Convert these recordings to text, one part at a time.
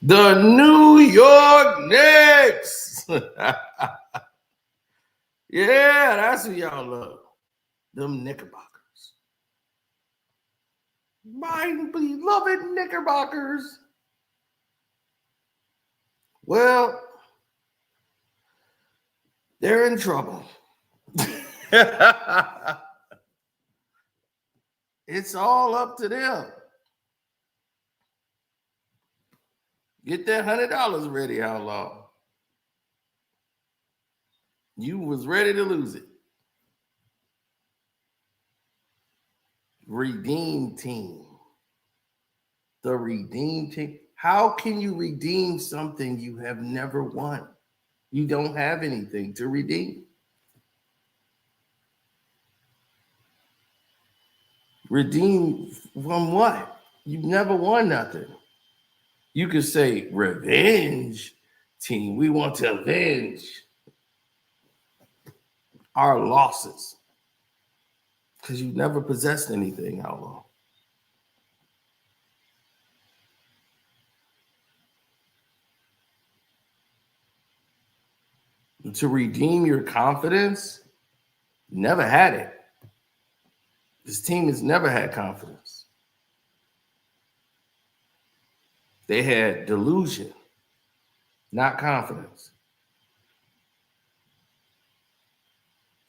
The New York Knicks. Yeah, that's who y'all love. Them Knickerbockers. My beloved Knickerbockers. Well, they're in trouble. It's all up to them. Get that $100 ready, outlaw. You was ready to lose it. Redeem team. The redeem team. How can you redeem something you have never won? You don't have anything to redeem. Redeem from what? You've never won nothing. You could say revenge team. We want to avenge our losses because you never possessed anything, outlaw. To redeem your confidence, never had it. This team has never had confidence. They had delusion, not confidence.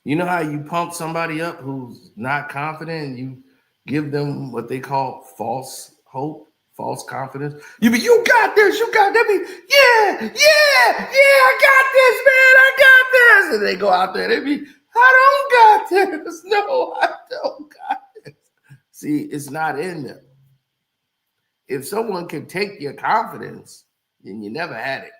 You know how you pump somebody up who's not confident and you give them what they call false hope, false confidence? You got this, you got that. I got this, man, I got this. And they go out there, they be, I don't got this. No, I don't got this. See, it's not in them. If someone can take your confidence, then you never had it.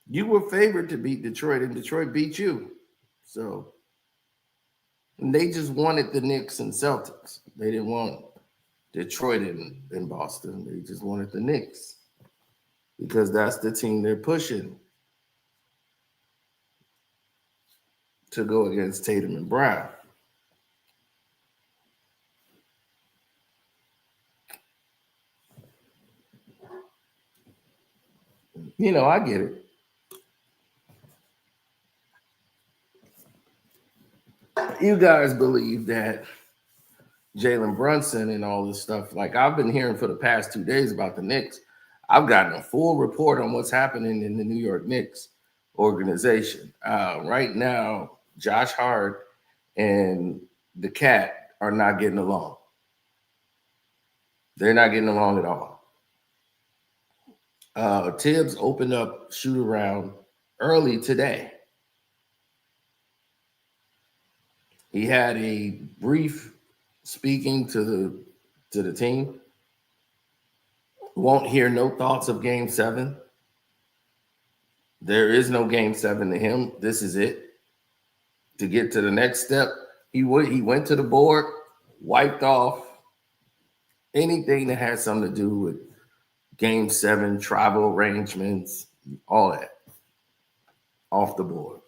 You were favored to beat Detroit, and Detroit beat you. So, and they just wanted the Knicks and Celtics. They didn't want Detroit in Boston. They just wanted the Knicks because that's the team they're pushing to go against Tatum and Brown. You know, I get it. You guys believe that Jalen Brunson and all this stuff, like I've been hearing for the past 2 days about the Knicks. I've gotten a full report on what's happening in the New York Knicks organization. Right now, Josh Hart and the Cat are not getting along. They're not getting along at all. Tibbs opened up shoot around early today. He had a brief speaking to the team. Won't hear no thoughts of Game 7. There is no Game 7 to him. This is it. To get to the next step, he went to the board, wiped off anything that had something to do with Game 7, travel arrangements, all that off the board.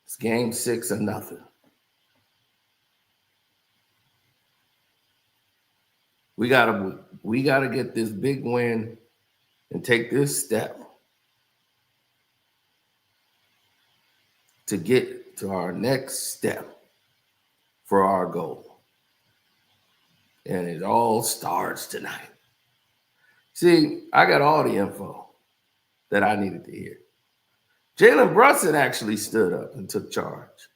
It's Game 6 or nothing. We gotta get this big win and take this step to get to our next step for our goal. And it all starts tonight. See, I got all the info that I needed to hear. Jalen Brunson actually stood up and took charge,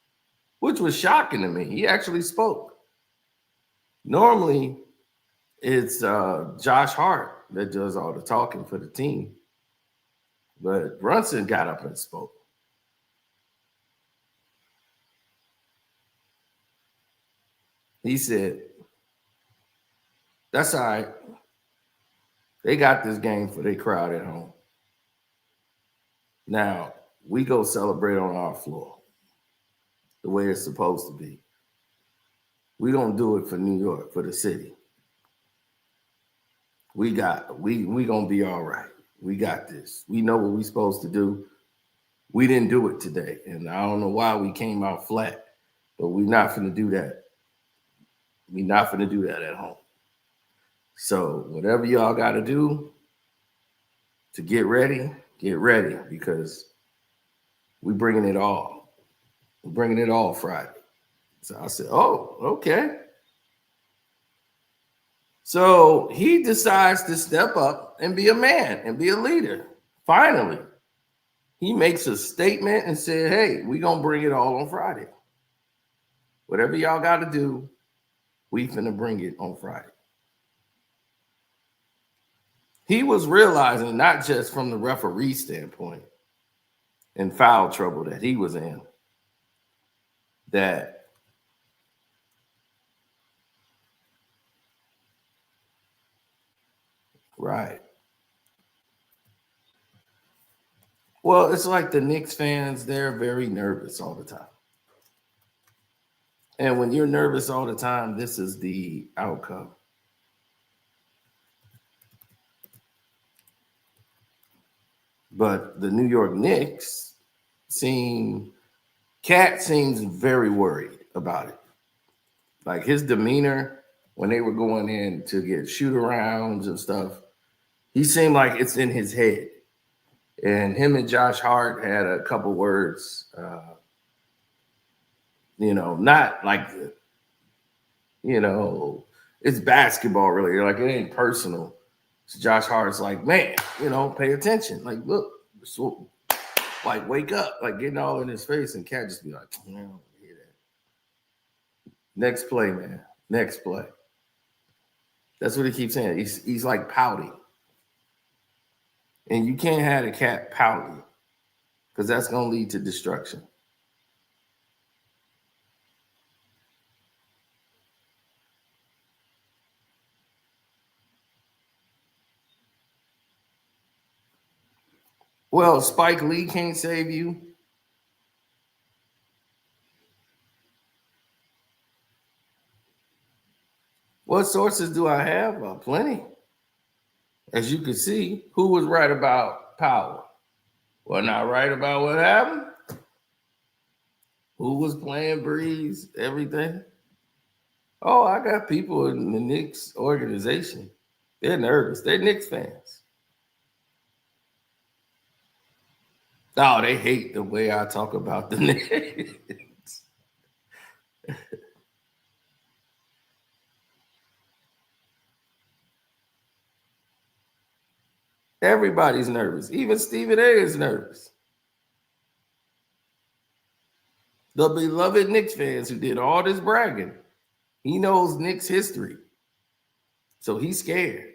which was shocking to me. He actually spoke. Normally, it's Josh Hart that does all the talking for the team. But Brunson got up and spoke. He said, that's all right. They got this game for their crowd at home. Now, we go celebrate on our floor the way it's supposed to be. We don't do it for New York, for the city. we gonna be all right. We got this. We know what we're supposed to do. We didn't do it today, and I don't know why we came out flat, but we're not gonna do that. We're not gonna do that at home. So whatever y'all got to do to get ready because we're bringing it all. We're bringing it all Friday. So I said, oh, okay. So he decides to step up and be a man and be a leader. Finally, he makes a statement and said, hey, we're going to bring it all on Friday. Whatever y'all got to do, we finna bring it on Friday. He was realizing, not just from the referee standpoint and foul trouble that he was in, that right. Well, it's like the Knicks fans, they're very nervous all the time. And when you're nervous all the time, this is the outcome. But the New York Knicks Cat seems very worried about it. Like his demeanor when they were going in to get shoot arounds and stuff, he seemed like it's in his head. And him and Josh Hart had a couple words, not like, it's basketball really. Like it ain't personal. So Josh Hart's like, man, pay attention. Like, look, so, like wake up, like getting all in his face, and Cat just be like, I don't hear that. Next play, man. Next play. That's what he keeps saying. He's like pouting. And you can't have a cat pouting because that's going to lead to destruction. Well, Spike Lee can't save you. What sources do I have? Plenty. As you can see, who was right about power? Well, not right about what happened. Who was playing Breeze? Everything. Oh, I got people in the Knicks organization. They're nervous. They're Knicks fans. Oh, they hate the way I talk about the Knicks. Everybody's nervous. Even Stephen A is nervous. The beloved Knicks fans who did all this bragging. He knows Knicks history. So he's scared.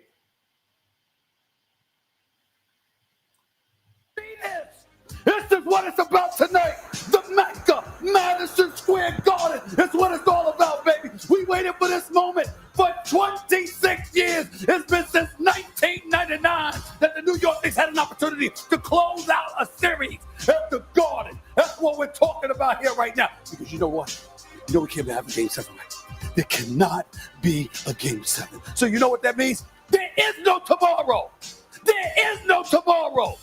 This is what it's about tonight. The Mecca, Madison Square Garden. That's what it's all about, baby. We waited for this moment for 26 years. It's been since 1999 that the New York Knicks had an opportunity to close out a series at the Garden. That's what we're talking about here right now. Because you know what? We can't have a Game 7, right? There cannot be a Game 7. So you know what that means? There is no tomorrow. There is no tomorrow.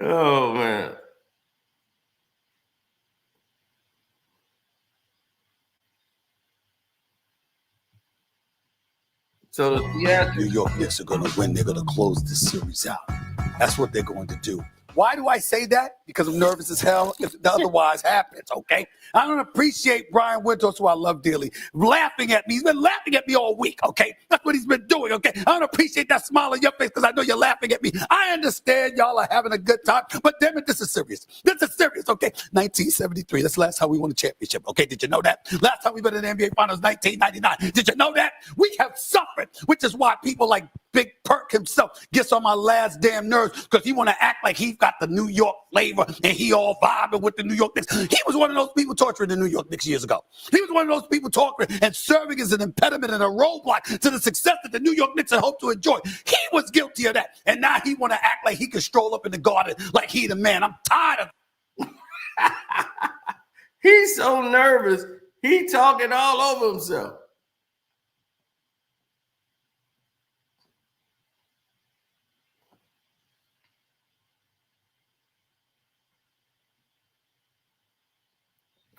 Oh, man. So the New York Knicks are going to win. They're going to close this series out. That's what they're going to do. Why do I say that? Because I'm nervous as hell if the otherwise happens, okay? I don't appreciate Brian Winters, who I love dearly, laughing at me. He's been laughing at me all week, okay? That's what he's been doing, okay? I don't appreciate that smile on your face because I know you're laughing at me. I understand y'all are having a good time, but damn it, this is serious. This is serious, okay? 1973, that's the last time we won a championship, okay? Did you know that? Last time we been in the NBA Finals, 1999. Did you know that? We have suffered, which is why people like Big Perk himself gets on my last damn nerves because he want to act like he got the New York flavor and he all vibing with the New York Knicks. He was one of those people torturing the New York Knicks years ago. He was one of those people torturing and serving as an impediment and a roadblock to the success that the New York Knicks had hoped to enjoy. He was guilty of that. And now he want to act like he can stroll up in the garden like he the man. I'm tired of He's so nervous. He talking all over himself.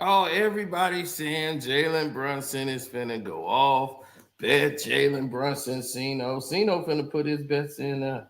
Oh, everybody's saying Jalen Brunson is finna go off. Bet Jalen Brunson, Cino. Cino finna put his bets in there.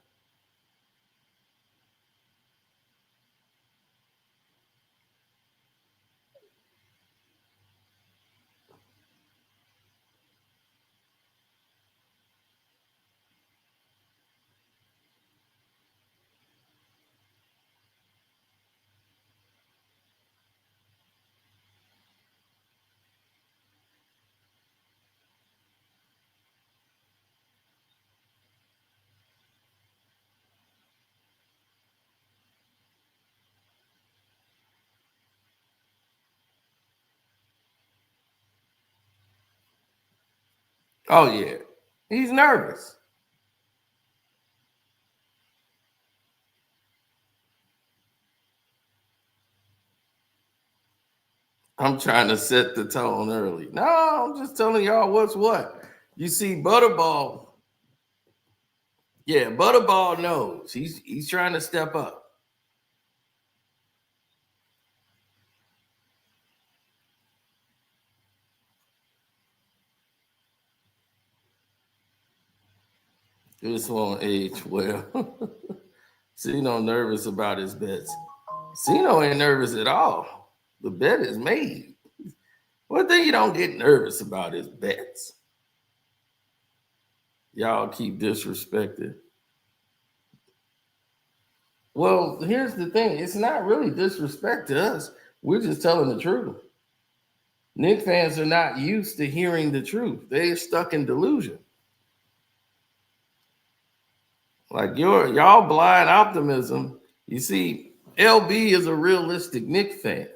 Oh, yeah. He's nervous. I'm trying to set the tone early. No, I'm just telling y'all what's what. You see, Butterball. Yeah, Butterball knows. He's trying to step up. This won't age well. Cino nervous about his bets. Cino ain't nervous at all. The bet is made. One thing you don't get nervous about is bets. Y'all keep disrespecting. Well, here's the thing. It's not really disrespect to us. We're just telling the truth. Knicks fans are not used to hearing the truth. They're stuck in delusion. Like y'all blind optimism. You see, LB is a realistic Knicks fan.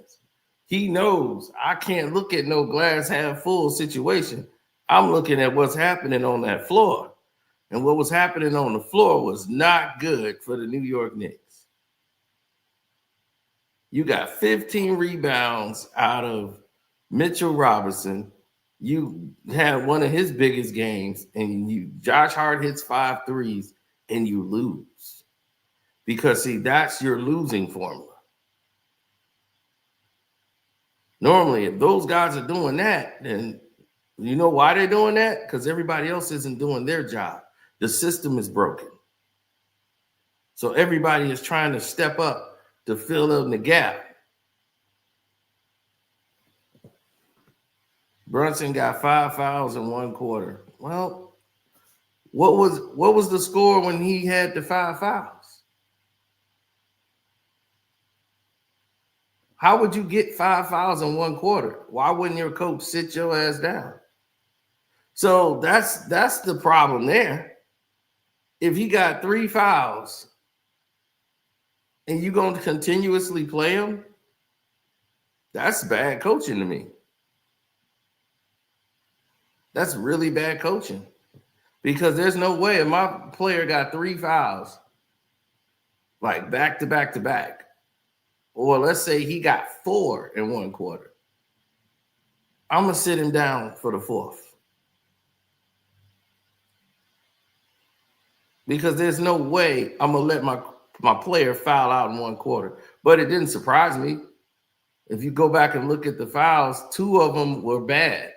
He knows I can't look at no glass half full situation. I'm looking at what's happening on that floor. And what was happening on the floor was not good for the New York Knicks. You got 15 rebounds out of Mitchell Robinson. You had one of his biggest games, and Josh Hart hits 5 threes, and you lose. Because, see, that's your losing formula. Normally, if those guys are doing that, then you know why they're doing that? Because everybody else isn't doing their job. The system is broken. So everybody is trying to step up to fill in the gap. Brunson got 5 fouls in 1 quarter. Well, what was the score when he had the 5 fouls? How would you get 5 fouls in 1 quarter? Why wouldn't your coach sit your ass down? So that's the problem there. If he got 3 fouls and you're going to continuously play him, that's bad coaching to me. That's really bad coaching. Because there's no way if my player got 3 fouls, like back to back to back, or let's say he got 4 in 1 quarter, I'm going to sit him down for the 4th. Because there's no way I'm going to let my player foul out in 1 quarter. But it didn't surprise me. If you go back and look at the fouls, 2 of them were bad.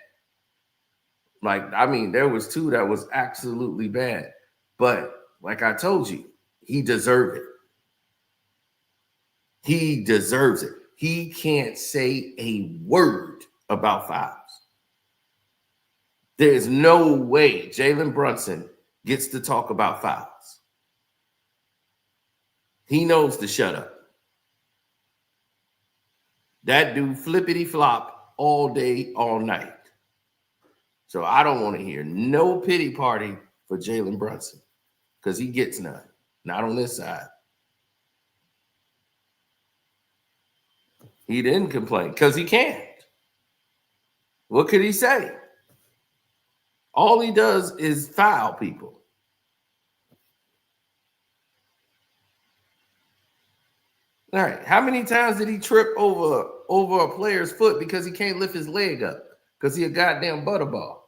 There was 2 that was absolutely bad. But like I told you, he deserved it. He deserves it. He can't say a word about fouls. There's no way Jalen Brunson gets to talk about fouls. He knows to shut up. That dude flippity flop all day, all night. So I don't want to hear no pity party for Jalen Brunson. because he gets none. Not on this side. He didn't complain because he can't. What could he say? All he does is foul people. All right. How many times did he trip over a player's foot because he can't lift his leg up? Because he a goddamn butterball.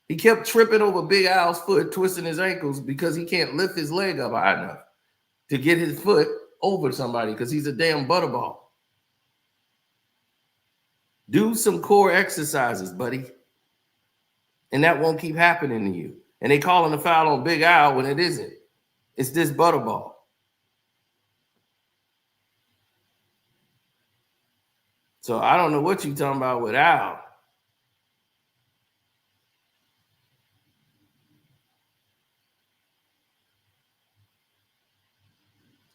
He kept tripping over Big Al's foot, twisting his ankles because he can't lift his leg up high enough to get his foot over somebody because he's a damn butterball. Do some core exercises, buddy. And that won't keep happening to you. And they calling a foul on Big Al when it isn't. It's this butterball. So I don't know what you're talking about with Al.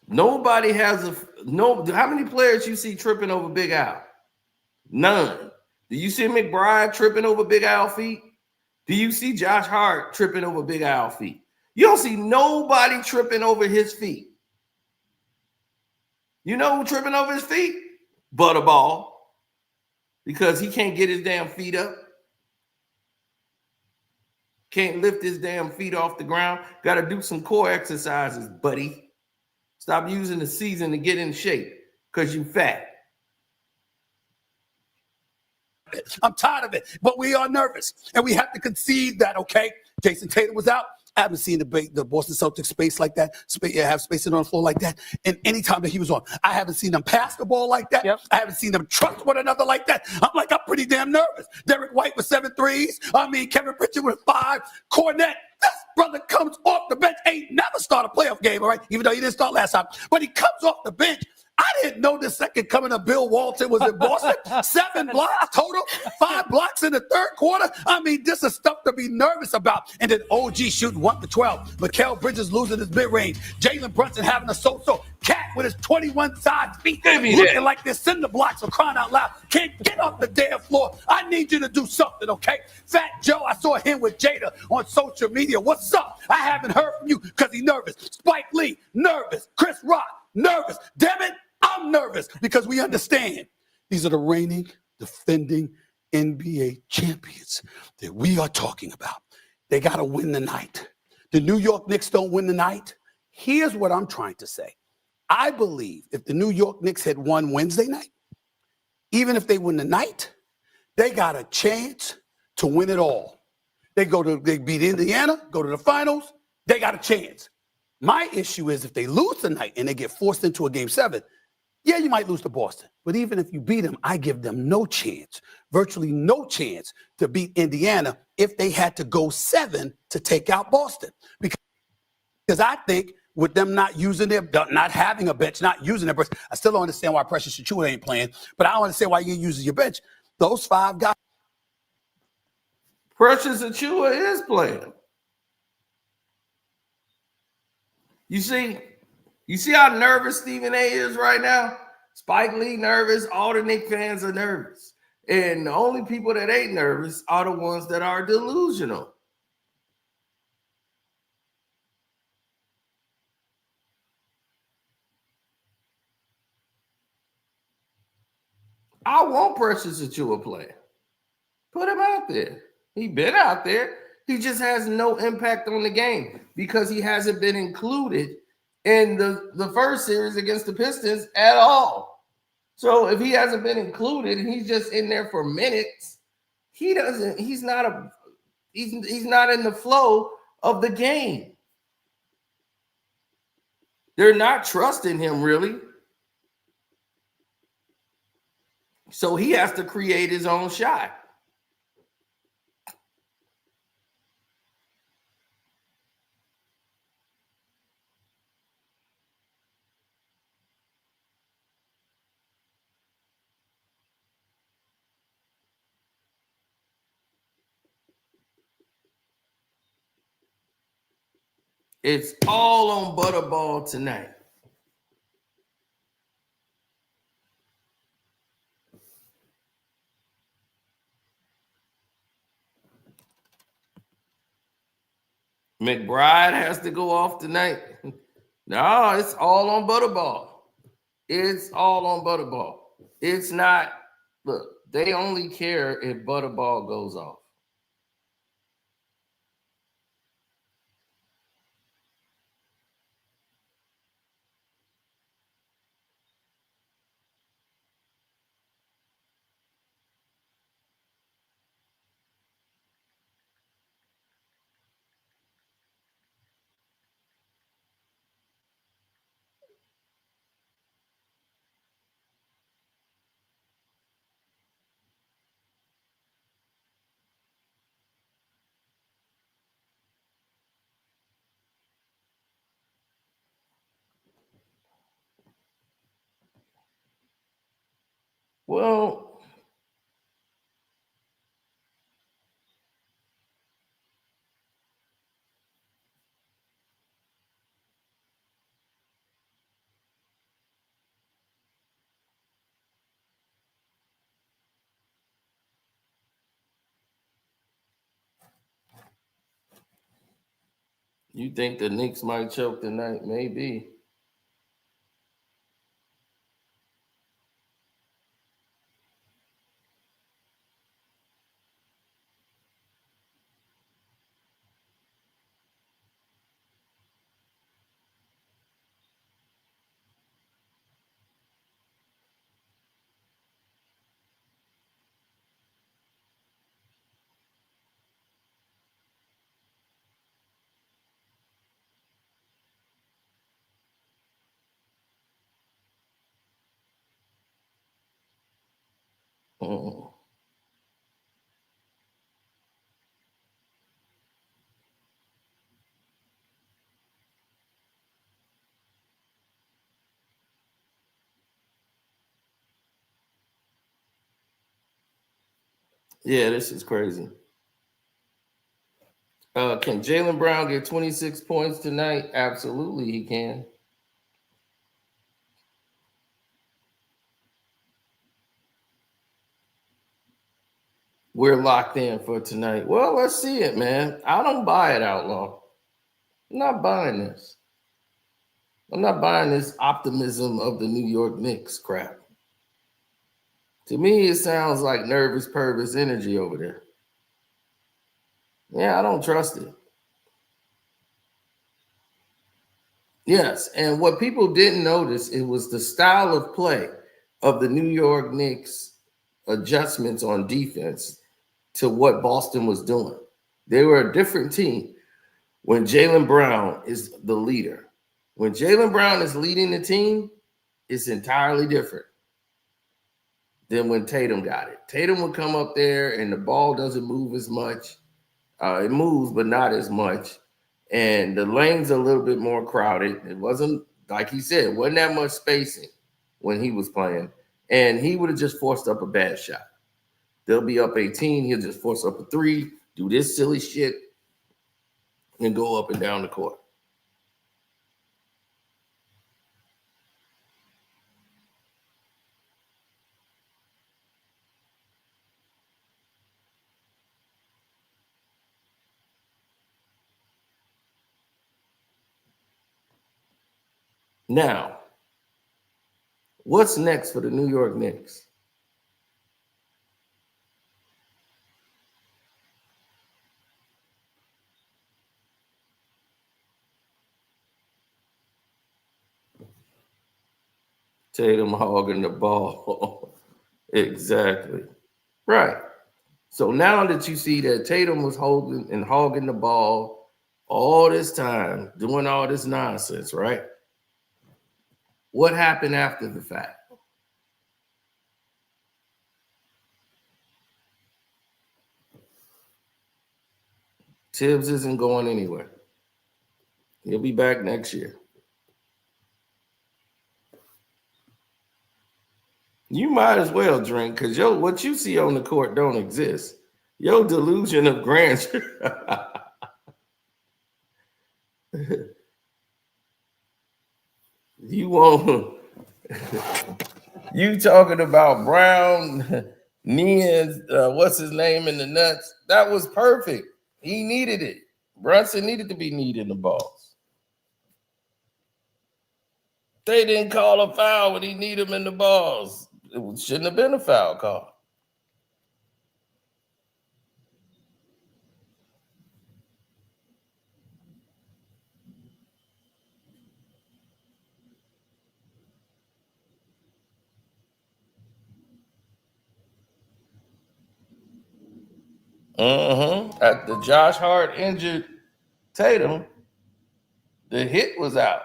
Nobody has how many players you see tripping over Big Al? None. Do you see McBride tripping over Big Al feet? Do you see Josh Hart tripping over Big Al feet? You don't see nobody tripping over his feet. You know who tripping over his feet? Butterball. Because he can't get his damn feet up. Can't lift his damn feet off the ground. Got to do some core exercises, buddy. Stop using the season to get in shape because you fat. I'm tired of it, but we are nervous, and we have to concede that, okay? Jason Tatum was out. I haven't seen the Boston Celtics space like that, have spacing on the floor like that, and any time that he was on. I haven't seen them pass the ball like that. Yep. I haven't seen them trust one another like that. I'm pretty damn nervous. Derek White with 7 threes. Kevin Pritchard with 5. Cornette, this brother comes off the bench. Ain't never start a playoff game, all right? Even though he didn't start last time. But he comes off the bench. I didn't know the second coming of Bill Walton was in Boston. 7 blocks total, 5 blocks in the third quarter. This is stuff to be nervous about. And then OG shooting 1 for 12. Mikal Bridges losing his mid-range. Jalen Brunson having a so-so. Cat with his 21 side feet looking like they're cinder blocks for crying out loud. Can't get off the damn floor. I need you to do something, okay? Fat Joe, I saw him with Jada on social media. What's up? I haven't heard from you because he's nervous. Spike Lee, nervous. Chris Rock, nervous. Damn it, I'm nervous because we understand these are the reigning, defending NBA champions that we are talking about. They got to win the night. The New York Knicks don't win the night. Here's what I'm trying to say. I believe if the New York Knicks had won Wednesday night, even if they win the night, they got a chance to win it all. They beat Indiana, go to the finals, they got a chance. My issue is if they lose tonight and they get forced into a game 7, yeah, you might lose to Boston. But even if you beat them, I give them no chance, virtually no chance to beat Indiana if they had to go 7 to take out Boston. Because I think with them not having a bench, not using their bench, I still don't understand why Precious Achiuwa ain't playing, but I don't understand why you use your bench. Those 5 guys. Precious Achiuwa is playing. You see how nervous Stephen A is right now? Spike Lee nervous. All the Knicks fans are nervous. And the only people that ain't nervous are the ones that are delusional. I want Precious Achiuwa playing. Put him out there. He been out there. He just has no impact on the game because he hasn't been included in the first series against the Pistons at all. So if he hasn't been included and he's just in there for minutes, he's not in the flow of the game. They're not trusting him really. So he has to create his own shot. It's all on Butterball tonight. McBride has to go off tonight. No, it's all on Butterball. It's all on Butterball. It's not, look, they only care if Butterball goes off. Well, you think the Knicks might choke tonight? Maybe. Mm. Yeah, this is crazy. Can Jalen Brown get 26 points tonight? Absolutely, he can. We're locked in for tonight. Well, let's see it, man. I don't buy it, Outlaw. I'm not buying this. I'm not buying this optimism of the New York Knicks crap. To me, it sounds like nervous Purvis energy over there. Yeah, I don't trust it. Yes, and what people didn't notice, it was the style of play of the New York Knicks adjustments on defense to what Boston was doing. They were a different team when Jalen Brown is the leader. When Jalen Brown is leading the team, it's entirely different than when Tatum got it. Tatum would come up there and the ball doesn't move as much. It moves, but not as much. And the lanes are a little bit more crowded. It wasn't, like he said, wasn't that much spacing when he was playing. And he would have just forced up a bad shot. They'll be up 18. He'll just force up a three, do this silly shit, and go up and down the court. Now, what's next for the New York Knicks? Tatum hogging the ball. Exactly. Right. So now that you see that Tatum was holding and hogging the ball all this time, doing all this nonsense, right? What happened after the fact? Tibbs isn't going anywhere. He'll be back next year. You might as well drink because what you see on the court don't exist. Your delusion of grandeur. You won't. You talking about Brown, Nian, what's his name in the nuts? That was perfect. He needed it. Brunson needed to be kneading the balls. They didn't call a foul when he kneed him in the balls. It shouldn't have been a foul call. At the Josh Hart injured Tatum, the hit was out.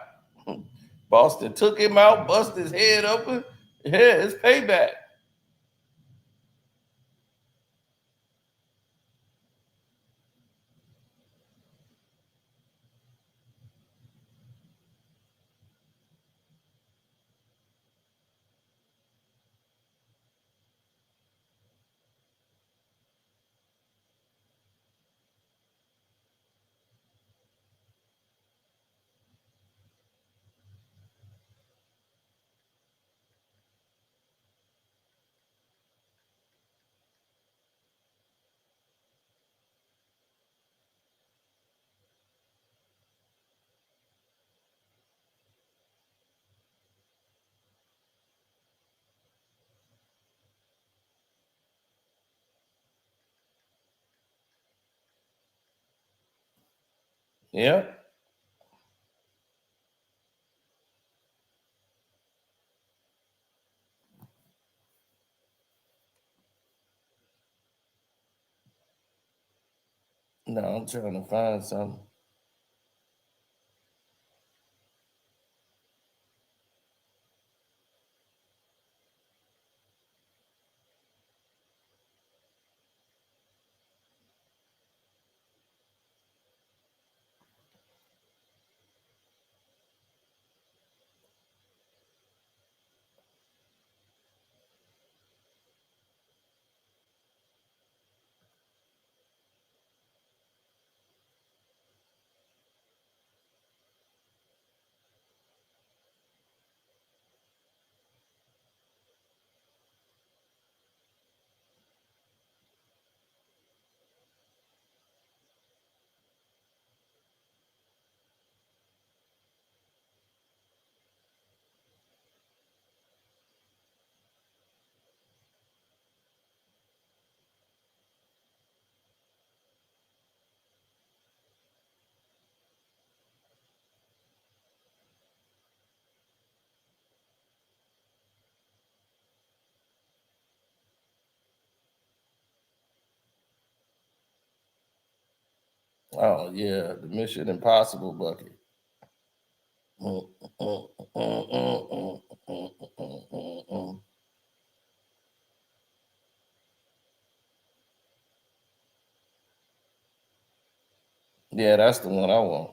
Boston took him out, busted his head open. Yeah, it's payback. Yeah. No, I'm trying to find something. Oh yeah, the Mission Impossible bucket. Yeah, that's the one I want.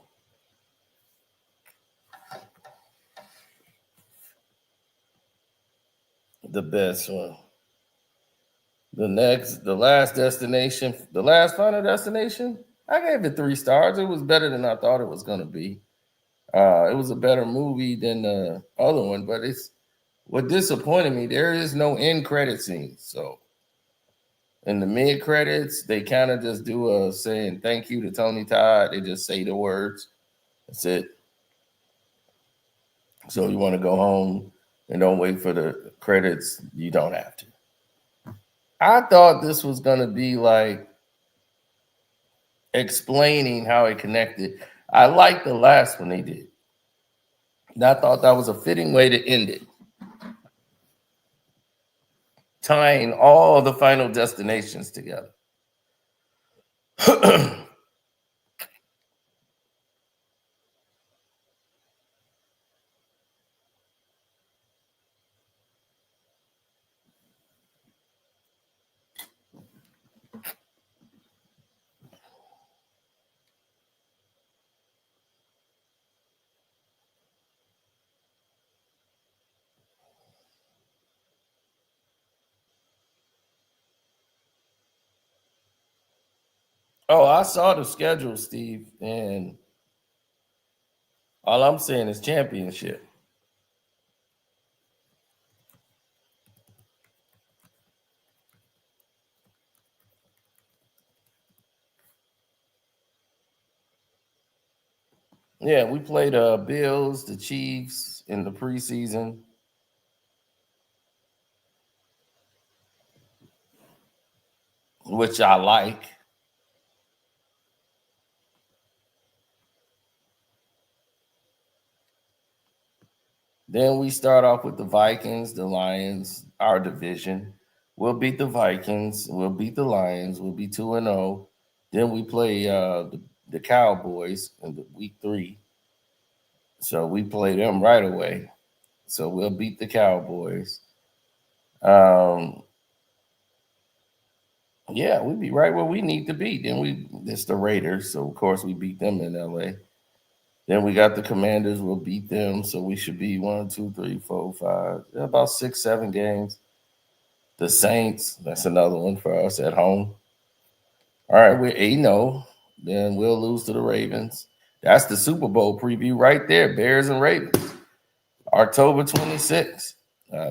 The best one. The last destination, the last final destination. I gave it 3 stars. It was better than I thought it was gonna be. It was a better movie than the other one, but it's what disappointed me. There is no end credit scene. So in the mid credits, they kind of just do a saying thank you to Tony Todd. They just say the words. That's it. So you want to go home and don't wait for the credits, you don't have to. I thought this was gonna be like explaining how it connected. I liked the last one they did. And I thought that was a fitting way to end it, tying all the final destinations together. Oh, I saw the schedule, Steve, and all I'm saying is championship. Yeah, we played the Bills, the Chiefs in the preseason. Which I like. Then we start off with the Vikings, the Lions, our division. We'll beat the Vikings. We'll beat the Lions. We'll be 2-0. Then we play the Cowboys in the week 3. So we play them right away. So we'll beat the Cowboys. Um, yeah, we'll be right where we need to be. Then it's the Raiders. So of course we beat them in LA. Then we got the Commanders. We'll beat them. So we should be 1, 2, 3, 4, 5, about 6, 7 games. The Saints, that's another one for us at home. All right, we're 8-0. Then we'll lose to the Ravens. That's the Super Bowl preview right there. Bears and Ravens. October 26th.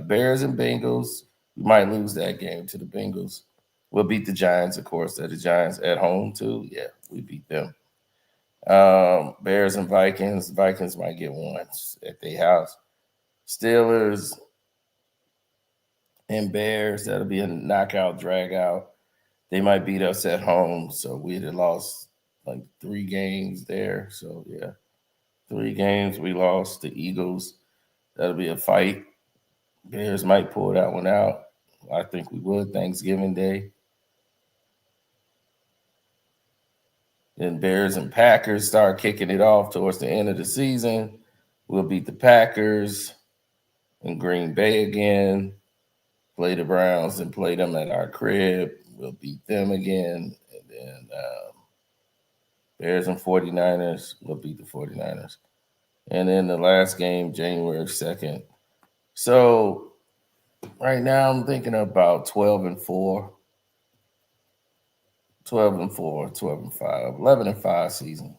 Bears and Bengals. We might lose that game to the Bengals. We'll beat the Giants, of course. They're the Giants at home, too. Yeah, we beat them. Bears and Vikings. Vikings might get one at their house. Steelers and Bears. That'll be a knockout, drag out. They might beat us at home. So we'd have lost like 3 games there. So, yeah, 3 games we lost. The Eagles. That'll be a fight. Bears might pull that one out. I think we would Thanksgiving Day. Then Bears and Packers start kicking it off towards the end of the season. We'll beat the Packers in Green Bay again. Play the Browns and play them at our crib. We'll beat them again. And then Bears and 49ers. We'll beat the 49ers. And then the last game, January 2nd. So right now I'm thinking about 12-4. 12-4, 12-5, 11-5 season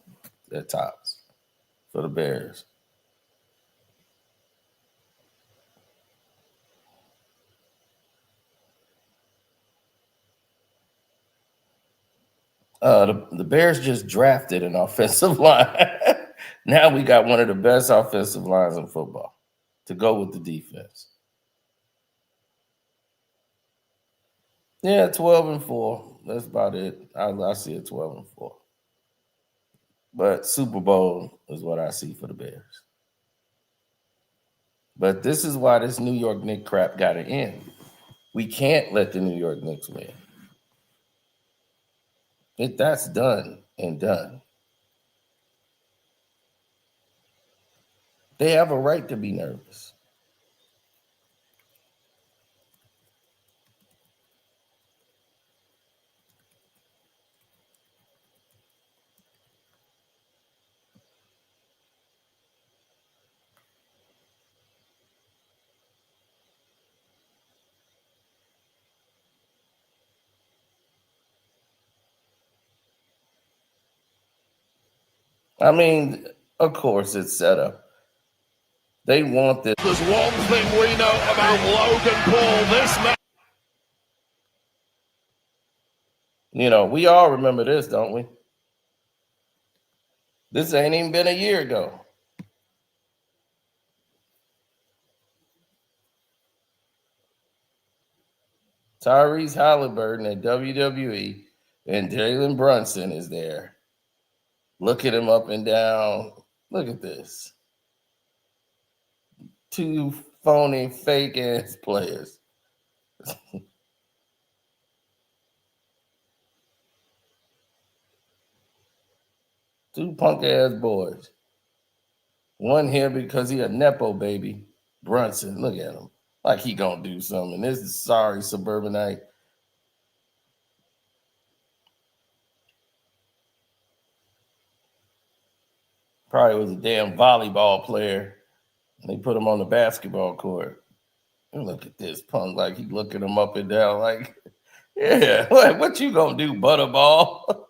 at tops for the Bears. The Bears just drafted an offensive line. Now we got one of the best offensive lines in football to go with the defense. Yeah, 12-4. That's about it. I see it 12-4. But Super Bowl is what I see for the Bears. But this is why this New York Knicks crap got to end. We can't let the New York Knicks win. That's done and done. They have a right to be nervous. I mean, of course it's set up. They want this. There's one thing we know about Logan Paul this match. You know, we all remember this, don't we? This ain't even been a year ago. Tyrese Halliburton at WWE and Jalen Brunson is there. Look at him up and down. Look at this. 2 phony, fake ass players. 2 punk ass boys. One here because he a Nepo baby. Brunson, look at him. Like he gonna do something. This is sorry suburbanite. Probably was a damn volleyball player. And they put him on the basketball court. And look at this punk, like he looking him up and down, like, yeah, what you gonna do, butterball?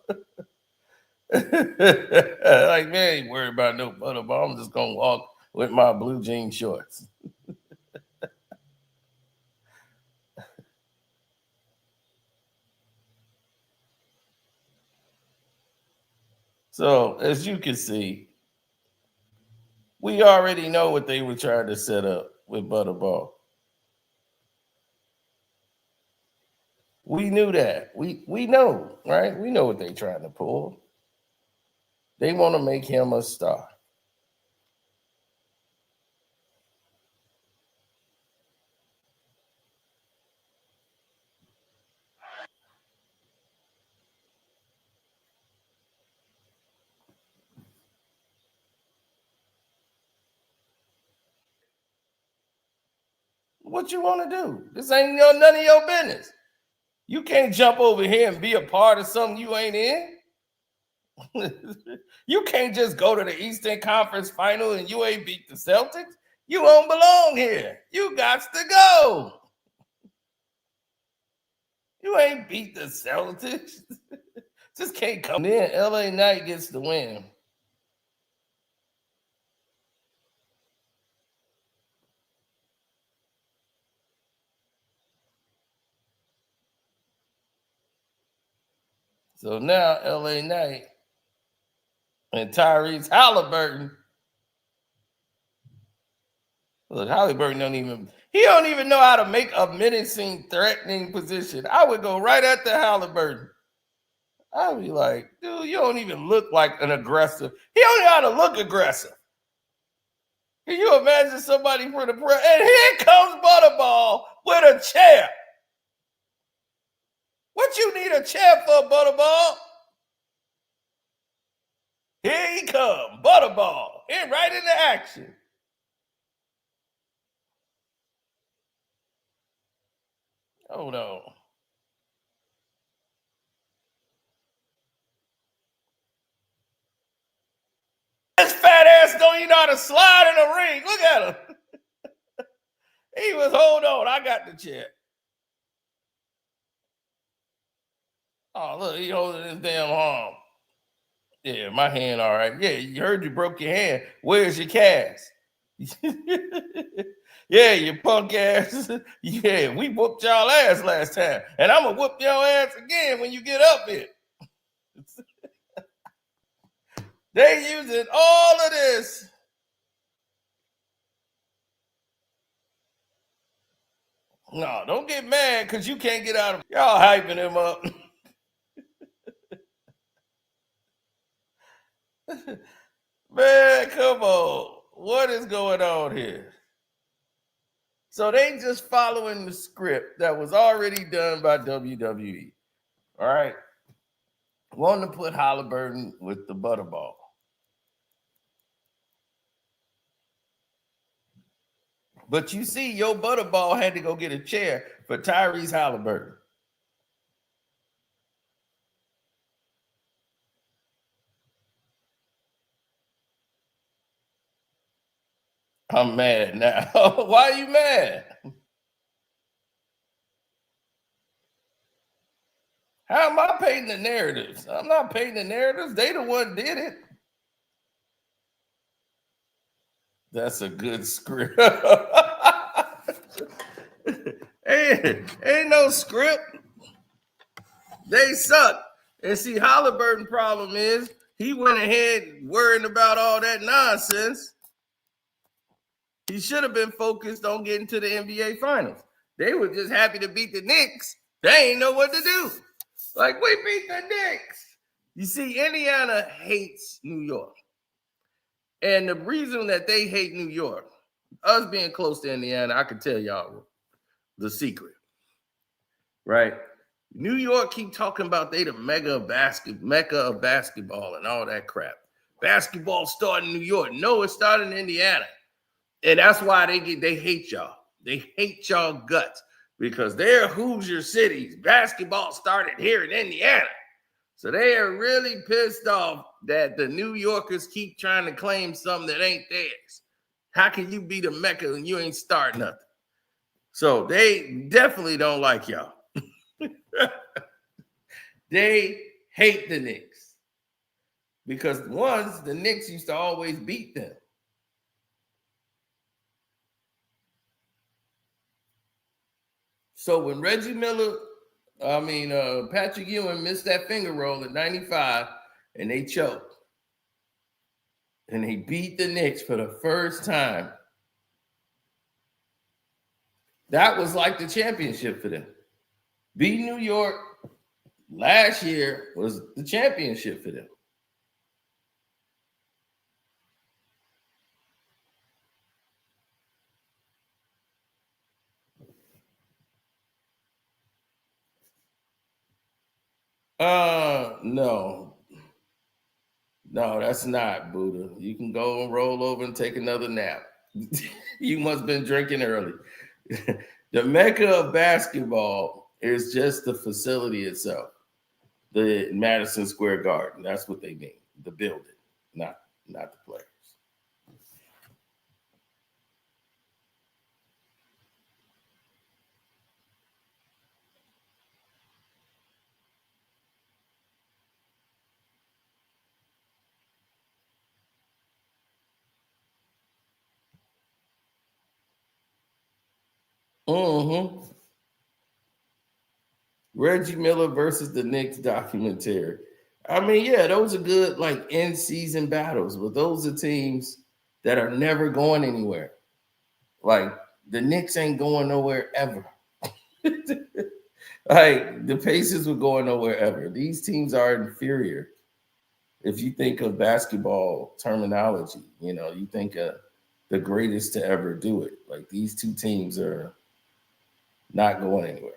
Like, man, ain't worried about no butterball. I'm just gonna walk with my blue jean shorts. So, as you can see, We already know what they were trying to set up with Butterball. We knew that. We know, right? We know what they're trying to pull. They want to make him a star. What you want to do? This ain't none of your business. You can't jump over here and be a part of something you ain't in. You can't just go to the Eastern Conference Final and you ain't beat the Celtics. You don't belong here. You got to go. You ain't beat the Celtics. Just can't come in. LA Knight gets the win. So now LA Knight and Tyrese Halliburton. Look, Halliburton don't even know how to make a menacing, threatening position. I would go right at the Halliburton. I'd be like, dude, you don't even look like an aggressive. He don't know how to look aggressive. Can you imagine somebody for the press? And here comes Butterball with a chair. What you need a chair for, Butterball? Here he come, Butterball. Here, right into action. Hold on. This fat ass don't even know how to slide in the ring. Look at him. He was, hold on, I got the chair. Oh, look, he holding his damn arm. Yeah, my hand all right. Yeah, you heard you broke your hand. Where's your cast? Yeah, you punk ass. Yeah, we whooped y'all ass last time. And I'm going to whoop your ass again when you get up here. They using all of this. No, don't get mad because you can't get out of it. Y'all hyping him up. Man, come on. What is going on here? So they just following the script that was already done by WWE. All right. Wanting to put Halliburton with the Butterball. But you see, your Butterball had to go get a chair for Tyrese Halliburton. I'm mad now. Why are you mad? How am I painting the narratives? I'm not painting the narratives. They the one did it. That's a good script. ain't no script. They suck. And see, Halliburton's problem is he went ahead worrying about all that nonsense. He should have been focused on getting to the NBA Finals. They were just happy to beat the Knicks. They ain't know what to do. Like, we beat the Knicks. You see, Indiana hates New York. And the reason that they hate New York, us being close to Indiana, I can tell y'all the secret, right? New York keep talking about they the mecca of basketball and all that crap. Basketball started in New York. No, it started in Indiana. And that's why they hate y'all. They hate y'all guts because they're Hoosier cities. Basketball started here in Indiana. So they are really pissed off that the New Yorkers keep trying to claim something that ain't theirs. How can you be the Mecca and you ain't start nothing? So they definitely don't like y'all. They hate the Knicks because once the Knicks used to always beat them. So when Patrick Ewing missed that finger roll at 95 and they choked. and they beat the Knicks for the first time. That was like the championship for them. Beat New York last year was the championship for them. No. No, that's not Buddha. You can go and roll over and take another nap. You must have been drinking early. The mecca of basketball is just the facility itself, the Madison Square Garden. That's what they mean, the building, not the players. Mm-hmm. Reggie Miller versus the Knicks documentary. I mean, yeah, those are good, like in-season battles, but those are teams that are never going anywhere. Like the Knicks ain't going nowhere ever. Like the Pacers were going nowhere ever. These teams are inferior. If you think of basketball terminology, you think of the greatest to ever do it. Like these two teams are not going anywhere.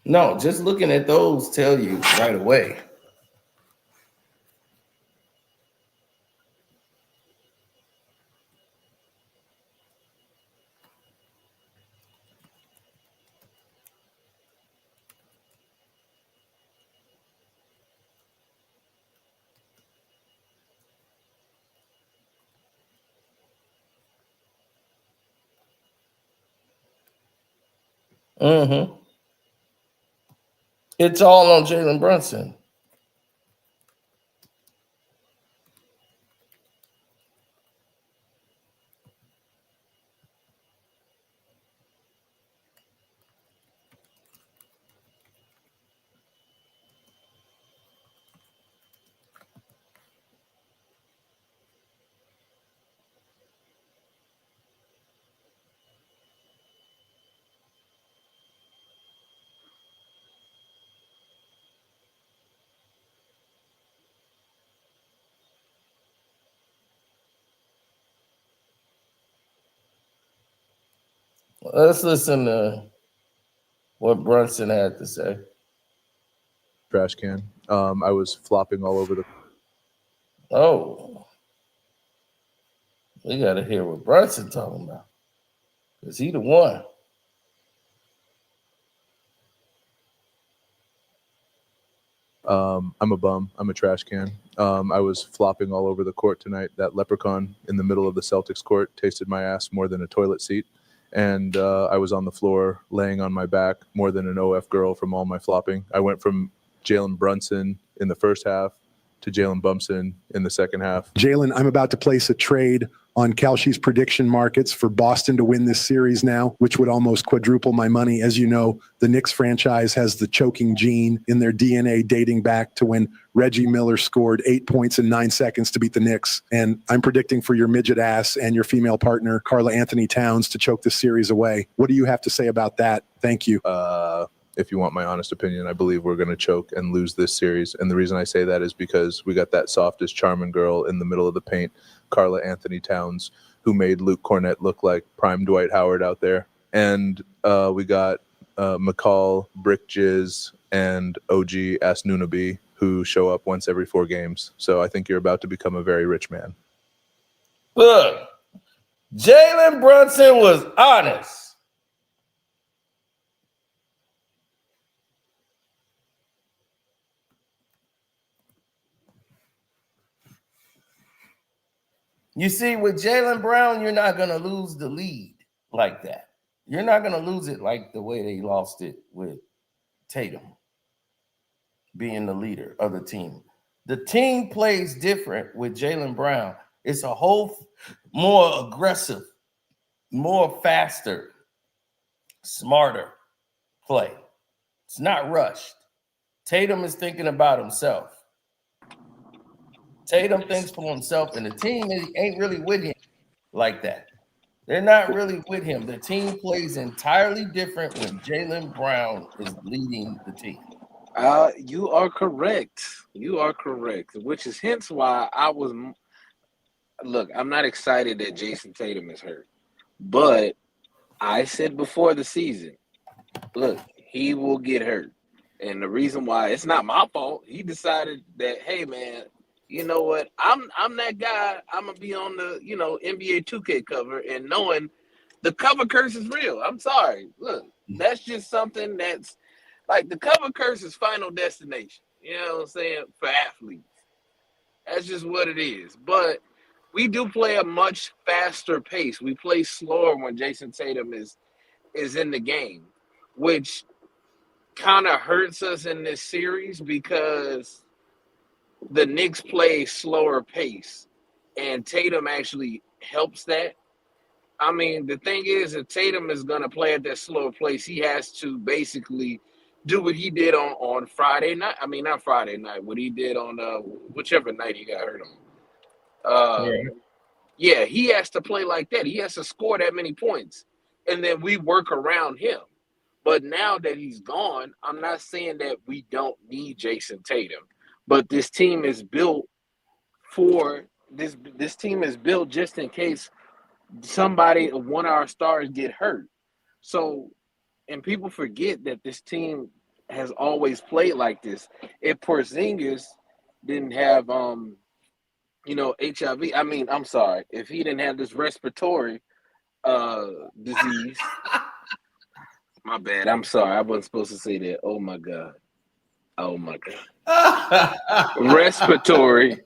No, just looking at those tell you right away. Mm-hmm. It's all on Jalen Brunson. Let's listen to what Brunson had to say. Trash can. I was flopping all over the. Oh, we got to hear what Brunson talking about. Is he the one? I'm a bum. I'm a trash can. I was flopping all over the court tonight. That leprechaun in the middle of the Celtics court tasted my ass more than a toilet seat. And I was on the floor laying on my back more than an OF girl from all my flopping. I went from Jalen Brunson in the first half to Jalen Bumpson in the second half. Jalen, I'm about to place a trade on Kalshi's prediction markets for Boston to win this series now, which would almost quadruple my money. As you know, the Knicks franchise has the choking gene in their DNA dating back to when Reggie Miller scored 8 points in 9 seconds to beat the Knicks. And I'm predicting for your midget ass and your female partner, Karla Anthony Towns, to choke this series away. What do you have to say about that? Thank you. If you want my honest opinion, I believe we're going to choke and lose this series. And the reason I say that is because we got that softest charming girl in the middle of the paint, Karla Anthony Towns, who made Luke Cornett look like prime Dwight Howard out there. And we got McCall, Brick Jizz, and OG Asnunabi, who show up once every 4 games. So I think you're about to become a very rich man. Look, Jalen Brunson was honest. You see, with Jalen Brown, you're not going to lose the lead like that. You're not going to lose it like the way they lost it with Tatum being the leader of the team. The team plays different with Jalen Brown It's a whole more aggressive, more faster, smarter play. It's not rushed. Tatum is thinking about himself. Tatum thinks for himself, and the team ain't really with him like that. They're not really with him. The team plays entirely different when Jalen Brown is leading the team. You are correct. You are correct, which is hence why I was. Look, I'm not excited that Jason Tatum is hurt, but I said before the season, look, he will get hurt. And the reason why, it's not my fault. He decided that, hey man, you know what? I'm that guy. I'm gonna be on the NBA 2K cover, and knowing the cover curse is real. I'm sorry. Look, that's just something that's like the cover curse is final destination. You know what I'm saying? For athletes, that's just what it is. But we do play a much faster pace. We play slower when Jason Tatum is in the game, which kind of hurts us in this series because the Knicks play slower pace, and Tatum actually helps that. I mean, the thing is, if Tatum is going to play at that slower pace, he has to basically do what he did on Friday night. I mean, not Friday night, what he did on whichever night he got hurt on. Yeah, he has to play like that. He has to score that many points, and then we work around him. But now that he's gone, I'm not saying that we don't need Jason Tatum, but this team is built for this. This team is built just in case one of our stars get hurt. So, and people forget that this team has always played like this. If Porzingis didn't have HIV, I mean, I'm sorry, if he didn't have this respiratory disease. My bad. I'm sorry. I wasn't supposed to say that. Oh my God. Respiratory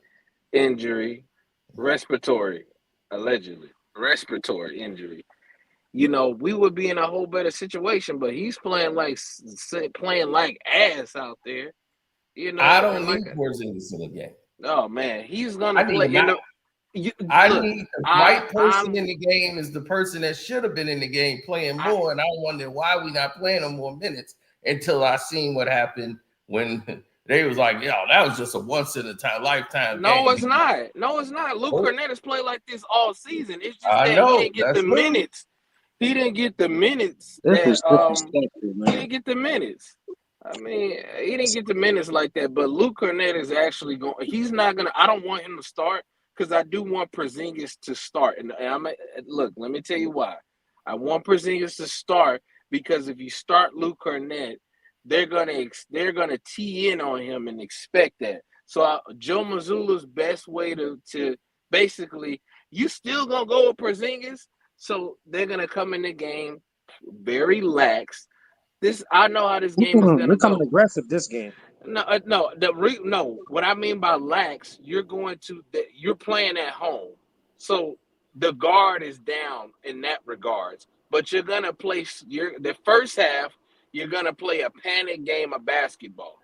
injury. Allegedly. Respiratory injury. We would be in a whole better situation, but he's playing like ass out there. I don't need Porzingis in the game. Oh man, he's gonna play. I need the right person in the game is the person that should have been in the game playing more, and I wonder why we not playing him more minutes until I seen what happened when they was like, that was just a once in a lifetime game. No, it's not. Luke Cornett has played like this all season. It's just that he didn't get the minutes. He didn't get the minutes. He didn't get the minutes. I mean, he didn't get the minutes like that. But Luke Cornett is actually going. He's not gonna. I don't want him to start. Because I do want Porzingis to start. And look, let me tell you why. I want Porzingis to start because if you start Luke Cornett, they're gonna tee in on him and expect that. So Joe Mazzulla's best way to basically, you still gonna go with Porzingis, so they're gonna come in the game very lax. I know how this game is gonna go. We're coming aggressive this game. No. What I mean by lax, you're playing at home, so the guard is down in that regards. But you're gonna play the first half. You're gonna play a panic game of basketball,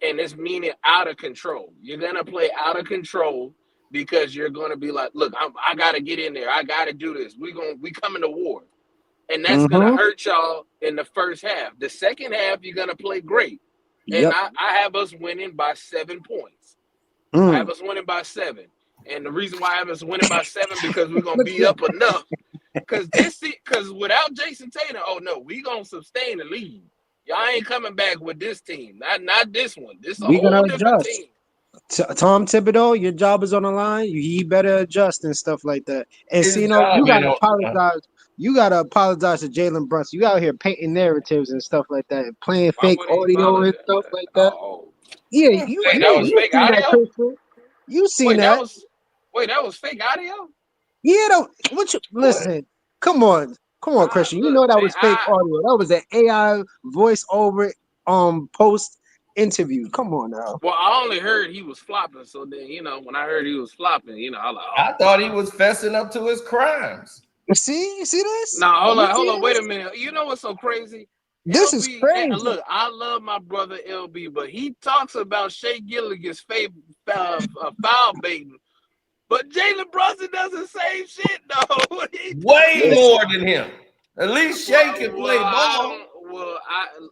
and it's meaning out of control. You're gonna play out of control because you're gonna be like, look, I gotta get in there. I gotta do this. We coming to war, and that's gonna hurt y'all in the first half. The second half, you're gonna play great. And I have us winning by 7 points. I have us winning by 7. And the reason why I have us winning by 7 because we're gonna be up enough. Because without Jason Tatum, we gonna sustain the lead. Y'all ain't coming back with this team. Not this one. This is a whole different team. Tom Thibodeau, your job is on the line. You better adjust and stuff like that. And you gotta apologize. You gotta apologize to Jalen Brunson. You out here painting narratives and stuff like that, and playing fake audio and stuff like that. Yeah, that was fake audio. You seen that? That was fake audio. Yeah, listen. Come on, Christian. You know that was fake audio. That was an AI voiceover post interview. Come on now. Well, I only heard he was flopping. So then, when I heard he was flopping, I thought he was fessing up to his crimes. See this? Now, hold on. Wait a minute. You know what's so crazy? This is crazy. Look, I love my brother LB, but he talks about Shea Gilligan's foul baiting But Jalen Brunson does the same shit, though. Way more than him. At least Shea can play ball.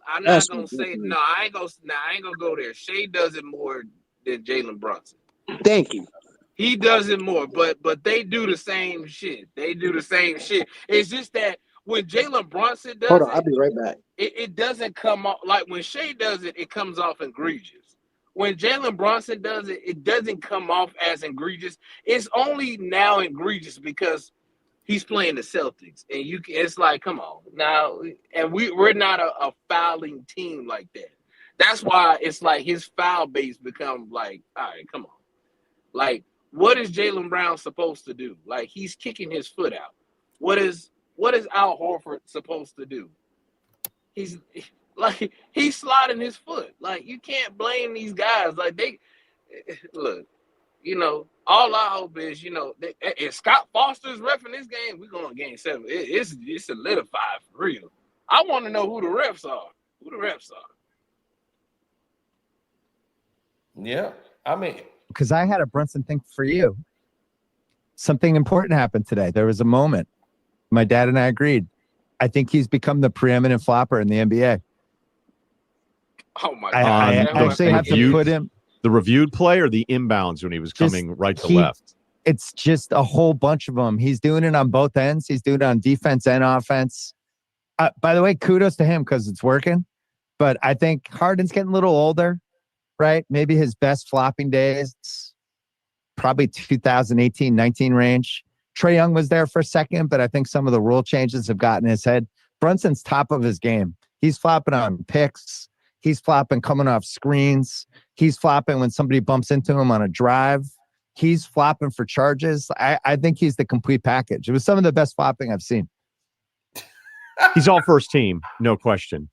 I'm not gonna say no. I ain't gonna go there. Shea does it more than Jalen Brunson. Thank you. He does it more, but they do the same shit. It's just that when Jalen Brunson does Hold on, I'll be right back. it doesn't come off like when Shea does it. It comes off egregious. When Jalen Brunson does it, it doesn't come off as egregious. It's only now egregious because he's playing the Celtics, and it's like, come on now, and we're not a fouling team like that. That's why it's like his foul base become like, all right, come on, like. What is Jaylen Brown supposed to do? Like, he's kicking his foot out. What is Al Horford supposed to do? He's sliding his foot. Like, you can't blame these guys. Like, they look, all I hope is, if Scott Foster's reffing this game, we're going to game 7. It's solidified for real. I want to know who the refs are. Yeah, I mean. Because I had a Brunson thing for you. Something important happened today. There was a moment. My dad and I agreed. I think he's become the preeminent flopper in the NBA. Oh, my God. I actually have to put him. The reviewed play or the inbounds when he was coming right to left? It's just a whole bunch of them. He's doing it on both ends. He's doing it on defense and offense. By the way, kudos to him because it's working. But I think Harden's getting a little older. Right? Maybe his best flopping days, probably 2018-19 range. Trae Young was there for a second, but I think some of the rule changes have gotten his head. Brunson's top of his game. He's flopping on picks. He's flopping coming off screens. He's flopping when somebody bumps into him on a drive. He's flopping for charges. I think he's the complete package. It was some of the best flopping I've seen. He's all first team, no question.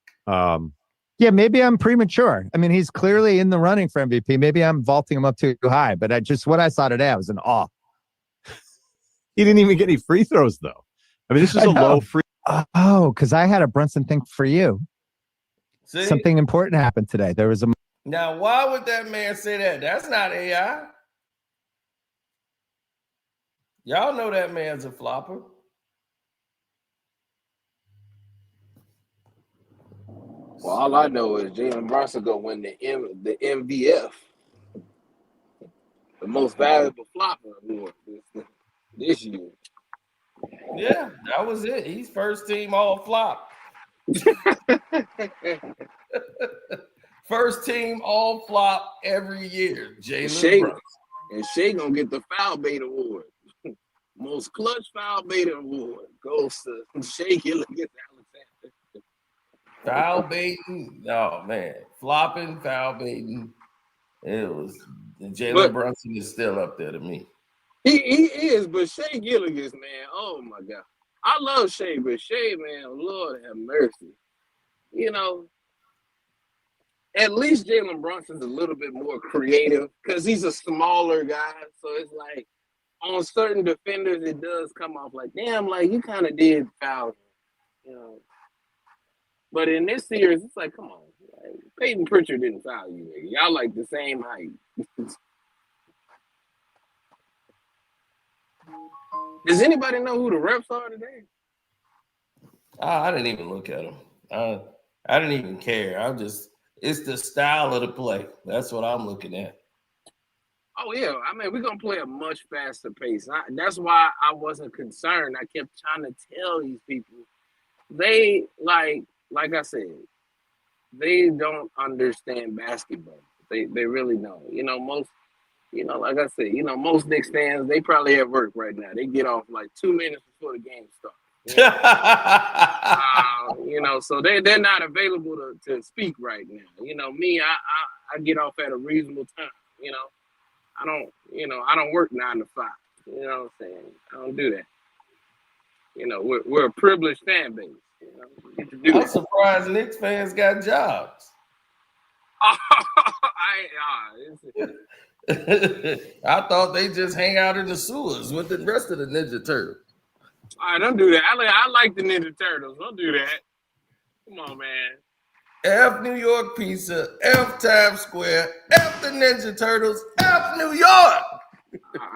Yeah, maybe I'm premature. I mean, he's clearly in the running for MVP. Maybe I'm vaulting him up too high, but what I saw today, I was in awe. He didn't even get any free throws, though. I mean, this is a low free. Oh, because I had a Brunson thing for you. See? Something important happened today. There was a. Now, why would that man say that? That's not AI. Y'all know that man's a flopper. Well, all I know is Jalen Brunson gonna win the MVF, the most valuable flopper award this year. Yeah, that was it. He's first team all flop. First team all flop every year. Jalen Brunson. And Shea gonna get the foul bait award. Most clutch foul bait award goes to Shea Gilgeous-Alexander. Foul baiting, oh man, flopping, foul baiting. It was Jalen Brunson is still up there to me. He is, but Shea Gilgeous, man, oh my God, I love Shea, but Shea, man, Lord have mercy. At least Jalen Brunson's a little bit more creative because he's a smaller guy, so it's like on certain defenders it does come off like, damn, like you kind of did foul him, But in this series, it's like, come on. Like, Peyton Pritchard didn't foul you, nigga. Y'all like the same height. Does anybody know who the refs are today? I didn't even look at them. I didn't even care. It's the style of the play. That's what I'm looking at. Oh, yeah. I mean, we're going to play a much faster pace. That's why I wasn't concerned. I kept trying to tell these people. They, like I said, they don't understand basketball. They really don't. Most, like I said, most Knicks fans, they probably at work right now. They get off like 2 minutes before the game starts. So they're not available to speak right now. Me, I get off at a reasonable time. I don't work 9 to 5. You know what I'm saying? I don't do that. We're a privileged fan base. I'm surprised Knicks fans got jobs. I thought they just hang out in the sewers with the rest of the Ninja Turtles. All right, don't do that. I like the Ninja Turtles. Don't do that. Come on, man. F New York Pizza, F Times Square, F the Ninja Turtles, F New York.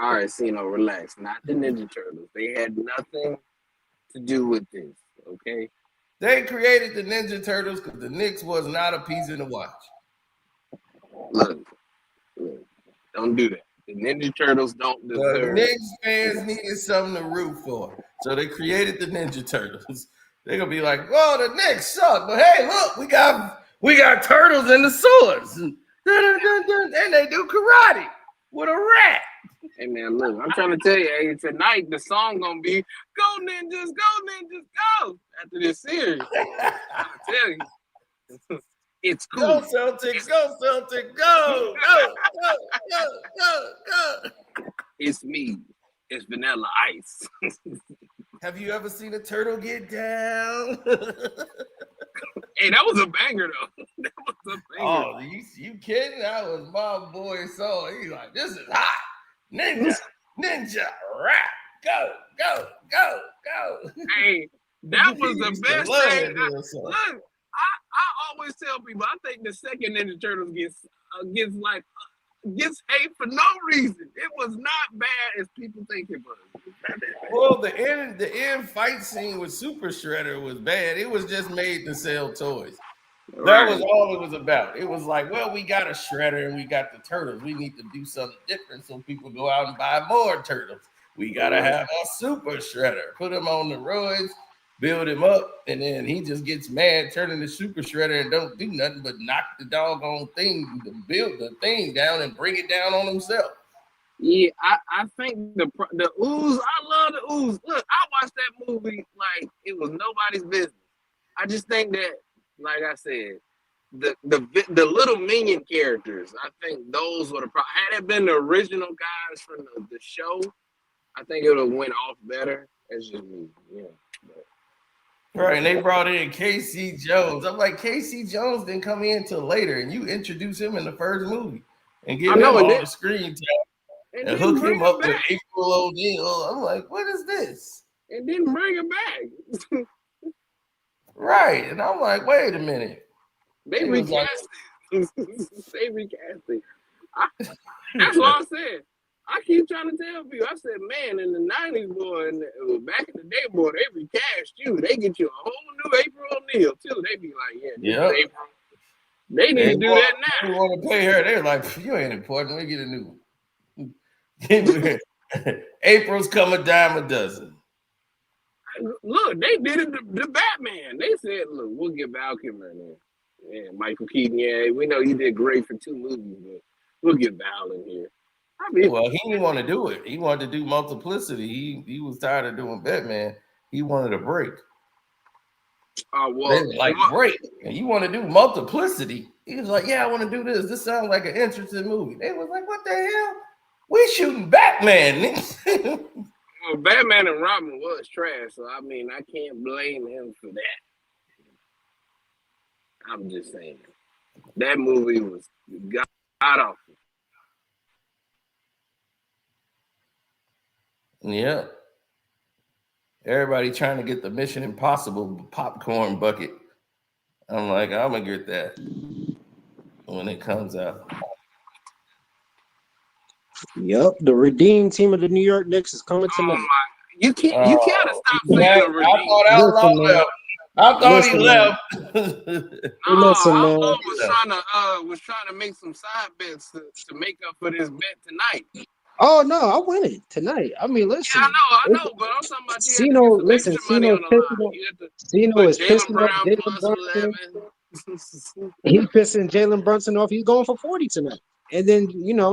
All right, Cino, relax. Not the Ninja Turtles. They had nothing to do with this. Okay. They created the Ninja Turtles because the Knicks was not appeasing to watch. Look, don't do that. The Ninja Turtles don't The deserve. Knicks fans needed something to root for, so they created the Ninja Turtles. They're gonna be like, "Well, the Knicks suck, but hey, look, we got turtles in the swords, and they do karate with a rat." Hey man, look, I'm trying to tell you, hey, tonight the song gonna be "Go Ninjas, Go!" After this series. I'm tell you, it's cool. Go Celtics, go Celtics, go, go, go, go, go, go. It's me. It's Vanilla Ice. Have you ever seen a turtle get down? Hey, that was a banger though. That was a banger. Oh, you kidding? That was my boy song. He's like, this is hot. Ninja, rap, go, go, go, go. Hey, that was the best thing. Look, I always tell people I think the second Ninja Turtles gets hate for no reason. It was not bad as people think it was. Well, the end fight scene with Super Shredder was bad. It was just made to sell toys. That was all it was about. It was like, well, we got a Shredder and we got the turtles. We need to do something different so people go out and buy more turtles. We gotta have a Super Shredder. Put him on the roids, build him up, and then he just gets mad, turn into Super Shredder and don't do nothing but knock the doggone thing, to build the thing down and bring it down on himself. Yeah, I think the ooze. I love the ooze. Look, I watched that movie like it was nobody's business. I just think that, like I said, the little minion characters, I think those were the problem. Had it been the original guys from the show, I think it would have went off better. That's just me, yeah. Right, and they brought in Casey Jones. I'm like, Casey Jones didn't come in till later, and you introduced him in the first movie and give him all the screen time and hook him up with April O'Neil. I'm like, what is this? And didn't bring him back. Right, and I'm like, wait a minute. They recast it. They recast it. That's what I said. I keep trying to tell people. I said, man, in the 90s, boy, and back in the day, boy, they recast you. They get you a whole new April O'Neil, too. They be like, yeah, this is April. They need to do that now. They want to pay her. They're like, you ain't important. We get a new one. April's come a dime a dozen. Look, they did it the Batman. They said, look, we'll get Val Kilmer in there. Yeah, Michael Keaton, yeah, we know you did great for 2 movies, but we'll get Val in here. Well, he didn't want to do it. He wanted to do multiplicity. He was tired of doing Batman. He wanted a break. Break. And you want to do multiplicity? He was like, yeah, I want to do this. This sounds like an interesting movie. They was like, what the hell? We shooting Batman. Well, Batman and Robin was trash, so I mean, I can't blame him for that. I'm just saying. That movie was god awful. Yeah. Everybody trying to get the Mission Impossible popcorn bucket. I'm like, I'm going to get that when it comes out. Yep, the redeemed team of the New York Knicks is coming tonight. You gotta stop saying the I thought he left. Outlaw was trying to make some side bets to make up for this bet tonight. Oh no, I win it tonight. I mean, listen. Yeah, I know, but I'm talking about Cino. Listen, Cino is pissing off Jalen Brunson. He's pissing Jalen Brunson off. He's going for 40 tonight. And then,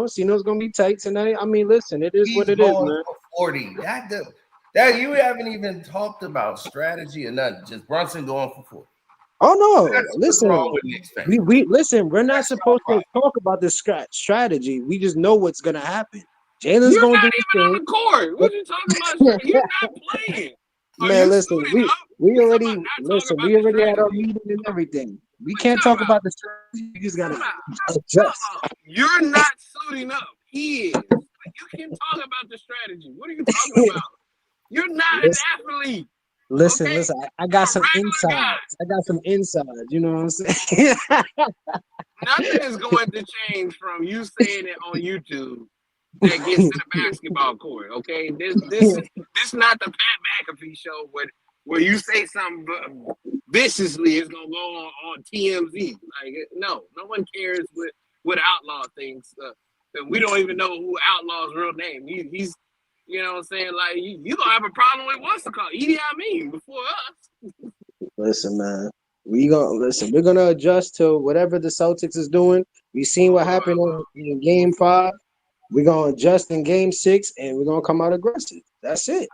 Cino's going to be tight tonight. I mean, listen, it is what it is, man. 40. That you haven't even talked about strategy or nothing. Just Brunson going for 40. Oh no! Listen, listen. We're not supposed to talk about the strategy. We just know what's going to happen. Jalen's going to do even on the court. What are you talking about? You're not playing. Man, listen, we already had our meeting and everything. We can't talk about the strategy. You just gotta adjust. You're not suiting up. He is. You can talk about the strategy. What are you talking about? You're not an athlete. Listen. I got some insides. You know what I'm saying? Nothing is going to change from you saying it on YouTube that gets to the basketball court. Okay, this is not the Pat McAfee show where you say something viciously is gonna go on TMZ. Like no one cares what Outlaw thinks. And we don't even know who Outlaw's real name. He's you know what I'm saying? Like you gonna have a problem with what's it called? Edie Amin before us. Listen, man. We're gonna adjust to whatever the Celtics is doing. We seen what happened in game 5. We're gonna adjust in game 6 and we're gonna come out aggressive. That's it.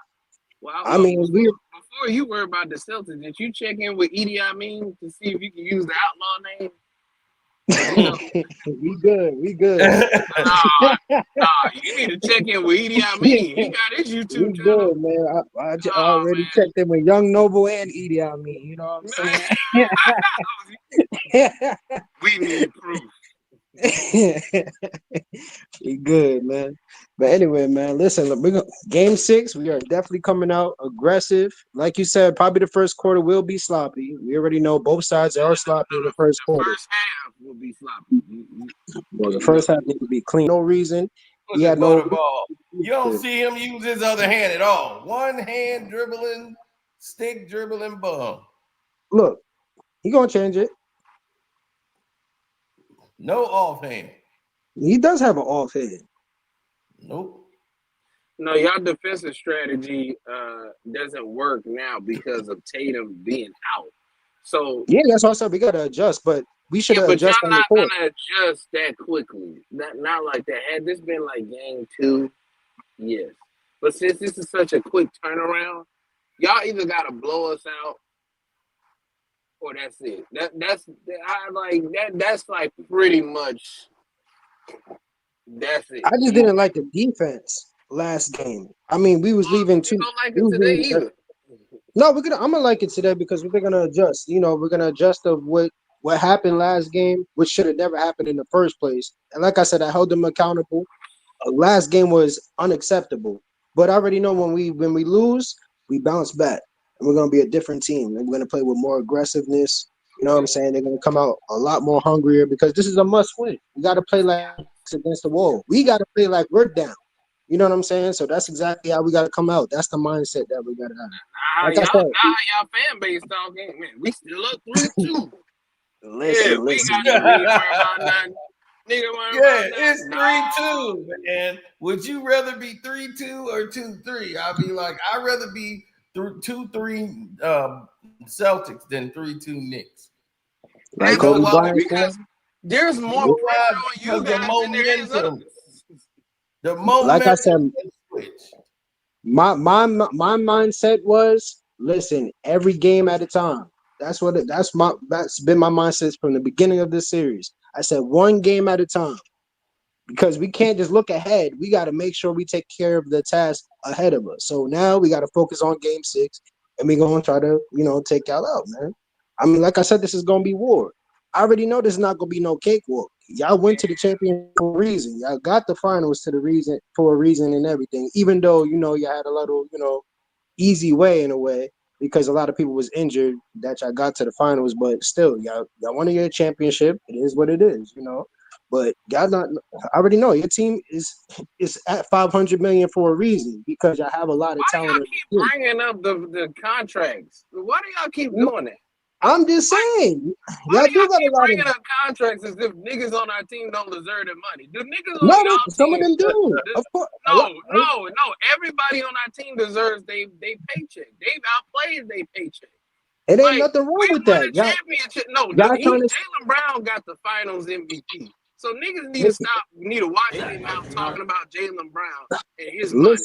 Well, I mean, before you worry about the Celtics, did you check in with Edie Amin to see if you can use the Outlaw name? You know, we good. Nah, you need to check in with Edie Amin. He got his YouTube channel. Good, man. I already checked in with Young Noble and Edie Amin. You know what I'm saying? We need proof. We good, man. But anyway, man, listen, look, game 6, we are definitely coming out aggressive. Like you said, probably the first quarter will be sloppy. We already know both sides are sloppy in the first quarter. First half will be sloppy. Well, the first half need to be clean. No reason. He had no ball. You don't see him use his other hand at all. One hand dribbling, stick dribbling bum. Look, he gonna change it. No offhand. He does have an offhand. Nope. No, y'all defensive strategy doesn't work now because of Tatum being out. So yeah, that's why I said we gotta adjust, but we should have adjusted. But y'all not gonna adjust that quickly. Not like that. Had this been like game 2, yes. But since this is such a quick turnaround, y'all either gotta blow us out or that's it. That's like pretty much. That's it. I just didn't like the defense last game. I mean, we was leaving too. Don't like it today either. No, I'm gonna like it today because we're gonna adjust. You know, we're gonna adjust of what happened last game, which should have never happened in the first place. And like I said, I held them accountable. Last game was unacceptable. But I already know when we lose, we bounce back. And we're gonna be a different team. And we're gonna play with more aggressiveness. You know what I'm saying? They're gonna come out a lot more hungrier because this is a must win. We gotta play like against the wall. We gotta play like we're down. You know what I'm saying? So that's exactly how we got to come out. That's the mindset that we got to have. Like y'all fan base talking, man, we still up 3-2. Listen. We got to worry about nothing. It's 3-2. And would you rather be 3-2 or 2-3? I'll be like, I'd rather be 2-3 Celtics than 3-2 Knicks. Like because there's more pressure on you guys than there is us. The moment, like I said, my mindset was, listen, every game at a time. That's been my mindset from the beginning of this series. I said one game at a time because we can't just look ahead. We got to make sure we take care of the task ahead of us. So now we got to focus on game 6, and we're gonna try to take y'all out, man. I mean, like I said, this is gonna be war. I already know there's not gonna be no cakewalk. Y'all went to the champion for a reason. Y'all got the finals for a reason and everything. Even though you had a little easy way in a way because a lot of people was injured that y'all got to the finals, but still y'all won your championship. It is what it is, But y'all not. I already know your team is at 500 million for a reason because y'all have a lot of talent. Why do y'all keep bringing up the contracts? Why do y'all keep doing that? I'm just saying. Why do y'all keep bringing up contracts as if niggas on our team don't deserve their money? Do niggas on y'all some of them do. Of course. No. Everybody on our team deserves they paycheck. They've outplayed their paycheck. It ain't nothing wrong with that. Championship. Jalen Brown got the Finals MVP. So niggas need to watch their mouth talking about Jalen Brown and his money.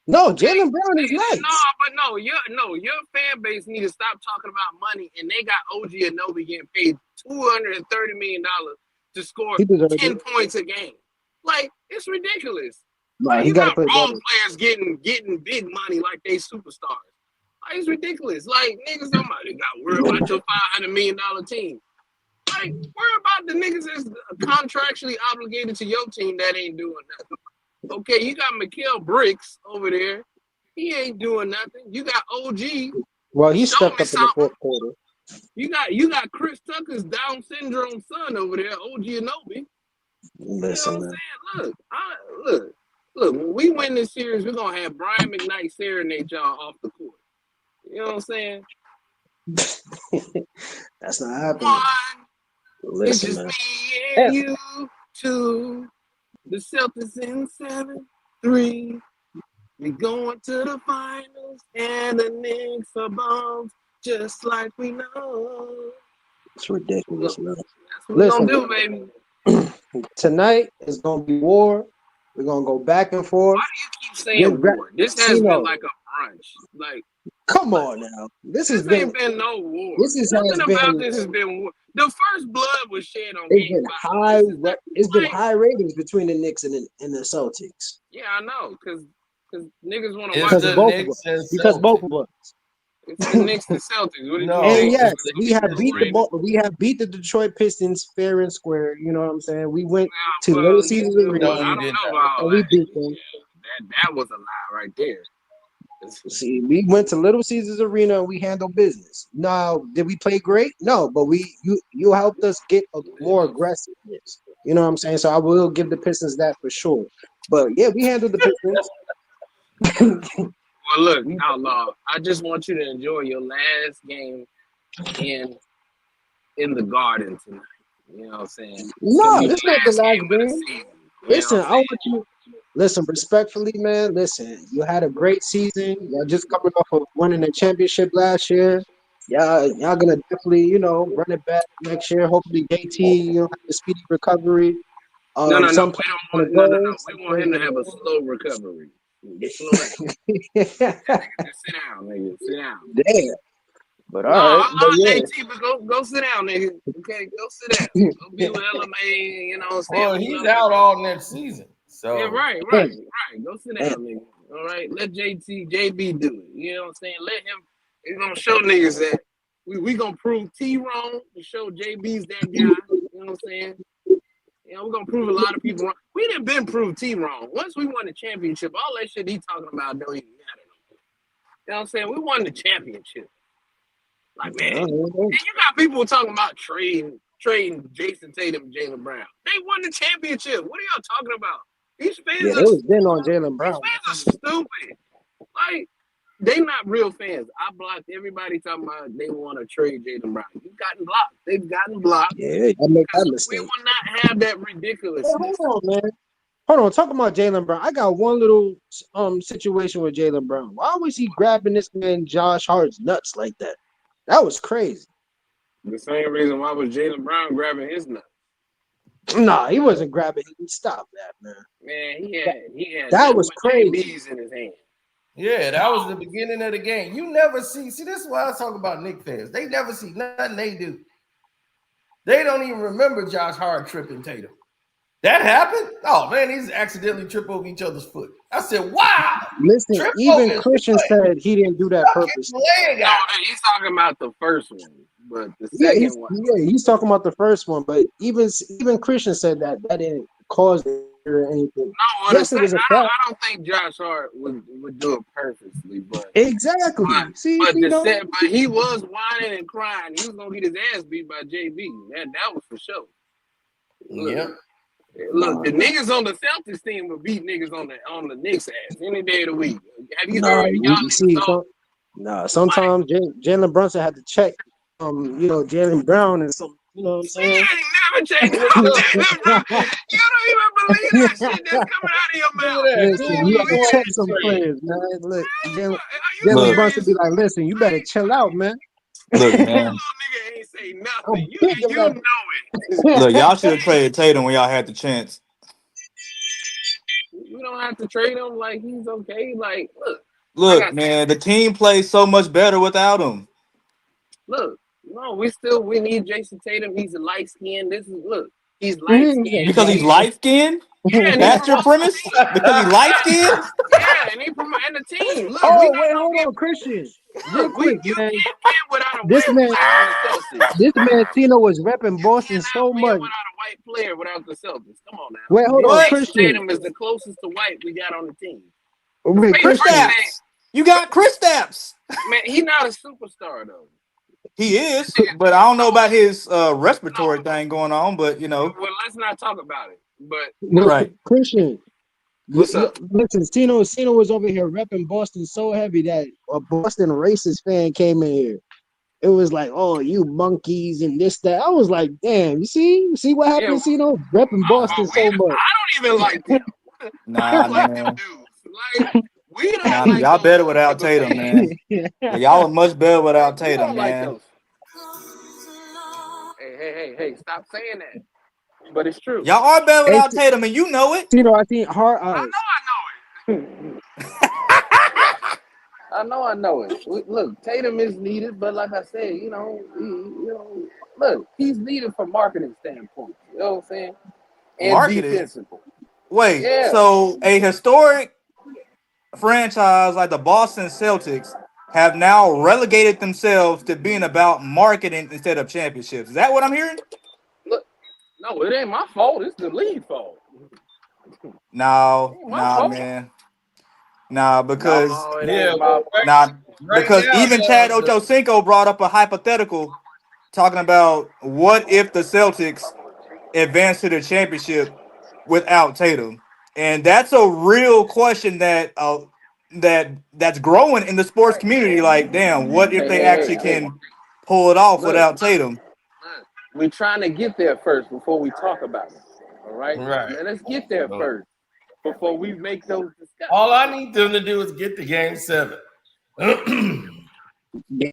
No, Jalen Brown is nice. Your fan base need to stop talking about money, and they got OG Anunoby getting paid $230 million to score 10 points a game. Like, it's ridiculous. Like, you got role players getting big money like they superstars. Like, it's ridiculous. Like, niggas got worry about your $500 million team. Like, worry about the niggas that's contractually obligated to your team that ain't doing nothing. Okay, you got Mikal Bricks over there. He ain't doing nothing. You got OG. Well, he stepped up in the fourth quarter. You got Chris Tucker's Down syndrome son over there, OG Anunoby. Listen, you know what I'm saying? Look. Look, when we win this series, we're gonna have Brian McKnight serenade y'all off the court. You know what I'm saying? That's not happening. One, it's Listen, just man. me and you. Two, the Celtics in 7-3. We going to the finals, and the Knicks are bums, just like we know. It's ridiculous, man. That's what we're gonna do, baby. Tonight is gonna be war. We're gonna go back and forth. Why do you keep saying war? This has been like a brunch. Like, come on now. This ain't been no war. Nothing about this has been war. The first blood was shed on it's game been 5. It's been high ratings between the Knicks and the Celtics. Yeah, I know, because niggas want to It's watch the both Knicks of us. and Because both Celtics. of us. It's the Knicks and Celtics. What did No. you And think? yes, It's we have first beat rated. we have beat the Detroit Pistons fair and square. You know what I'm saying? We went to Little Caesars Arena I don't know about and we beat them. Yeah, that was a lie right there. See, we went to Little Caesars Arena and we handled business. Now, did we play great? No, but you helped us get more aggressiveness. You know what I'm saying? So I will give the Pistons that for sure. But yeah, we handled the Pistons. Well, look, Outlaw, I just want you to enjoy your last game in the Garden tonight. You know what I'm saying? No, it's not the last game. Listen, I want you. Listen, respectfully, man. Listen, you had a great season. Y'all just coming off of winning the championship last year. Y'all gonna definitely, run it back next year. Hopefully, JT, have a speedy recovery. No. We want him to have a slow recovery. Slow down. Just sit down, nigga. Sit down. Damn. But all right. But JT, but go sit down, nigga. Okay, go sit down. Go be with LMA. You know what I'm saying? Well, he's out all next season. So yeah, right. Go sit down, nigga. All right, let JB do it. You know what I'm saying? Let him. He's gonna show niggas that we gonna prove T wrong to show JB's that guy. You know what I'm saying? We're gonna prove a lot of people wrong. We done been proved T wrong. Once we won the championship, all that shit he talking about don't even matter. You know what I'm saying? We won the championship. Like, man, and you got people talking about trading Jason Tatum and Jalen Brown. They won the championship. What are y'all talking about? These fans they was been on Jalen Brown. These fans are stupid. Like, they not real fans. I blocked everybody talking about they want to trade Jalen Brown. You've gotten blocked. They've gotten blocked. Yeah, I make that mistake. We will not have that ridiculousness. Hold on, man. Hold on. Talking about Jalen Brown. I got one little situation with Jalen Brown. Why was he grabbing this man Josh Hart's nuts like that? That was crazy. The same reason why was Jalen Brown grabbing his nuts. Nah, he wasn't grabbing. Stop that, man. Man, he had that was crazy. Bees in his hand. Yeah, that was the beginning of the game. You never see this is why I talk about Knicks fans. They never see nothing they do. They don't even remember Josh Hart tripping Tatum. That happened? Oh man, he's accidentally tripped over each other's foot. I said, wow. Listen, even Christian said he didn't do that purposely. No, he's talking about the first one, but the second one. Yeah, he's talking about the first one, but even Christian said that didn't cause it or anything. No, yes, I don't think Josh Hart would do it purposely, but exactly. But he was whining and crying. He was gonna get his ass beat by JB. That was for sure. Yeah. Look, the niggas on the Celtics team will beat niggas on the Knicks ass any day of the week. Have you heard? Sometimes Jalen Brunson had to check, Jalen Brown and some, you know what I'm saying? He ain't never checked Jalen Brown. You don't even believe that shit that's coming out of your mouth. Listen, you have to check some players, man. Look, Jalen Brunson be like, listen, you better chill out, man. Look, man. Nigga ain't say nothing. You know it. Look, y'all should have traded Tatum when y'all had the chance. You don't have to trade him like he's okay. Like, look, man, the team plays so much better without him. Look, no, we need Jason Tatum. He's a light skinned. He's light skinned. Because he's light skinned? Yeah, that's your premise? Because he's light skinned? Yeah, and the team. Look, hold on, Christian. Real quick, man. This man Tino was repping Boston so much. Without a white player, without the Celtics. Come on now. Wait, hold on, Christian. Tatum is the closest to white we got on the team. Wait, Chris Stapps. You got Chris Stapps. Man, he's not a superstar though. He is, but I don't know about his respiratory thing going on. But Well, let's not talk about it. But right, Christian. What's up? Listen, Cino was over here repping Boston so heavy that a Boston racist fan came in here. It was like, oh, you monkeys and this, that. I was like, damn, you see what Yeah, happened, Cino? Repping Boston so much. I don't even like them. I Nah, don't like them man. dudes. Like we don't Nah, like y'all those better type without of Tatum, fans. man. Yeah, y'all are much better without We Tatum, don't like man. those. Hey! Stop saying that. But it's true. Y'all are better Hey, without Tatum, and you know it. Cino, I think hard I eyes. know it. I know it. Look, Tatum is needed, but like I said, look, he's needed from marketing standpoint. You know what I'm saying? And Marketed. defensively. Wait, Yeah. so a historic franchise like the Boston Celtics have now relegated themselves to being about marketing instead of championships. Is that what I'm hearing? Look, no, it ain't my fault. It's the league fault. No, It ain't my nah, fault. man. Nah, because No, it ain't my fault. Right because now, even Chad Ochocinco brought up a hypothetical talking about what if the Celtics advance to the championship without Tatum, and that's a real question that's growing in the sports community. Like, damn, what if they actually Hey. can pull it off Look, without Tatum? we're trying to get there first before we talk about it. All right? right. Let us get there first before we make those discussions. All I need them to do is get to Game 7.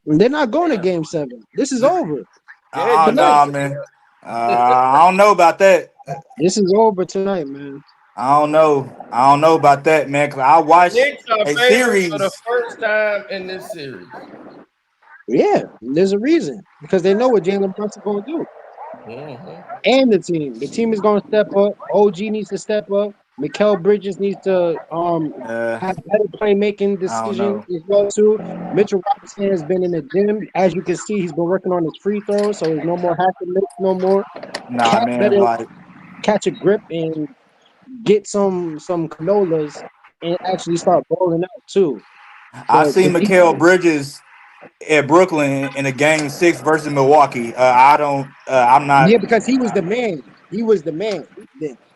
They're not going to Game 7. This is over tonight. Nah, man. I don't know about that. This is over tonight, man. I don't know. I don't know about that, man. Cause I watched Knicks are a favored for the series. first time in this series. Yeah, there's a reason because they know what Jalen Brunson going to do. And the team is going to step up. OG needs to step up. Mikal Bridges needs to have better playmaking I don't decisions know. as well too. Mitchell Robinson has been in the gym, as you can see. He's been working on his free throws, so there's no more half to miss, no more. Nah, Cat man. better Like catch a grip and get some canolas and actually start bowling out too. I But the seen Mikal Bridges at Brooklyn in a game 6 versus Milwaukee. I don't. I'm not. yeah, because he was the man. He was the man.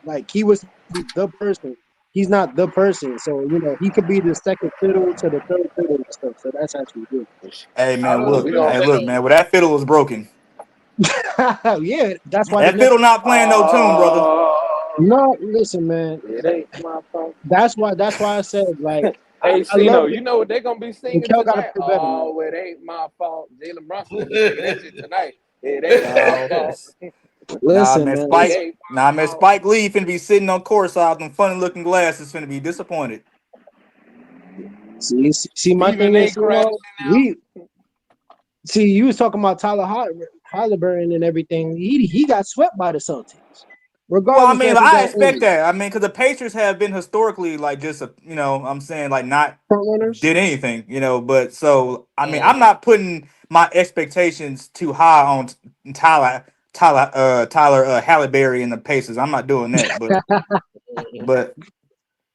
Like he was the person. He's not the person. So he could be the second fiddle to the third fiddle and stuff. So that's actually good. Hey, man. We Look. gonna Hey, look, man. Well, that fiddle was broken. Yeah, that's why the That next. fiddle not playing no tune, brother. No, listen, man. it ain't my fault. That's why I said like Hey, I love Cino, you know what they're gonna be singing Kel got to tonight? play better, man. Oh, it ain't my fault. Jalen Brunson gonna be singing that shit tonight. It ain't my fault. Nah, Listen, man. man. It Spike. ain't Nah, my man. fault. Spike Lee finna be sitting on courtside with them funny looking glasses. Finna be disappointed. See, my Stephen thing A. is, crashing we see you was talking about Tyler Halliburton and everything. He got swept by the Celtics, Well, I regardless mean, if he I got expect injured. that. I mean, because the Pacers have been historically like just, I'm saying like not Front runners. did anything, But so, I mean, I'm not putting my expectations too high on Tyler Hallaberry and the Pacers. I'm not doing that, but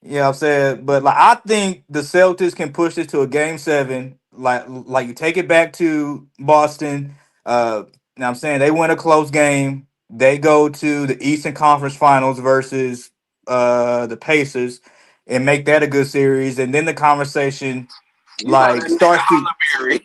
I'm saying, but like I think the Celtics can push this to a game 7. Like you take it back to Boston. Now I'm saying they win a close game. They go to the Eastern Conference Finals versus the Pacers and make that a good series. And then the conversation You call like that starts to nigga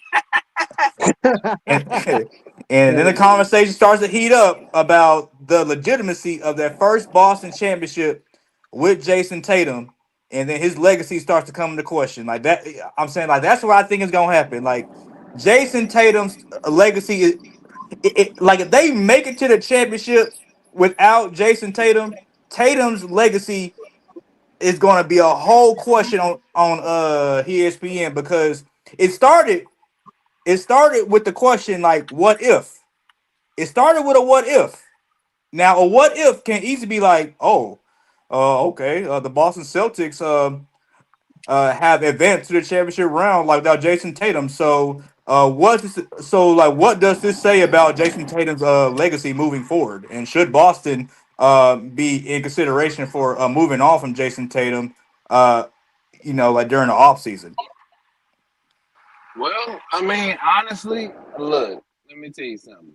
and and then the conversation starts to heat up about the legitimacy of that first Boston championship with Jason Tatum, and then his legacy starts to come into question. Like that, I'm saying like that's what I think is gonna happen. Like Jason Tatum's legacy is like if they make it to the championship without Jason Tatum, Tatum's legacy is going to be a whole question on ESPN because it started with the question like what if. It started with a what if. Now a what if can easily be like, oh, okay, the Boston Celtics have advanced to the championship round like without Jason Tatum. So what does this say about Jason Tatum's legacy moving forward? And should Boston be in consideration for moving on from Jason Tatum like during the offseason? Well, I mean, honestly, look, let me tell you something.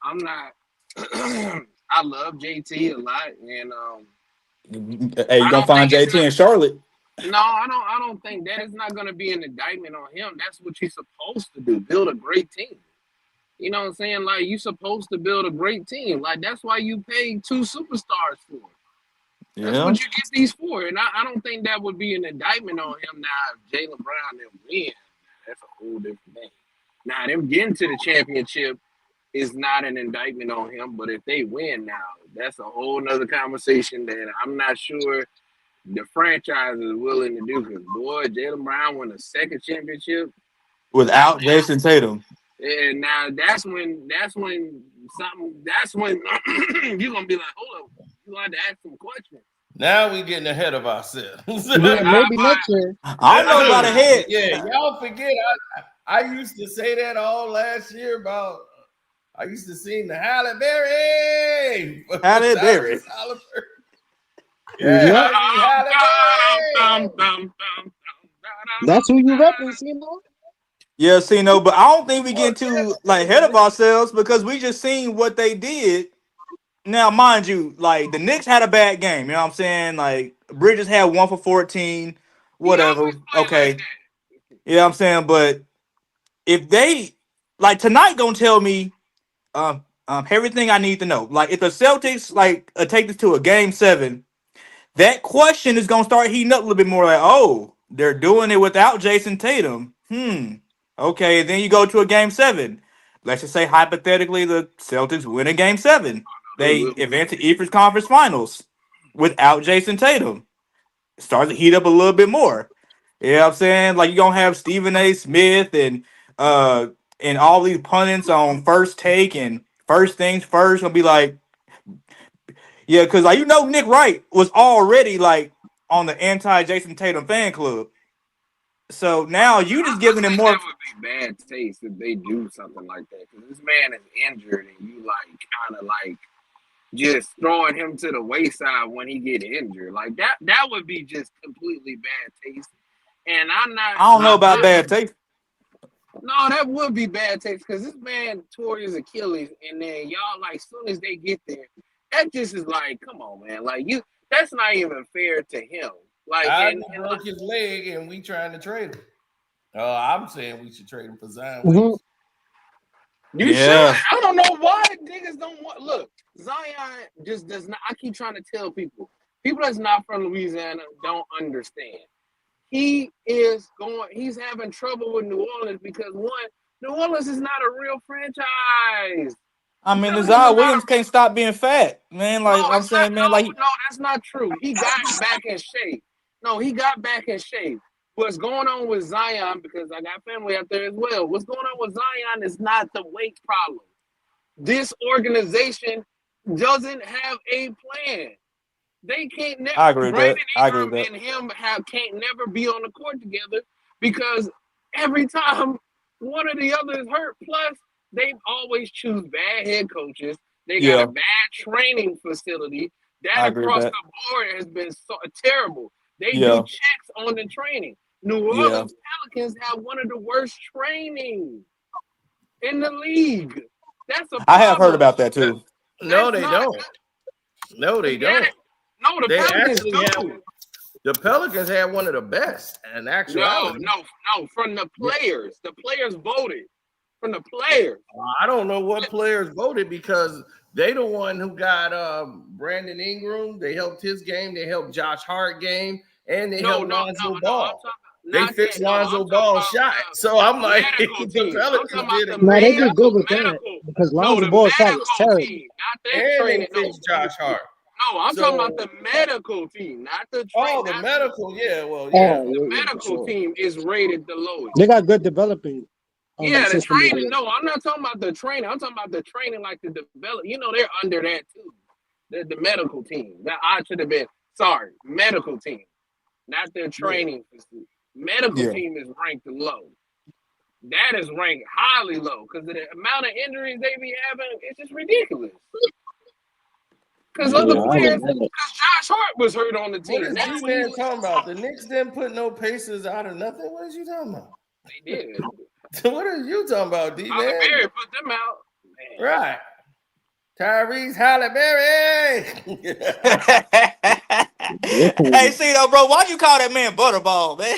I'm not I love JT a lot, and Hey, you gonna find JT in Charlotte? No, I don't think that is not going to be an indictment on him. That's what you're supposed to do. Build a great team. You know what I'm saying? Like, you're supposed to build a great team. Like, that's why you pay 2 superstars for. That's Yeah. what you get these for. And I don't think that would be an indictment on him. Now, if Jalen Brown them win, that's a whole different thing. Now, them getting to the championship is not an indictment on him. But if they win now, that's a whole nother conversation that I'm not sure the franchise is willing to do. Because, boy, Jalen Brown won a second championship Without Jason Tatum. and now that's when you're gonna be like, hold up, you gonna have to ask some questions. Now we getting ahead of ourselves. Yeah, maybe next year. I don't know about ahead. Yeah, y'all forget. I used to say that all last year about. I used to sing the Halle Berry. Halle Berry. Yeah. That's who you reference, you know? Yeah, see, no, but I don't think we get too like ahead of ourselves because we just seen what they did. Now, mind you, like the Knicks had a bad game. You know what I'm saying? Like Bridges had 1 for 14, whatever. Okay, you know what I'm saying? But if they like tonight, gonna tell me everything I need to know. Like if the Celtics like take this to a game 7, that question is gonna start heating up a little bit more. Like, oh, they're doing it without Jason Tatum. Okay, then you go to a game 7. Let's just say hypothetically the Celtics win a game 7. They advance to Eastern Conference Finals without Jason Tatum. Starts to heat up a little bit more. You know what I'm saying? Like you're gonna have Stephen A. Smith and all these pundits on First Take and First Things First gonna be like, yeah, because like Nick Wright was already like on the anti-Jason Tatum fan club. So now you just giving him more. That would be bad taste if they do something like that. Because this man is injured and you like kind of like just throwing him to the wayside when he get injured. Like that would be just completely bad taste. And I don't know about bad taste. No, that would be bad taste because this man tore his Achilles and then y'all like as soon as they get there, that just is like, come on, man. Like that's not even fair to him. Like I broke his leg and we trying to trade him. I'm saying we should trade him for Zion. You should. I don't know why niggas don't want. Look, Zion just does not. I keep trying to tell people that's not from Louisiana don't understand. He's having trouble with New Orleans because one, New Orleans is not a real franchise. I mean, Zion Williams can't stop being fat, man. Like I'm saying, man, like no, that's not true. He got back in shape. No, he got back in shape. What's going on with Zion, because I got family out there as well, what's going on with Zion is not the weight problem. This organization doesn't have a plan. They can't never. I agree with that. And him can't never be on the court together because every time one or the other is hurt, plus they always choose bad head coaches. They got a bad training facility. That across the board has been so terrible. They do checks on the training. New Orleans Pelicans have one of the worst training in the league. That's a problem. I have heard about that too. No, they don't. No, they don't. No, the Pelicans do. The Pelicans had one of the best. And actually, no, from the players. The players voted. From the players. I don't know what players voted because they the one who got Brandon Ingram. They helped his game. They helped Josh Hart game. And they helped Lonzo Ball. They fixed Lonzo Ball's shot. So I'm like, the Pelicans did it. No, they did good with that because Lonzo Ball's shot was terrible. And they fixed Josh Hart. No, I'm talking about the medical team, not the training. Oh, the medical, yeah. Well, yeah. The medical team is rated the lowest. They got good developing. Yeah, the training. No, I'm not talking about the training. I'm talking about the training, like the develop. They're under that too. The medical team. That I should have been. Sorry, medical team, not their training facility. Medical team is ranked low. That is ranked highly low because the amount of injuries they be having, it's just ridiculous. Because other players, because Josh Hart was hurt on the team. That's what you talking about. The Knicks didn't put no Pacers out of nothing. What is you talking about? They did. What are you talking about, D-Man? Berry put them out. Man. Right. Tyrese Halle Berry. Hey, see though, bro, why you call that man Butterball, man?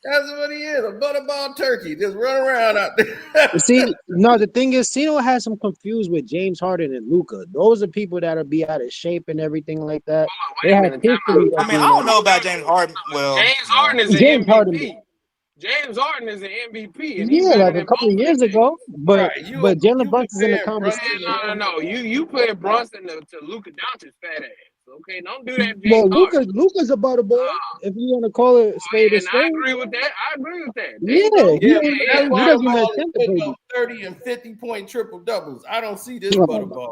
That's what he is, a butterball turkey. Just run around out there. See, no, the thing is, Cino has him confused with James Harden and Luca. Those are people that'll be out of shape and everything like that. They Wait a have minute, time history out. of I mean, I being don't out know of about James Harden. Well, James Harden is an James Harden. MVP. James Harden is an MVP, and he Yeah, better like a than couple both of of years them. ago. But Right, but Jalen you Brunson's in the comparing conversation. Brunson. No. You put Brunson to Luka Doncic's fat ass. Okay, don't do that, Well, James Harden. Luca's a butter boy. If you want to call it spade a And I spade. agree with that. There Yeah, you go. he Yeah, ain't. but that He doesn't even butterball is attempt to putting baby. up 30 and 50-point triple doubles. I don't see this Oh, butterball.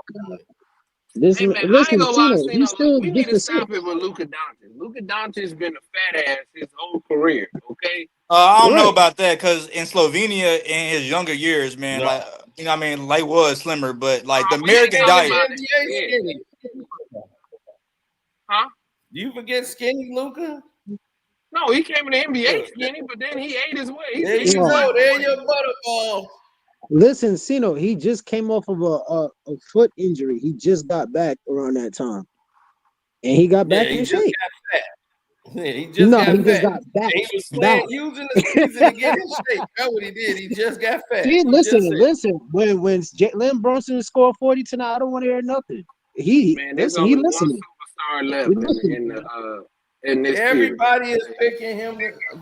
This Hey man, I ain't listen, gonna lie, Cino, he's look, still we need to disrespectful. stop it with Luka Doncic. Luka Doncic's been a fat ass his whole career. Okay. I don't know Right. about that because in Slovenia, in his younger years, man, No. like you know, what I mean, like was slimmer, but like the We ain't American talking diet. about NBA it. Yeah. skinny. Huh? Do you forget skinny Luca? No, he came in the NBA skinny, but then he ate his way. He There ate you his way. go. There your butterball. Listen, Cino, he just came off of a foot injury. He just got back around that time, and he got back Yeah, he in just shape. got fat. Yeah, he just No, got he just fat. got back. He was Back. using the season to get in shape. That's what he did. He just got fat. See, He listen. just said, When Jalen Brunson scored 40 tonight, I don't want to hear nothing. He Man, there's he only one listening. superstar He left listening. in this everybody period. is picking him.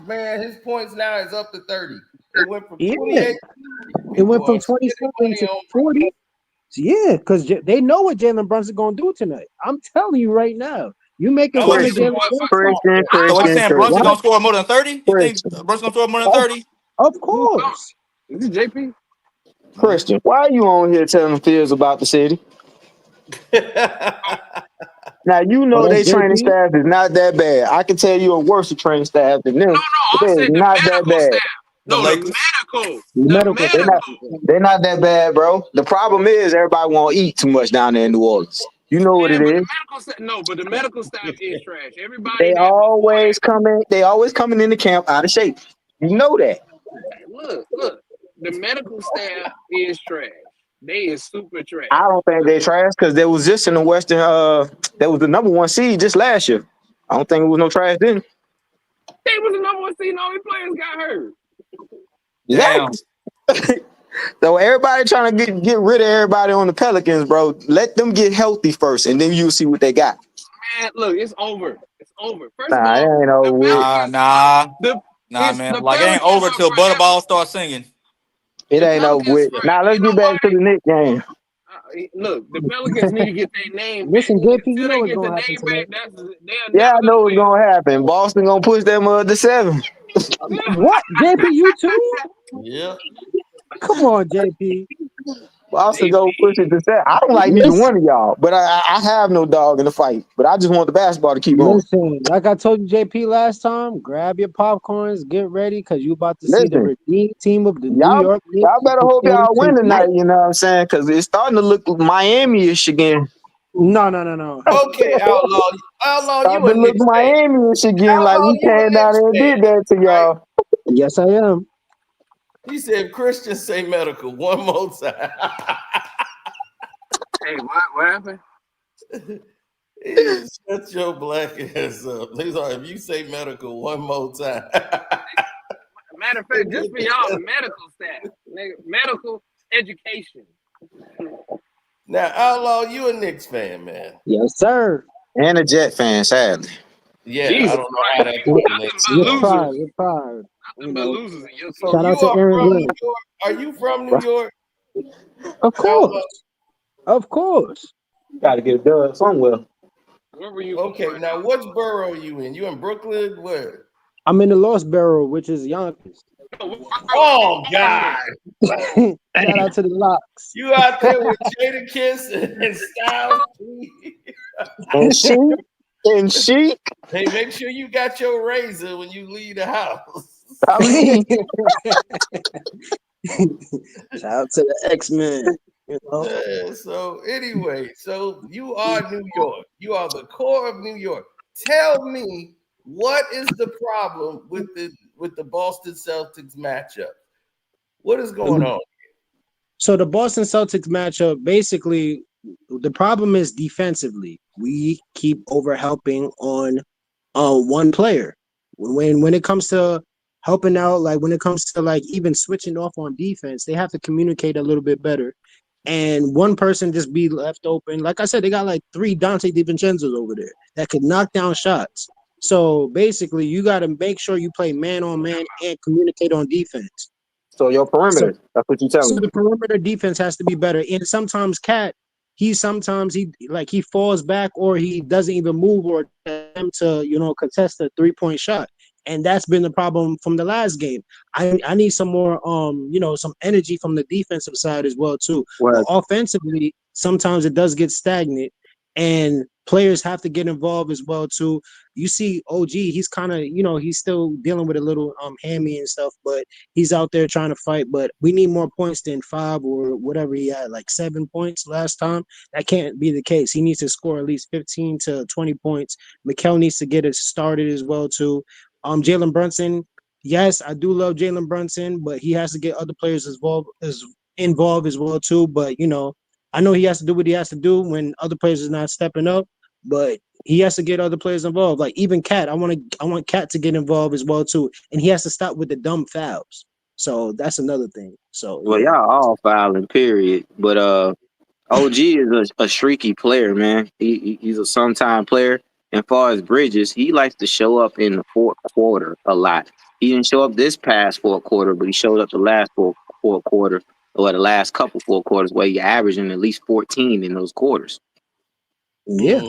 Man, his points now is up to 30. It went from Yeah. 28. It went from People are spending 27 money to on 40. Yeah, because they know what Jalen Brunson gonna do tonight. I'm telling you right now. You making I fun want of you to Jalen watch Brunson? So what you saying? Brunson What? gonna score more than 30? You think Brunson gonna score more than 30? Of course. Is it JP? Christian, why are you on here telling Fizz about the city? Now you Oh, know that's they training JP. staff is not that bad. I can tell you a worse training staff than them, but I they're said the not that medical bad. staff. The No, the Lakers. medical. Medical. They're not that bad, bro. The problem is everybody won't eat too much down there in New Orleans. You know what Yeah, it but the is. medical staff. No, but the medical staff is trash. Everybody They that before always that. coming. They always coming into camp out of shape. You know that. Look. The medical staff is trash. They is super trash. I don't think they trash because they was just in the Western. That was the number one seed just last year. I don't think it was no trash then. They was the number one seed, and all these players got hurt. Exactly. So everybody trying to get rid of everybody on the Pelicans, bro. Let them get healthy first, and then you'll see what they got. Man, look, it's over. It's over. First of Nah, it all, ain't the over with. Pelicans. Nah, man. The Like it ain't Pelicans over are till forever. Butterball starts singing. It The ain't over Pelicans. with. Now let's You know get back why? to the Knicks game. Look, the Pelicans need to get their name back. Listen, JP, you Until know they what's get the gonna happen name back, tonight. they're Yeah, never I know gonna what's win. gonna happen. Boston gonna push them to 7. What? JP, you too? Yeah. Come on, JP. Boston go push it to 7. I don't like neither Listen, one of y'all, but I have no dog in the fight. But I just want the basketball to keep on. listen. Like I told you, JP, last time, grab your popcorns, get ready, because you about to see the Listen, redeemed team of the New y'all York Knicks. better hope y'all win tonight. tonight. You know what I'm saying? Because it's starting to look Miami-ish again. No. Okay, Outlaw, Starting you a to look Knicks fan. Miami-ish again, like Outlaw, we you a came down Knicks there and fan, did that to right? y'all. Yes, I am. He said, if Christians say medical one more time. Hey, what happened? Shut your black ass up. He's like, if you say medical one more time. Matter of fact, just for y'all, the medical staff, medical education. Now, Outlaw, you a Knicks fan, man. Yes, sir. And a Jet fan, sadly. Yeah, Jesus I don't know how that correlates. We're proud. Nothing but losers in your So Shout out you to are Aaron from Glenn. New York? Are you from New York? Of Outlaw? course. Got to get it done somewhere. Where were you? Okay, now which borough are you in? You in Brooklyn? Where? I'm in the Lost Barrel, which is Yonkers. Oh, God. Shout out to the Locks. You out there with Jada Kiss and Styles? And she. Hey, make sure you got your razor when you leave the house. I mean, Shout out to the X-Men. You know? So anyway, so you are New York. You are the core of New York. Tell me, what is the problem with the Boston Celtics matchup? What is going on? So the Boston Celtics matchup, basically, the problem is defensively. we keep overhelping on one player. When it comes to helping out, like when it comes to like even switching off on defense, they have to communicate a little bit better. And one person just be left open. Like I said, they got like 3 Dante DiVincenzo's over there that could knock down shots. So basically, you got to make sure you play man on man and communicate on defense. So your So, perimeter. That's what you're telling so me. the perimeter defense has to be better. And sometimes he falls back or he doesn't even move or attempt to contest a 3-point shot. And that's been the problem from the last game. I need some more some energy from the defensive side as well too. But Well, offensively, sometimes it does get stagnant and players have to get involved as well too. You see OG, he's kind of, he's still dealing with a little hammy and stuff, but he's out there trying to fight. But we need more points than 5 or whatever he had, like 7 points last time. That can't be the case. He needs to score at least 15 to 20 points. Mikal needs to get it started as well too. Jalen Brunson, yes, I do love Jalen Brunson, but he has to get other players involved as well too. But I know he has to do what he has to do when other players are not stepping up, but he has to get other players involved. Like even Cat, I want Cat to get involved as well too, and he has to stop with the dumb fouls. So that's another thing. So well, y'all all fouling, period. But OG is a streaky player, man. He's a sometime player. And far as Bridges, he likes to show up in the fourth quarter a lot. He didn't show up this past fourth quarter, but he showed up the last fourth quarter, or the last couple fourth quarters, where he averaging at least 14 in those quarters. yeah,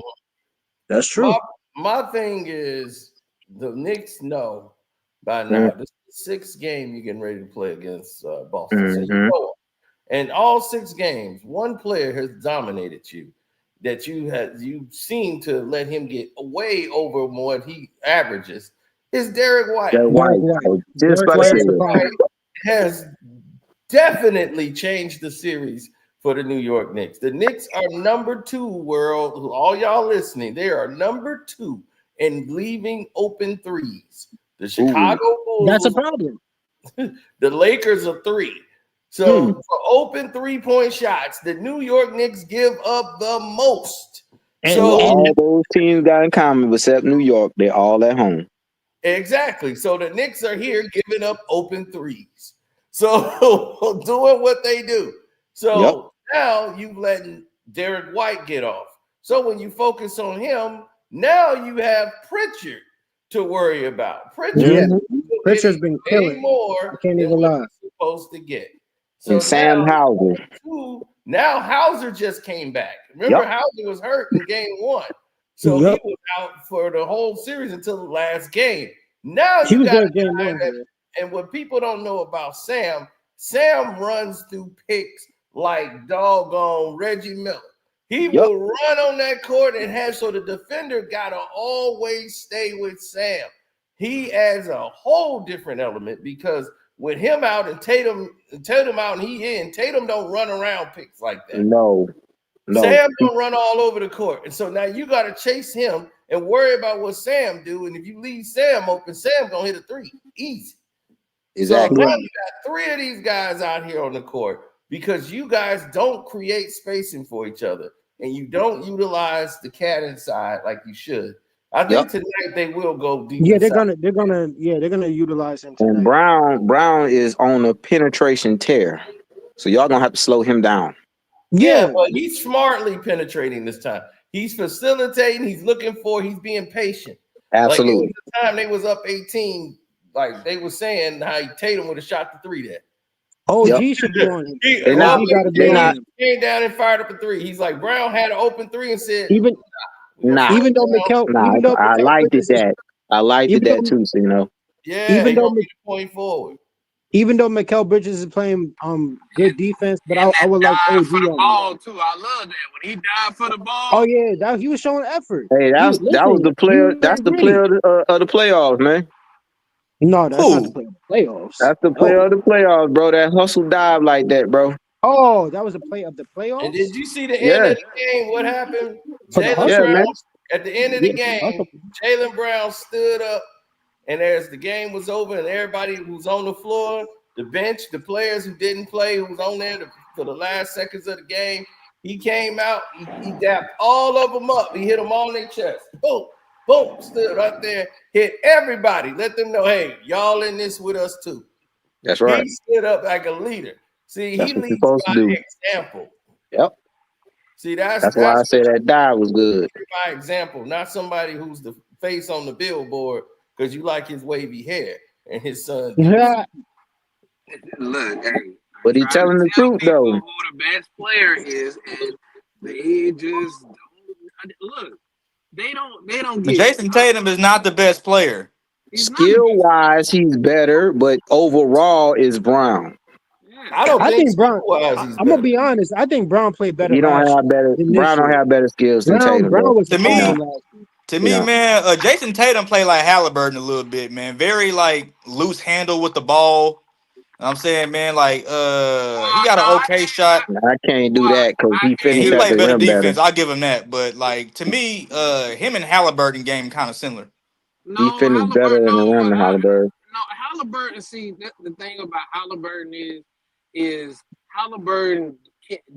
that's true. My thing is the Knicks know by now. This is the 6th game you're getting ready to play against Boston. So you know, and all 6 games, one player has dominated you. That you seem to let him get way over what he averages is Derek White. Derek White has definitely changed the series for the New York Knicks. The Knicks are number 2 world. All y'all listening, they are number 2 in leaving open threes. The Chicago Bulls. That's a problem. The Lakers are 3. So for open 3-point shots, the New York Knicks give up the most. And all those teams got in common except New York. They're all at home. Exactly. So the Knicks are here giving up open threes. So doing what they do. So now you've letting Derek White get off. So when you focus on him, now you have Pritchard to worry about. Pritchard's been killing more I can't even lie. Supposed to get. So and Sam Hauser. Now Hauser just came back. Remember, Hauser was hurt in game 1. So he was out for the whole series until the last game. Now you got a guy that, and what people don't know about Sam runs through picks like doggone Reggie Miller. He will run on that court and so the defender gotta always stay with Sam. He adds a whole different element because with him out and Tatum out and he in, Tatum don't run around picks like that. No. Sam don't run all over the court. And so now you got to chase him and worry about what Sam do. And if you leave Sam open, Sam going to hit a 3. Easy. Exactly. So now you got 3 of these guys out here on the court because you guys don't create spacing for each other and you don't utilize the cat inside like you should. I think tonight they will go deep. Yeah, they're gonna utilize him tonight. And Brown is on a penetration tear, so y'all gonna have to slow him down. Yeah, but he's smartly penetrating this time. He's facilitating. He's looking he's being patient. Absolutely. Like the time they was up 18, like they were saying how Tatum would have shot the 3 there. OG should be on him. He came down and fired up a 3. He's like, Brown had an open 3 and said, even though Mikal, I liked it that. I liked it that too. So, yeah, even though point forward. Even though Mikal Bridges is playing good defense, but I would like OG for the on ball too. I love that when he died for the ball. Oh yeah, he was showing effort. Hey, that was the player. That's the player of the playoffs, man. No, that's not the player of the playoffs. That's the player of the playoffs, bro. That hustle dive like that, bro. Oh, that was a play of the playoffs. And did you see the end of the game? What happened? At the end of the game, Jalen Brown stood up, and as the game was over, and everybody who's on the floor, the bench, the players who didn't play, who was on there for the last seconds of the game, He came out, he dapped all of them up. He hit them all in their chest. Boom, boom, stood up there, hit everybody. Let them know, hey, y'all in this with us too. That's right. He stood up like a leader. See, That's he what you're leads supposed by to do. example. Yep. See, that's why I said that die was good. by example, not somebody who's the face on the billboard because you like his wavy hair and his son. Yeah. Look, hey, But he try telling to the tell truth people though. who the best player is, and they just don't look. They don't get Jason Tatum is not the best player. He's not the Skill best wise, he's better, but overall is Brown. player. I don't I think think Brown. skill-wise he's I'm gonna better. be honest. I think Brown played better He don't last have better. year than this Brown don't year. have better skills than Tatum. Brown Though. was To humble me, last year. To You me, know. man, Jason Tatum play like Halliburton a little bit, man. Very like loose handle with the ball. I'm saying, man, like he got an okay shot I can't do that because he and finished he at played the better rim better. defense. I'll give him that. But like to me, him and Halliburton game kind of similar. He No, finished better Halliburton. in the rim than Halliburton. No, Halliburton. See, the thing about Halliburton is Halliburton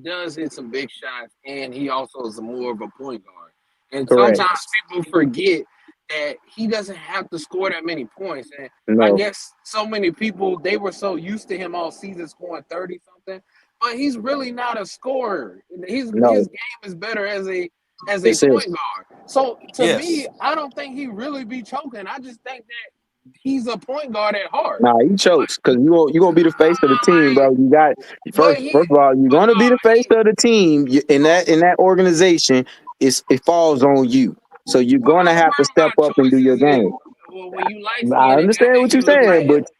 does hit some big shots, and he also is more of a point guard. And Correct. sometimes people forget that he doesn't have to score that many points. And I No. guess so many people, they were so used to him all season scoring 30 something, but he's really not a scorer. His No. game is better as a It's point guard. So to Yes. me, I don't think he really be choking. I just think that he's a point guard at heart. Nah, he chokes because you gonna be the face of the team, bro. You got first of all, you're gonna be the face of the team in that organization. It falls on you, so you're gonna have to step up and do your game. Well, when you light I skinned, understand what you're you look saying, like but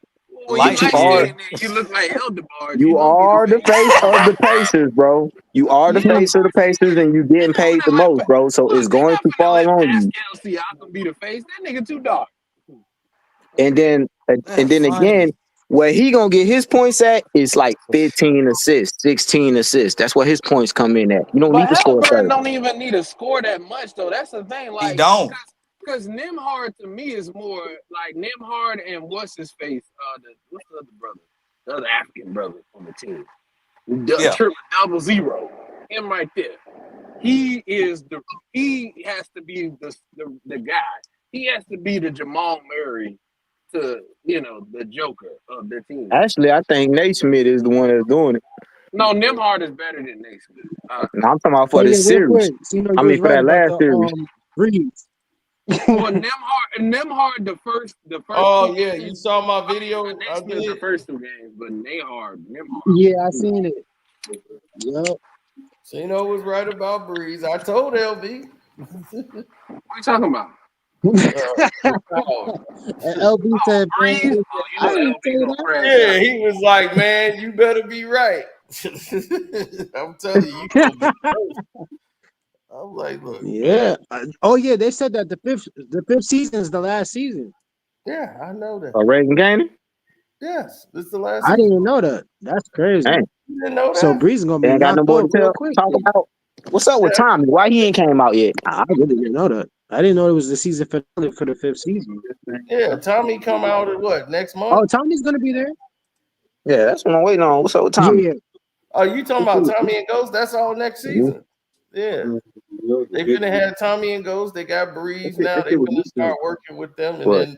when you you light are skinned, you look like Eldebar. you gonna be are the the face. face of the Pacers, bro. You are the face of the Pacers, and you getting paid the most, bro. So it's going to fall on you. Pascal Siakam be the face. That nigga too dark. And then again, where he gonna get his points at is like 15 assists, 16 assists. That's where his points come in at. You don't But need to score Halliburton 30. don't even need to score that much though. That's the thing. Like he don't. Because Nembhard to me is more like Nembhard and what's his face? What's the other brother? The other African brother on the team. Yeah. Triple double zero. Him right there. He has to be the guy. He has to be the Jamal Murray to the Joker of the team. Actually, I think Nate Smith is the one that's doing it. No, Nembhard is better than Nate Smith. No, I'm talking about for this series. I mean, for that last series. Breeze. Well, Nembhard, the first. Oh yeah, you saw my video. I did the first 2 games, but Nembhard. Yeah, I seen it. Yep. So you know what's right about Breeze. I told LB. What are you talking about? LB said, man, I didn't say that. Yeah, he was like, man, you better be right. I'm telling you, you gonna be first. I'm like, look. Yeah. Oh yeah, they said that the fifth season is the last season. Yeah, I know that. Reagan Gainer? Yes, this is the last. I didn't even know that. That's crazy. Dang. You didn't know that? So Breeze is gonna be They ain't got no knocked more off to real quick. talk about. What's up with Tommy? Why he ain't came out yet? I really didn't know that. I didn't know it was the season finale for the 5th season. Yeah, Tommy come out at what, next month? Oh, Tommy's gonna be there. Yeah, that's what I'm waiting on. What's up with Tommy? Yeah. Oh, you talking about Tommy and Ghost? That's all next season. Yeah. They finna have Tommy and Ghost. They got Breeze now. They finna start working with them, and then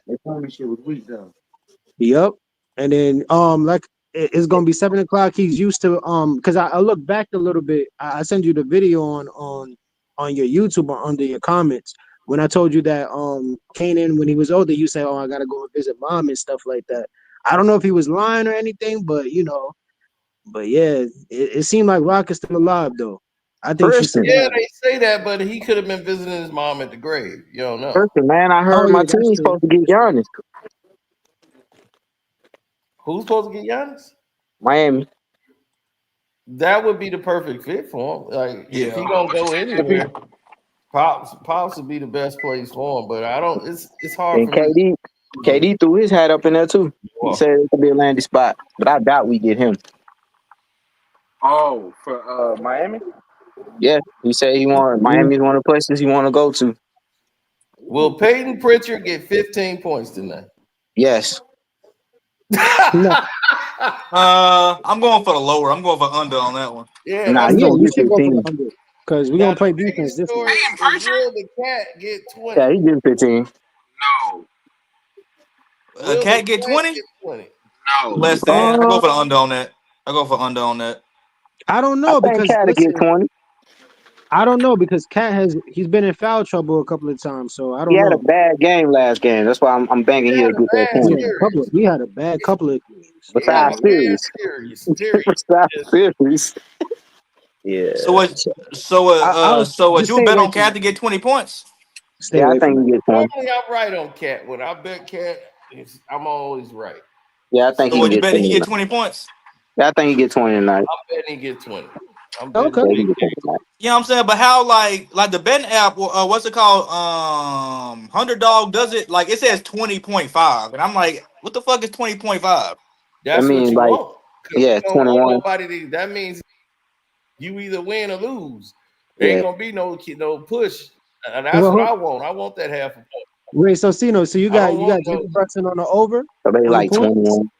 Yep. And then like it's gonna be 7 o'clock. He's used to because I look back a little bit. I sent you the video on your YouTube or under your comments when I told you that Kanan, when he was older, you said, oh, I gotta go and visit mom and stuff like that. I don't know if he was lying or anything, but yeah, it seemed like Rock is still alive though. I think she's yeah, they say that, but he could have been visiting his mom at the grave. You don't know. First, man, I heard my team's supposed to get Giannis. Who's supposed to get Giannis? Miami. That would be the perfect fit for him. Like, if he gonna go anywhere, Pops would be the best place for him. But I don't. It's hard And for me. KD threw his hat up in there too. He said it could be a landing spot, but I doubt we get him. Oh, for Miami? Yeah, he said Miami's one of the places he want to go to. Will Peyton Pritchard get 15 points tonight? Yes. No. I'm going for the lower. I'm going for under on that one. Yeah, Nah, that's he Yeah, the gonna you get should go for the 15. under because we're now gonna the play biggest defense this story week. is will the cat get 20? Yeah, he getting 15. No, A Will the cat get cat 20? get 20? no. Less than. I go Uh, for the under on that. I go for under on that. I don't I know think because Cat will get listen, 20. I don't know because he's been in foul trouble a couple of times, so I He don't had a know. bad game last game. That's why I'm He banking he'll had a get that bad 20. Yeah, series. he had a bad couple of games. He had a Besides bad series. series. Period. Besides Just, series. Yeah. So what? I would So what? just You stay bet away on from cat that. to get 20 points? Stay Yeah, I away from think he that. get 20. normally I'm right on cat. When I bet cat, I'm always right. Yeah, I think So he So can what? You get betting 20 he get tonight. 20 points? Yeah, I think he get 20 tonight. I'm betting he get 20. I'm betting Okay. Yeah, big. he can get 20 tonight. You know what I'm saying? But how like the betting app? What's it called? Underdog does it like it says 20.5, and I'm like, what the fuck is 20.5? That That's what means you like, want. Because yeah, you don't want 21. nobody to. That means you either win or lose. There ain't Yeah. gonna be no push. And that's what Well, I want. I want that half a point. wait, so Cino, so you I don't got want no. Jalen Brunson on the over So they on the like points? 21.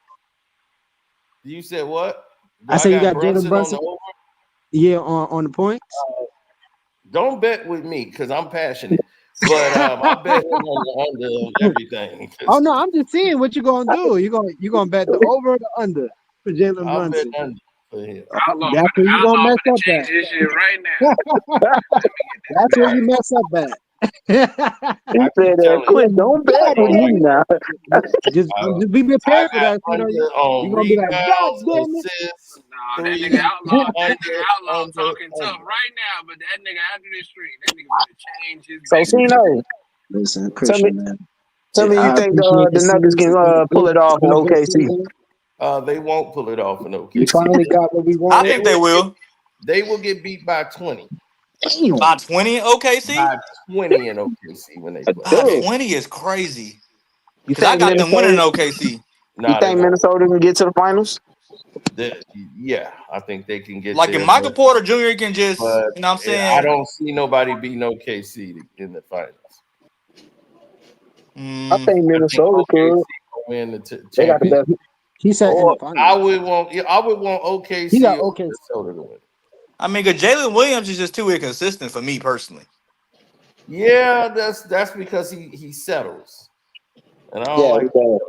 You said what? Do I I say you got got Jalen Brunson on the Brunson, over? yeah, on the points. Don't bet with me because I'm passionate. But I bet him on the under of everything. Oh 'Cause no, I'm just seeing what you're gonna do. You gonna bet the over or the under for Jalen I'm betting Brunson. under for him. That's where you gonna Outlaw mess finna up change this shit right now. That's where you mess up at. He I keep said, telling you. Quit, don't bet God with me damn now. it. Just be I prepared for that. got You know, under on you're gonna be like, God rebounds, damn assists, Nah, that nigga three, outlaw under, talking tough under. right now, but that nigga after this stream, that nigga finna change his So, bet. Cino, listen, tell me, Christian, man. you I think appreciate the the Nuggets series. can pull it off in Been a good OKC? season. They won't pull it off in We OKC. finally got what we I wanted. think they will. They will get beat by 20. Damn. By 20 OKC? By 20 in OKC when they A play. By dub. 20 is crazy. You Cause I think got them winning in Minnesota? OKC. You Nah, they think won't. Minnesota can get to the finals? Yeah, I think they can get Like if there, Michael Porter Jr. can just, but you know what I'm I saying? don't see nobody beating OKC in the finals. I Mm, think I think Minnesota OKC could. will win the They got the championship. best. He said in Or the I finals. would want He OKC got or okay. Minnesota to win. I mean, cause Jalen Williams is just too inconsistent for me personally. Yeah, that's because he settles, and I don't Yeah, like. he does.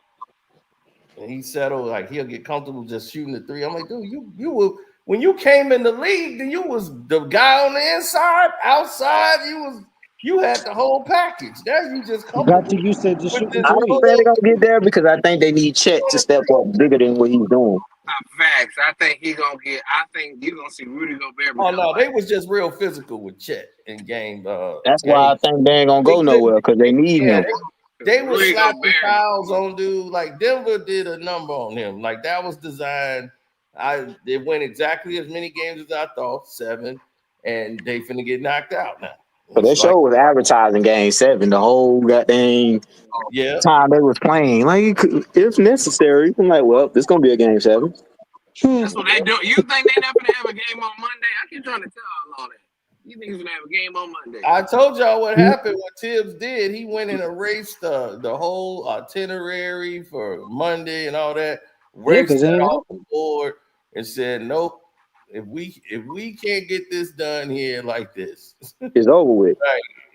And he settled like he'll get comfortable just shooting the three. I'm like, dude, you were when you came in the league, then you was the guy on the inside, outside. You had the whole package. Now you just Got comfortable you used to just with shooting this I threes. don't think they're gonna get there because I think they need Chet to step up bigger than what he's doing. Facts. I think he gonna get. I think you gonna see Rudy Gobert. Oh become no, like, they was just real physical with Chet in game. That's why Game. I think they ain't gonna They go couldn't. nowhere because they need Yeah, him. they were Rudy slapping Gobert. fouls on dude. Like Denver did a number on him. Like that was designed. It went exactly as many games as I thought, 7, and they finna get knocked out now. But It's that like, show was advertising Game 7 the whole goddamn yeah, time they was playing. Like, if necessary, I'm like, well, this gonna be a Game 7. That's what they do. You think they not gonna have a game on Monday? I keep trying to tell all that. You think he's gonna have a game on Monday? I told y'all what happened. What Tibbs did, he went and erased the whole itinerary for Monday and all that. Yeah, Erased because it that ain't off the happening. board and said, nope. If we can't get this done here like this, It's over with.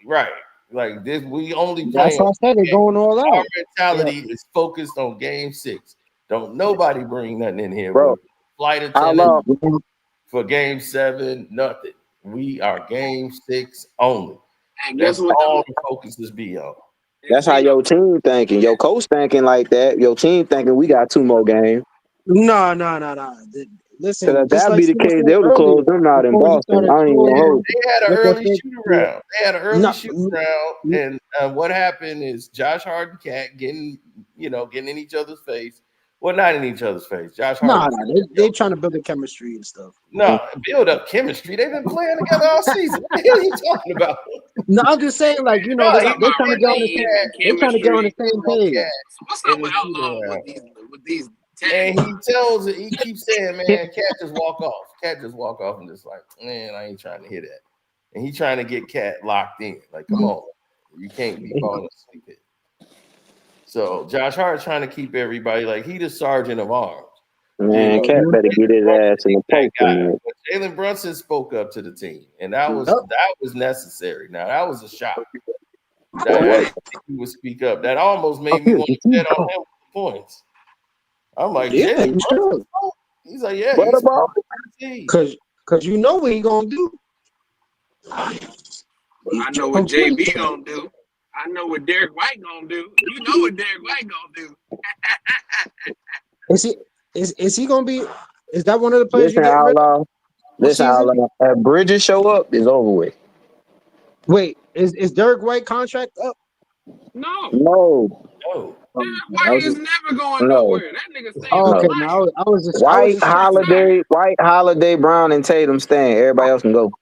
right. Like this, we only That's playing how I said it going all our out. mentality is focused on game 6. Don't nobody bring nothing in here Bro, with flight how attendant long? for game 7, nothing. We are game 6 only. And guess That's what? all the focus is be on. That's how your team thinking. Your coach thinking like that. Your team thinking we got 2 more games. No. Because Listen, if just that like be the Cino case, said they would have earlier, closed them out in before you Boston. started I ain't even gonna doing hold They had an what early they shoot around. They had an early no, shoot around, and what happened is Josh Harden Cat getting in each other's face. Well, not in each other's face. Josh Harden. they trying to build the chemistry and stuff. No, build up chemistry. They've been playing together all season. What the hell are you talking about? No, I'm just saying, like, you know, No, they he trying to get on the he same. had They trying to get on the chemistry. same page. What's in up the with shoot Outlaw around. with these And tags? he keeps saying, man, Cat just walk off. Cat just walk off and just like, man, I ain't trying to hear that. And he trying to get Cat locked in. Like, come on. You can't be falling asleep here. So Josh Hart trying to keep everybody like he the sergeant of arms. Man, know, Cat better get his ass in the that post, guy. man. But Jalen Brunson spoke up to the team, and that was necessary. Now that was a shock. I didn't think he would speak up. That almost made me want to bet on him with the points. I'm like, Yeah, Jalen you Brunson should. spoke? He's like, yeah, What he's about? the team. Cause you know what he gonna do. I know what JB gonna do. I know what Derek White gonna do. You know what Derek White gonna do. Is he gonna be? Is that one of the players you Listen, get rid of? Outlaw. Listen, Outlaw. If Bridges show up, it's over with. Wait, is Derek White contract up? No. No. Derek White is never going No. nowhere. That nigga staying Oh, for okay, life. now I was just White, checking. Holiday, Brown, and Tatum staying. Everybody else can go.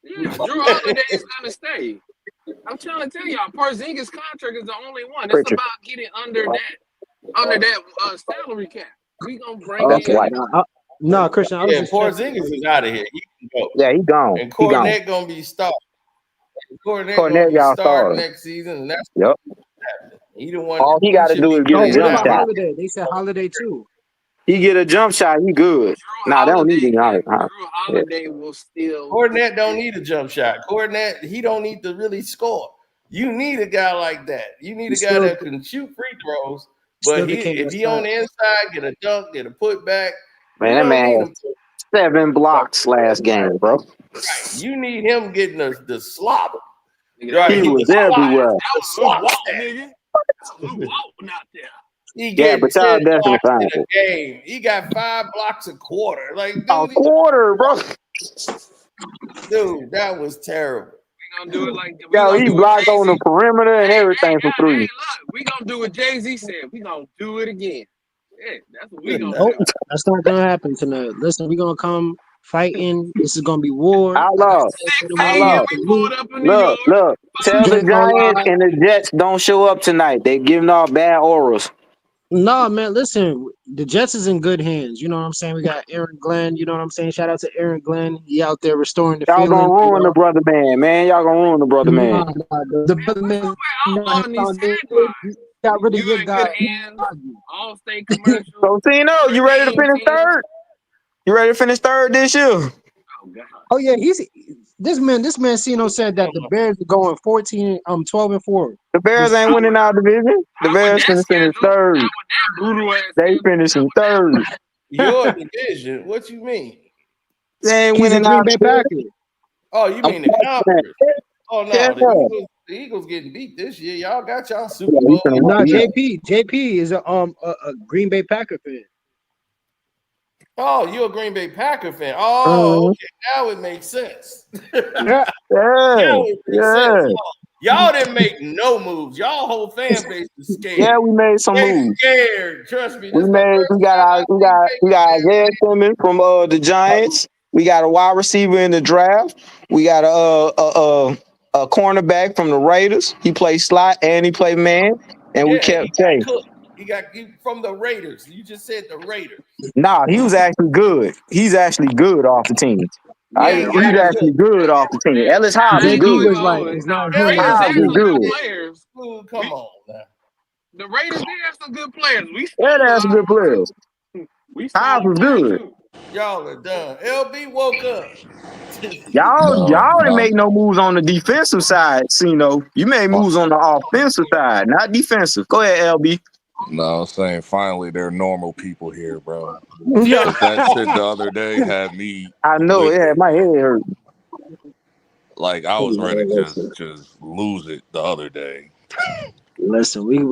Yeah, Drew Holiday is gonna stay. I'm trying to tell y'all, Porzingis' contract is the only one. It's Pritchard. about getting under that salary cap. We gonna bring That's in. White. No, Christian, I was just checking. Porzingis is out of here. He can go. Yeah, he gone. And He gone. Cornette gonna be starting. Cornette Cornette gonna be y'all starting starting. next season, and that's Yep. happening. He the one. All he got to should do be is get a getting What jump about shot. Holiday? They said Holiday too. He get a jump shot, he good. Nah, they don't need him. Drew Holiday will still. Cornette don't need a jump shot. Cornette, he don't need to really score. You need a guy like that. You need a guy that can shoot free throws, but if he on the inside, get a dunk, get a putback. Man, that man had 7 blocks last game, bro. Right. You need him getting the slop. Right. He was everywhere. That was Luke Walton, nigga. Luke Walton out there. He Yeah, get but y'all 10 definitely blocks fine. in a game. He got 5 blocks a quarter. Like, dude, a quarter, bro. Dude, that was terrible. We gonna do it like that. Yo, he blocked on the perimeter and everything for 3. Hey, look, we gonna do what Jay-Z said. We gonna do it again. Yeah, that's what we gonna Nope, do. that's not gonna happen tonight. Listen, we gonna come fighting. This is gonna be war. Outlaw. We pulled up in New York. Look. Tell the Giants and the Jets don't show up tonight. They giving off bad auras. No, man, listen, the Jets is in good hands. You know what I'm saying? We got Aaron Glenn. You know what I'm saying? Shout out to Aaron Glenn. He out there restoring the Y'all feeling. gonna ruin the brother man. Y'all gonna ruin the brother man. The brother man got rid of your guy. All state commercial. So Tino, you ready to finish third? You ready to finish third this year? Oh yeah, this man Cino said that the Bears are going 12-4. The Bears ain't winning our division. The Bears finishing third. They finishing third. Your division? What you mean? They ain't He's winning a Green our Bay Packers. Oh, you mean the conference? Oh no, Yeah. the Eagles getting beat this year. Y'all got y'all Super Yeah, Bowl. No, JP is a Green Bay Packer fan. Oh, you're a Green Bay Packer fan. Oh, okay. Now it makes sense. Yeah. Now it makes sense. Y'all didn't make no moves. Y'all whole fan base is scared. Yeah, we made some moves. Scared. Trust me. We got Isaiah Simmons from the Giants. We got a wide receiver in the draft. We got a cornerback from the Raiders. He played slot and he played man. And we kept saying he got from the Raiders. You just said the Raiders. Nah, he was actually good. He's actually good off the team. He's actually good off the team. Ellis Hobbs is good. was like, it's not him. Hobbs is good. Players. Come on now. The Raiders, they have some good players. They have some good players. Hobbs was good. Y'all are done. LB woke up. Y'all didn't make no moves on the defensive side, Cino. You made moves on the offensive side, not defensive. Go ahead, LB. No, I'm saying finally they're normal people here, bro. Yeah. That shit the other day had me. I know, yeah, my head hurt. Like I was ready to just lose it the other day. Listen, we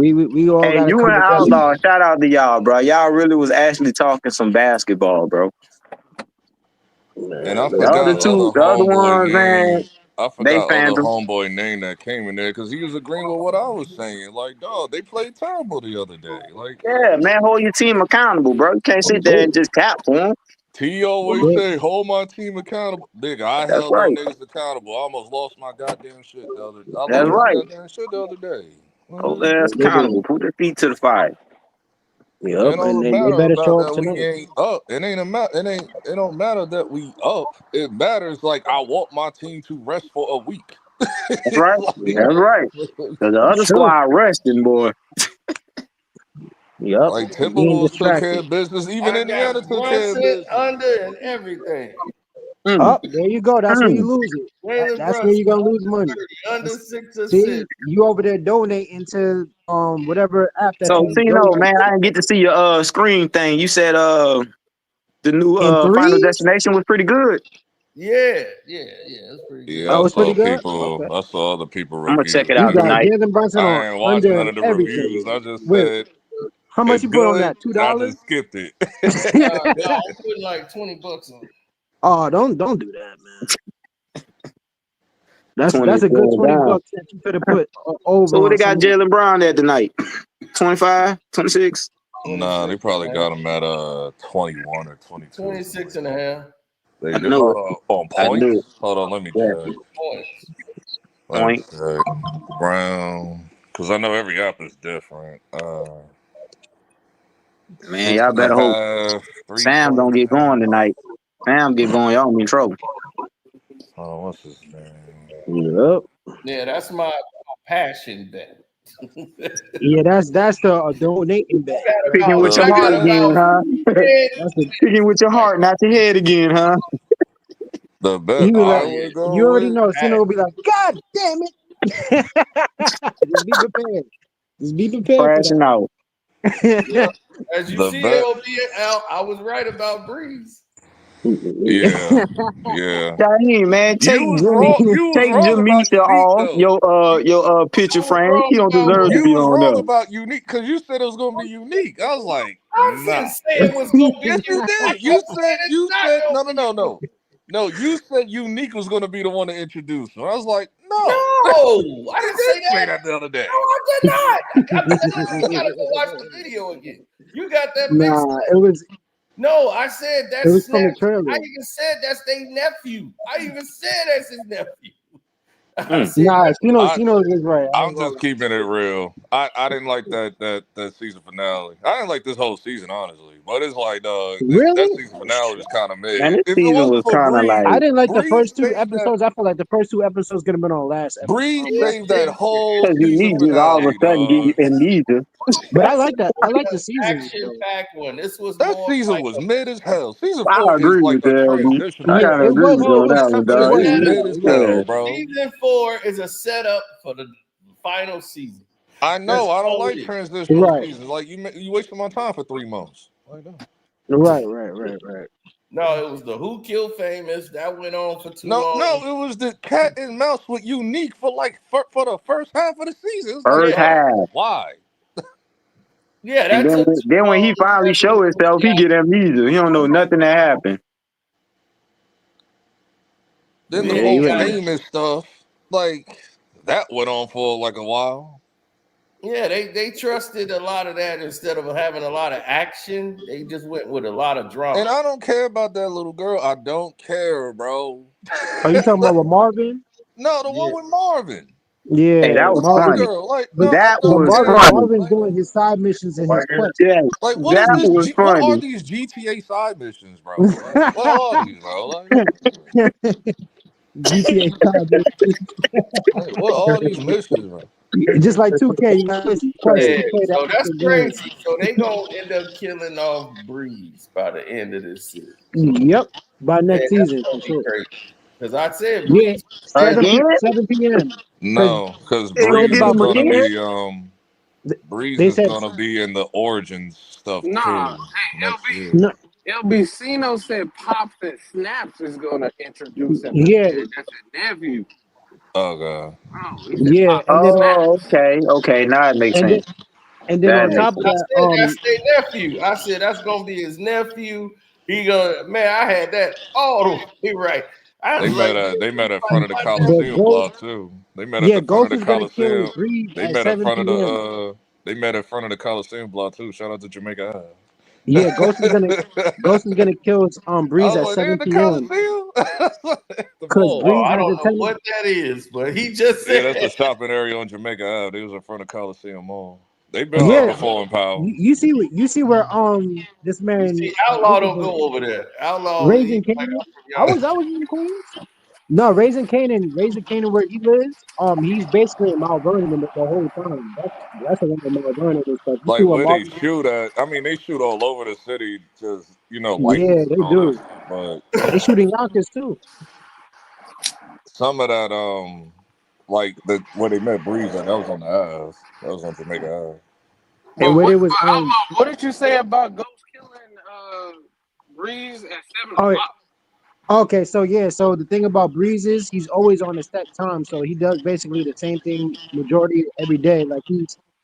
all hey, gotta you come and together. Outlaw, shout out to y'all, bro. Y'all really was actually talking some basketball, bro. And I forgot the other ones, man. I forgot other homeboy name that came in there because he was agreeing with what I was saying. Like, dog, they played terrible the other day. Like, yeah, man, hold your team accountable, bro. You can't sit there and just cap for them. T always say, hold my team accountable. Nigga, I held those niggas accountable. I almost lost my goddamn shit the other day. That's right. Goddamn shit the other day. Hold their ass accountable. Put their feet to the fire. Yep, It don't and matter they better about show up that tonight. we ain't up. It don't matter that we up. It matters like I want my team to rest for a week. That's right. That's right. Because the other squad resting, boy. Yep. Like Being Timberwolves took care distracted. of business. Even I Indiana got took care of Brunson business. under and everything. Mm, Up there you go. That's where you mm. lose it. Jalen That's where Brunson you're gonna lose under money. 30, under 6 See, assists. you over there donating to whatever app that So, you Tino, donate man, I didn't get to see your screen thing. You said the new in Final threes. Destination was pretty good. Yeah, it's pretty good. Yeah, Oh, I it's pretty saw good. Okay. people. I saw other people I'm gonna check reviews. it You out got tonight. Jalen Brunson on I ain't watched under none and of the everything. reviews. I just Wait, said how much it's you put on good, that? $2? and I just skipped it. No, I'm putting like $20 on it. Oh, don't do that, man. That's 20 a good $20 down. that you could have put over So what on they got some. Jalen Brown at tonight? 25, 26? Nah, they 26 probably and a half. got him at 21 or 22. 26 and a half They I did. knew Hold it. on, on I knew it. points. Hold on, let me Yeah. check. points. Let me Point. check. Brown, because I know every app is different. Man, Six y'all and a better hope half, Sam don't get 3.5. going tonight. Sam get going, y'all be in trouble. Hold on, what's his name? Yep. Yeah, that's my passion bet. Yeah, that's the donating bet. Picking with The your I heart got bet, again, about huh? 10. That's the Picking with your heart, not your head again, huh? the bet you be Oh like, I yeah, would go you already with. know. Sino will be like, God damn it! Just be prepared. Just be prepared for Crashing out. yeah. that. As you The see, bet, LB out. I was right about Breeze. yeah, yeah. Dang, man, You take was Jimmy, wrong. You was take wrong about Jamisha Unique off though. your I picture was frame. wrong He don't about deserve to what? You be was on wrong there. about Unique because you said it was going to be unique. I was like, I nah. didn't say it was gonna be Yes, you unique. did. I said it's not No, gonna no, be no, unique. no, no. You said Unique was going to be the one to introduce him. I was like, no. No, I You didn't did say say that. that the other day. No, I did not. You gotta go watch the video again. You got that mixed Nah, up. No, I said it that's was from the Snaps. I trailer. even said that's their nephew. I even said that's his nephew. I Mm. said Nah, that's Sino was right. I I'm ain't gonna just lie. keeping it real. I didn't like that season finale. I didn't like this whole season, honestly. But it's like, that Really? season finale was kind of Man, mid. this If it season wasn't was for kind of Breeze, I like, didn't like the Breeze first two saved that. episodes. I feel like the first two episodes could have been on Breeze last it saved that season. did. whole because you season need just all of finale, a sudden get you dog. amnesia. But I like that. I like the season. Action Though. packed one. This was That more season like was a mid as hell. Season I 4 is agree like with a you, LB. I transitional Yeah, gotta it season. agree was. with you oh, on It was that one, it's it a dog. was It's setup. mid. mid as It was hell, Yeah. mid. bro. Season 4 is a setup for the final season. I That's know. I don't all like it is. transitional Right. seasons. Like you wasting my time for 3 months. Like, no. Right. No, it was the Who Killed Famous that went on for too No, long. it was the cat and mouse with Unique for like for the first half of the season. It's like, First Yeah, bro, half. why? yeah, And that then, took too then when long. he finally show himself, he get amnesia. He don't know nothing that happened. Then the Yeah, Yeah, he whole you got. ain't. famous stuff, like that went on for like a while. Yeah, they trusted a lot of that instead of having a lot of action. They just went with a lot of And drama. I don't care about that little girl. I don't care, bro. Are you talking about with Marvin? No, the one Yeah, with Marvin. Hey, Yeah, that The was white Marvin. funny. girl. Like, But no, I That don't was care. funny. Marvin's Like, doing his side missions in his quest. Yeah, what is that this? was What are funny. these GTA side missions, bro? Like, what are these, bro? GTA side missions. What are these missions, bro? Just like 2K, you got this quest yeah. to play that So that's fucking game. crazy. So they gonna end up killing off Breeze by the end of this series. Yep. By And next that's season for gonna be sure. crazy. Because I said Yeah. Breeze. 7 Again? 7 p.m. Because No, because They gonna think Breeze get is about him this. gonna again? be Breeze They is said gonna be in the origins stuff Nah, too hey, next year. no, LB Cino said Pops and Snaps is gonna introduce him this yeah, year. That's his nephew. Oh god. Oh, he said yeah, Pops and and then on Oh, Snaps. okay. Now it makes and then sense. That on makes top of I sense. that, said that's their nephew. I said that's gonna be his nephew. He gonna man. I had that all the way right. I They was like, met man, at they this met is at like front of the my the Coliseum nephew. ghost, block too. They met at yeah, the front of Ghost the is gonna kill Coliseum. Breeze They at met at 7 front of p.m. the they met at front of the Coliseum block too. Shout out to Jamaica Ave. Yeah, Ghost is gonna kill I Breeze was at like, they 7 in the p.m. Coliseum? The Because mall. Oh, Breeze I has don't a know tendency. what that is, but he just Yeah, said. that's the shopping area on Jamaica Ave. They was in front of Coliseum Mall. They've been there Yeah, before in Power. you see where this You man see, Outlaw what's his don't name? go over there. Outlaw, he Raising like Canaan. I'm from I was in Queens. No, Raising Canaan, where he lives, he's basically in Mount Vernon the whole time. That's around Mount Vernon and stuff. You see Like what where they Marvin? shoot at. I mean, they shoot all over the city, just Yeah, licenses and they all that do. stuff. But They shooting Yonkers too. some of that, like the where they met Breeze at, that was on the Ave. That was on Jamaica Ave. And But where what? they But was hold on. What did you say about Ghost killing Breeze at 7 o'clock? Okay, so the thing about Breeze is he's always on a set time, so he does basically the same thing majority every day. Like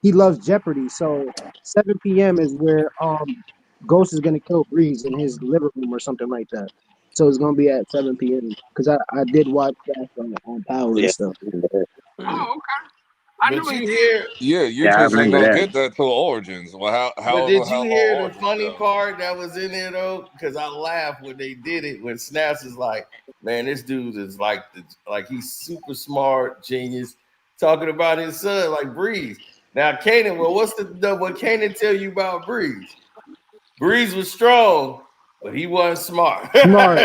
he loves Jeopardy, so 7 p.m. is where Ghost is gonna kill Breeze in his living room or something like that. So it's gonna be at 7 p.m. because I did watch that on Power and Yeah. stuff. Oh, okay. I knew But he you did. hear, Yeah, you Yeah, I just ain't remember gonna that. get that till Origins. Well, but however did you how long hear the Origins funny go. part that was in there though? Because I laughed when they did it. When Snaps is like, "Man, this dude is like he's super smart, genius, talking about his son like Breeze." Now, Kanan, well, what Kanan tell you about Breeze? Breeze was strong, but he wasn't smart. Smart.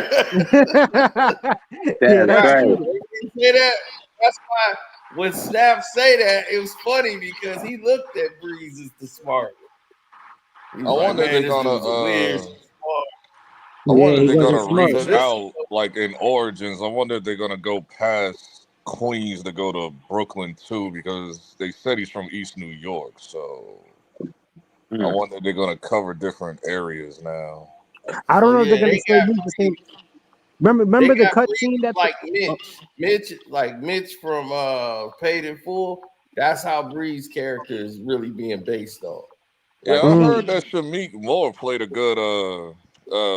Yeah, That's that's Right. right. true. You say that? That's why when Snap say that, it was funny because he looked at Breeze as the smart. He I was like, wonder if "Man, they're this gonna dude's a weird smart." I Yeah, wonder if he they're wasn't gonna smart. So reach this, out like in Origins. I wonder if they're gonna go past Queens to go to Brooklyn too, because they said he's from East New York. So I Mm. wonder if they're gonna cover different areas now. I don't so know if they're yeah, gonna they still got use the same. Breeze. They Remember the got cut Breeze scene that like Mitch from Paid in Full. That's how Breeze character is really being based on. Yeah, Like I mm, heard that Shamik Moore played a good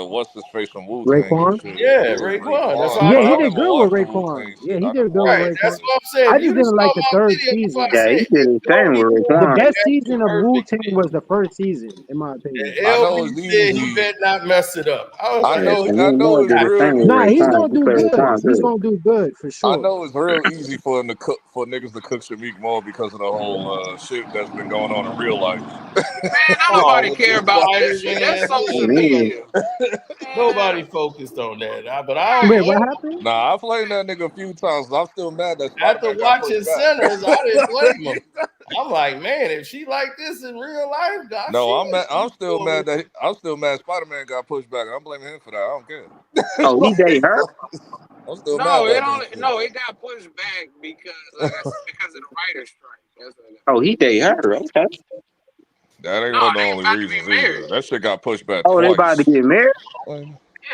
what's his face from Wu Tang and Raekwon. shit. yeah, Yeah, Raekwon. That's Raekwon. why I But Yeah, he I told did you. never good with watched the Wu Raekwon. Tang Yeah, shit. he I did never good with Right, watched that's Raekwon. it. what I'm saying. I If just you'd have didn't saw like the my third video before I season. Yeah, he said did his his thing Jody with The Raekwon. best that's the season of Wu perfect Tang fit. was the first season, in my opinion. And I LB know it's said he easy. better not mess it up. I was like, And I he know Moore it's did his real thing with Nah, he's easy. Raekwon. gonna He do played good. Raekwon He's good. gonna do good for I sure. know it's real easy for him to cook for niggas to cook Shamik Moore because of the whole shit that's been going on in real life. Man, don't oh, nobody with care the about that spider shit. That's man. social Man, media. Nobody Man, focused on that. But Wait, I what happened? Nah, I played that nigga a few times. I'm still mad that Spider after Man got watching pushed back. Sinners, I didn't blame him. I'm like, man, if she like this in real life, God, No, she I'm what mad. she doing. I'm still mad. Spider Man got pushed back. I'm blaming him for that. I don't care. oh, he day Like, hurt. I'm still mad no, it about that only shit. no, it got pushed back because, like I said, because of the writer's strike. That's what it got Oh, pushed he back. day hurt. Okay. That ain't No, one of the they only about to reasons be either. married. That shit got pushed back Oh, they about to twice. get married. Like,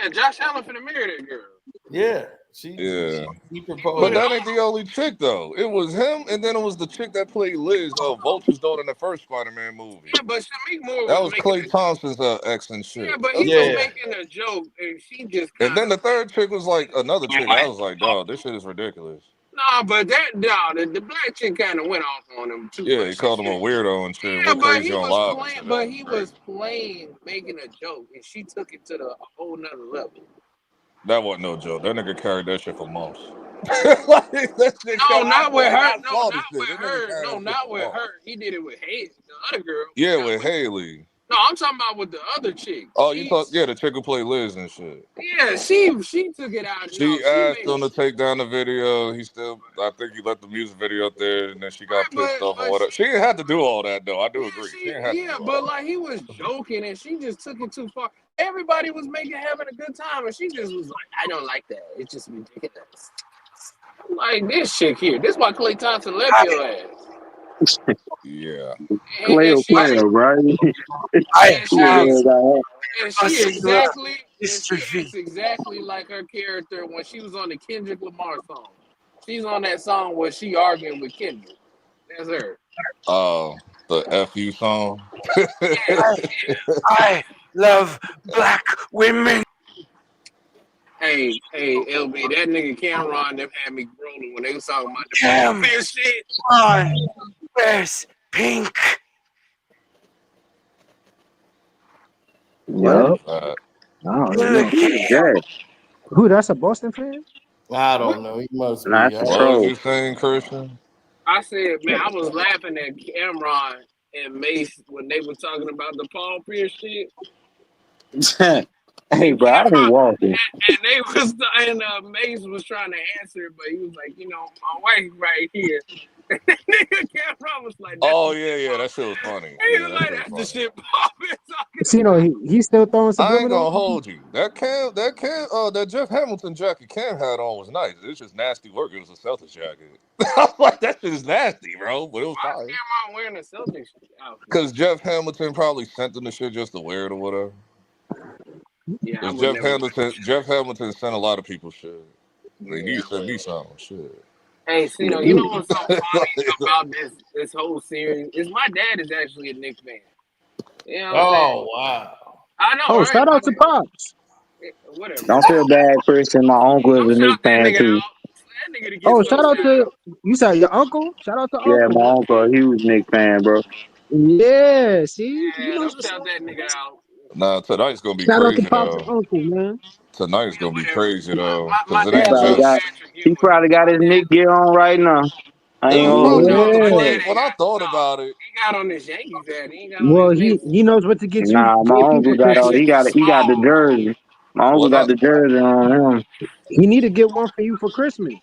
Yeah, Josh Allen finna marry that girl. Yeah, yeah. he He put But proposed. it that ain't on. the only chick though. It was him, and then it was the chick that played Liz, Vulture's daughter in the first Spider-Man movie. Yeah, but Shamik Moore That was was making Clay a Thompson's ex and yeah, shit. but he That's was all. Yeah, making a joke, and she just And kind then of the third chick was like another chick. I was like, dog, this shit is ridiculous. no, but that no, the black chick kind of went off on him too Yeah, he much. She called him should. a weirdo and shit. Yeah, We're but crazy he on was live and playing, shit. That but was he crazy. was playing, making a joke, and she took it to the a whole nother level. That wasn't no joke. That nigga carried that shit for months. Like, that shit No, not with her. I No, saw the not shit. with That nigga her. carried No, that shit not for with months. her. He did it with Hayes, the other girl. Yeah, Not with with. Haley. No, I'm talking about with the other chick. Oh, you talk? Yeah, the chick who played Liz and shit. Yeah, she took it out. No, She she asked made him to take down the video. I think he let the music video up there, and then she got pissed off and but whatever. She didn't have to do all that though. I do yeah, agree. She didn't have to do all but that. like he was joking, and she just took it too far. Everybody was having a good time, and she just was like, "I don't like that. It's just ridiculous." I'm like this chick here. This is why Klay Thompson left your ass. Yeah. Clay And or she player, right? and He she was acts exactly like her character when she was on the Kendrick Lamar song. She's on that song where she arguing with Kendrick. That's her. Oh, the FU song. I love black women. Hey, LB, that nigga Cameron them had me rolling when they was talking about the Cam Paul Pierce shit. on wears pink. What? I Oh, don't know who is that. who? That's a Boston fan? I What? don't know. He must Not be. the What was troll. you saying, Christian? I said, man, I was laughing at Cameron and Mace when they were talking about the Paul Pierce shit. Hey, bro, I ain't walking. And they was Mace was trying to answer it, but he was like, my wife right here. Nigga Cameron was like, that's Oh the shit yeah, Pop. that shit was funny. He Yeah, was that like, shit was that's the funny. shit Pop is talking He's still throwing I ain't gonna subliminal. hold you. That Jeff Hamilton jacket Cam had on was nice. It was just nasty work. It was a Celtics jacket. I was like, that shit is nasty, bro. But it was Why is fine. Cameron wearing a Celtics outfit? Because Jeff Hamilton probably sent them the shit just to wear it or whatever. Yeah, I Because would never wear that shit. Jeff Hamilton sent a lot of people shit. Like, he Yeah, sent me some shit. hey, Cino, you know You- what's so funny about this whole series is my dad is actually a Knicks fan. You know what I'm saying? Oh wow. I know, Oh, right? shout out to Pops. Whatever. Don't feel bad, Christian. My uncle is Don't a shout Knicks that fan nigga too. out. That nigga that gets Oh, so shout out sad. to you said your uncle. Shout out to Yeah, uncle. my uncle, a huge Knicks fan, bro. Yeah, see, he Yeah, knows don't what's shout up. that nigga out. Nah, tonight's gonna be Shout out to crazy Pops and though. uncle, man. Tonight's Yeah, gonna be whatever. crazy though. My Because it He dad ain't probably loves got, just Patrick he Ewing. probably got My his dad, Knicks gear on right now. I it ain't was gonna hold probably you. just no, the my Yeah. dad play. ain't When I got thought no. about it, He got on his Yankees hat. He ain't got on his Well, Knicks. he knows what to get you Nah, my you uncle for got all. Christmas. He It's got the small. jersey. My uncle when got I the jersey on him. He need to get one for you for Christmas.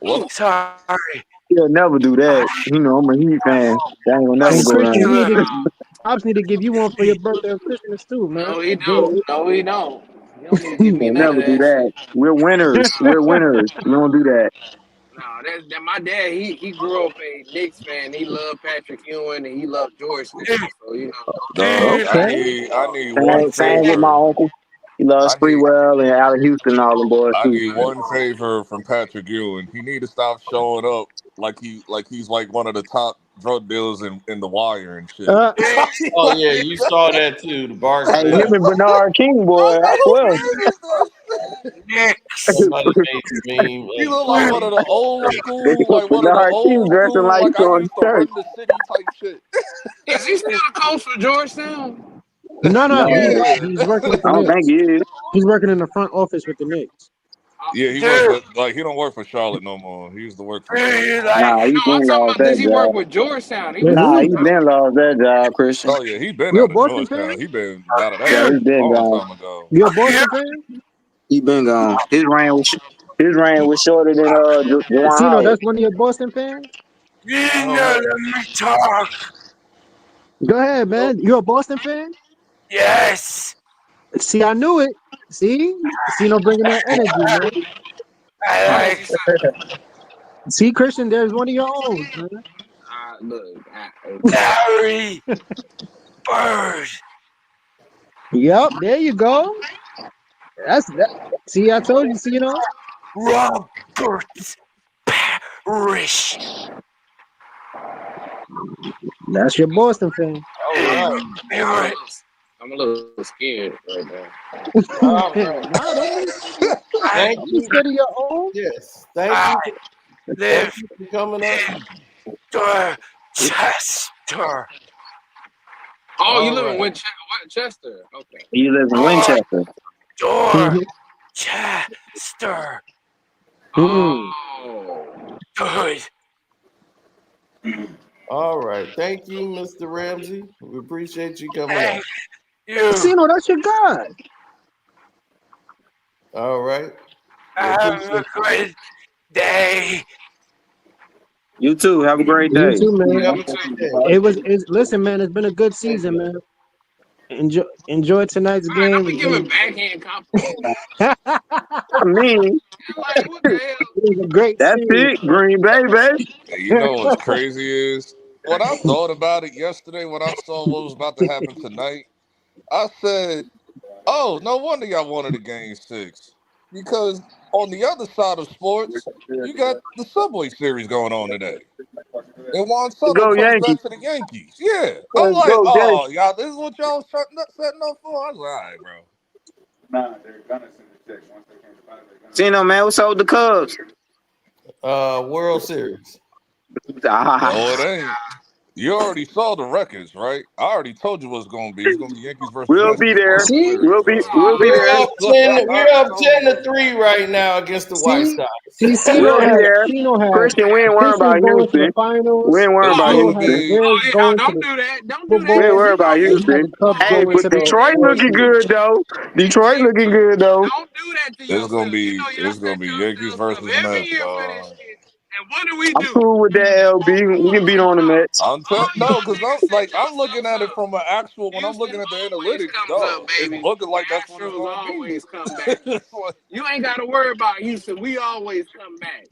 when Sorry. He'll never do that. You know, I'm a Heat fan. That ain't gonna never And go Christian, down. you need Muscular. to Pops need to give you one for your birthday or Christmas too, man. No, he Enjoy don't. No, he don't. He don't need to give me He'll none of never do that that. shit. We're winners. We're winners. We don't do that. No, that my dad. He grew up a Knicks fan. He loved Patrick Ewing and he loved Georgetown. So dog, Okay. I need one Same with my favor. uncle. He loves I need Sprewell and Allen Houston and all them boys I too. need one favor from Patrick Ewing. He need to stop showing up he's like one of the top drug dealers in the wire and shit. Uh, Oh yeah, you saw that too. The Hey, Barksdale. him and Bernard King, boy, I Who swear. cares that Knicks. Somebody made the meme. he look like one of the old school, like one of the Bernard King old dressing school, like he like I going to used to church. run the city type shit. is he still the coach for Georgetown? no, No, Yeah. he's working with I the don't think Knicks. he is. He's working in the front office with the Knicks. Yeah, he worked Dude, for he don't work for Charlotte no more. He used to work for really Charlotte. like Nah, he No, I'm been talking lost about. Does that he work job. with Georgetown? He Yeah, was Nah, talking he about. been lost that job, Christian. Oh yeah, he been you a out of Boston fan? Georgetown. He been out of that Yeah, shit he a been long gone. time ago. You a Boston fan? He been gone. His reign was shorter than Juwan Cino, Howard. that's one of your Boston fans? you Oh, know, let me talk. Go ahead, man. You a Boston fan? Yes. See, I knew it. See? Cino bringing that energy, man. I Oh, like she said. See, Christian, there's one of your own, man. Look. Larry Bird. Yep, there you go. That's that. See, I told you, Cino. Robert Parrish. That's your Boston fan. all right. I'm a little scared right now. All right. Nah, don't be scared. Thank Don't be you. scared of your own. Yes. Thank I you. Thank live you for coming up. in Dorchester. Oh, you All live in right. Winchester. Okay. He lives in Winchester. Dorchester. Oh. Good. All right. Thank you, Mr. Ramsey. We appreciate you coming up. Thank you. Cino, that's your guy. All right. We Have a appreciate good day. You too. Have a great You day. too, you. man. Have a good day. Listen, man, it's been a good season, man. Enjoy tonight's All right, don't game. be giving backhand compliments. I mean, Like, what the hell? It was a great that's series. it. Green Bay, baby. And you know what's crazy is when I thought about it yesterday, when I saw what was about to happen tonight, I said, "Oh, no wonder y'all wanted a game 6." Because on the other side of sports, you got the Subway Series going on today. And Juan Soto Go comes Yankees. back to the Yankees. Yeah. I'm Let's like, go, Yankees. oh, y'all, this is what y'all setting up for? I was like, all right, bro. Tino, man, what's up with the Cubs? World Series. No, it ain't. You already saw the records, right? I already told you what's going to be. It's going to be Yankees versus We'll Mets be in the there. World See, Series, We'll be We're there. up I 10. We're already up told you. 10-3 right now against the White see, Sox. Cino We'll be has there. Christian, we ain't worried about Pistons going to the Houston. We finals. ain't worried It's about Cino going to has the Houston. be. Bears Oh yeah, going to don't the do that. Don't Super do that We ain't Bowl, because worried you know about and you. you got Houston. the Cubs Hey, going Oh, but to the Detroit World looking Series. good though. Detroit see, looking good though. don't do that to It's yourself. gonna You be know y'all it's gonna set be Yankees yourselves up versus every Mets, year for this dog. shit. And what do we I'm do? cool with that, LB. We can beat on the Mets. No, Y'all because niggas set I'm looking yourselves at it up. from an actual. When I'm Houston looking at the always analytics, comes up, dog, it's baby. looking The like that's what it's Astros gonna be. always come back. It's like- You ain't got to worry about Houston. We always come back.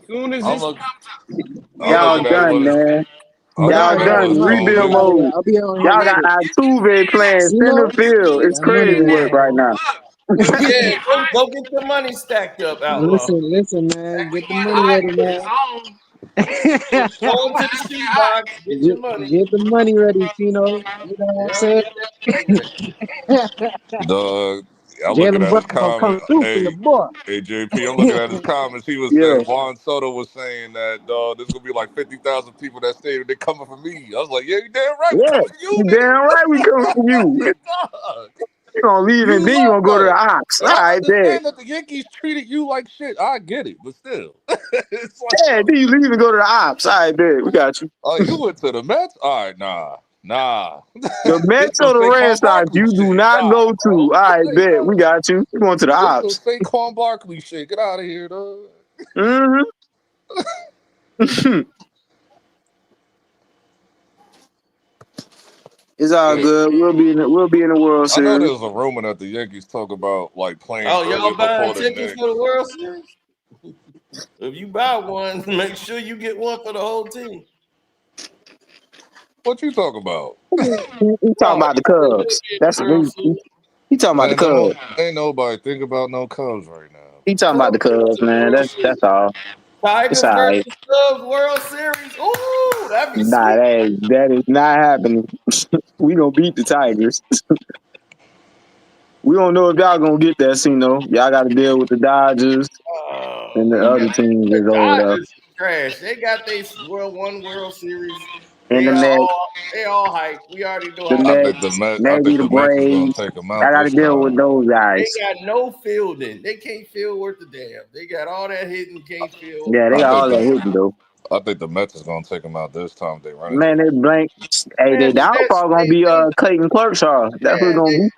Soon as I'm this look, comes up, we I'm Y'all looking always at done, what it's. man. I'm But Y'all looking all at right, what done. it's all right, gonna Rebuild all be. right. mode. I'll be on here Y'all Yankees, got later. Altuve playing center Cino, field. Yankees, It's get the money crazy ready, work right man. now. look, when we Yeah, get hot, go get the money stacked up, Outlaw. Listen, when man. we Get the get money hot, ready, it's man. on. Go into the Let's get shoe hot. box, get your money. Get the money ready, Chino. You know what I'm Yeah, saying? get that money ready. Dog, I'm looking Jalen at his Brunson gonna comment. come through for your Hey, boy. hey, JP, I'm looking at his comments. He was Yeah. saying Juan Soto was saying that there's gonna be like 50,000 people that stayed. They coming for me. I was like, yeah, you damn right. We Yeah. coming for you, You damn right we coming for you. nigga. Dog, You gonna leave and you then you gonna go to love the us, Ox. and All I right, bet. understand that the Yankees treated you like shit. I get it, but still, it's like, Yeah, then you leave and go to the Ops. All right, bet. We got you. oh, you went to the Mets? All right, nah. The This Mets some or the Red Saquon Sox, Barkley you do shit. not Nah, go to. All bro. right, Like, bet. We got you. We going to the this some Ops. Saquon Barkley shit. Get out of here, dog. Mm-hmm. It's all Yeah. good. We'll be in the World I know Series. there's a rumor that the Yankees talk about like playing Oh, early y'all buying before the tickets for Knicks. the World Series? If you buy one, make sure you get one for the whole team. What you talking about? He talking Oh, about the you said you Cubs. get That's the the World he, Series. he talking about the Man, Cubs. ain't nobody think about no Cubs right now. He talking about the Cubs going Cubs, to the man. World That's Series. all. It's Tigers all right. versus Cubs World Series. Ooh, that'd be Nah, sweet. that is not happening. We gonna beat the Tigers. We don't know if y'all gonna get that, Y'all got to deal with the Dodgers and the Man, other teams the that's over there, Dodgers is trash. They got their World Series. and They the are Mets, all hype. We already know the how I that think goes. the Mets, Met. I maybe think the the Mets is gonna Braves. take them I out got to this deal with time. those They guys. got no fielding. They can't field worth a damn. They got all that hitting, can't field. Yeah, they I got think all that the hitting though. I think the Mets is gonna take them out this time. They run into Man, them. they blank. Hey, Man, they the Mets, downfall gonna be Clayton Kershaw. That's who's man, gonna be.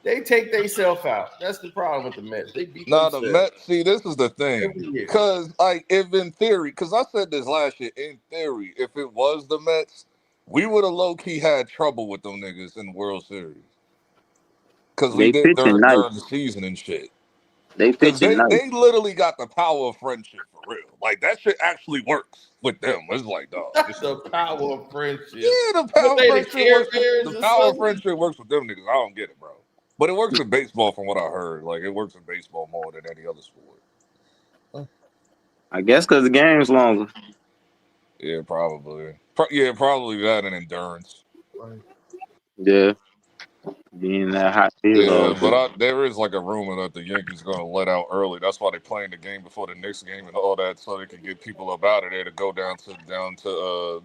they take themselves out. That's the problem with the Mets. They beat Now the themselves Mets. See, this is the thing, every year. because like if in theory, because I said this last year. In theory, if it was the Mets, we would have low key had trouble with them niggas in the World Series because we They did pitching nice. during the season and shit. They Because pitching nice. they literally got the power of friendship for real. Like that shit actually works with them. It's like, dog, this shit The works. power of friendship. Yeah, the What power of they, the friendship Care works with Bears the or power of something? friendship works with them niggas. I don't get it, bro. But it works in baseball from what I heard. Like it works in baseball more than any other sport. I guess because the game's longer. Yeah, probably. Probably that and endurance. Yeah, being that hot field all Yeah, day. but there is like a rumor that the Yankees gonna let out early. That's why they're playing the game before the Knicks game and all that, so they can get people up out of there to go down to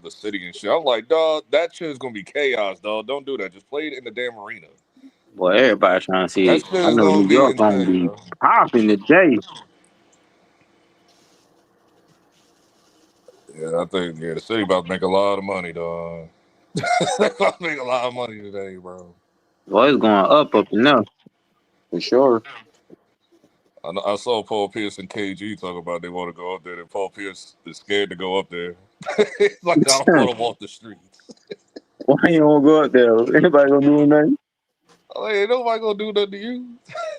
the city and shit. I'm like, dog, that shit is gonna be chaos, dog. Don't do that. Just play it in the damn arena. Boy, everybody trying to see That it. shit I is know gonna New be York gonna insane, be bro. popping today. Yeah, I think the city about to make a lot of money, dog. They about to make a lot of money today, bro. Boy, it's going up in there for sure. I saw Paul Pierce and KG talk about they want to go up there, and Paul Pierce is scared to go up there. He's like, I don't want to walk the streets. Why you don't go up there? Anybody gonna do nothing? I'm like, ain't nobody gonna do nothing to you.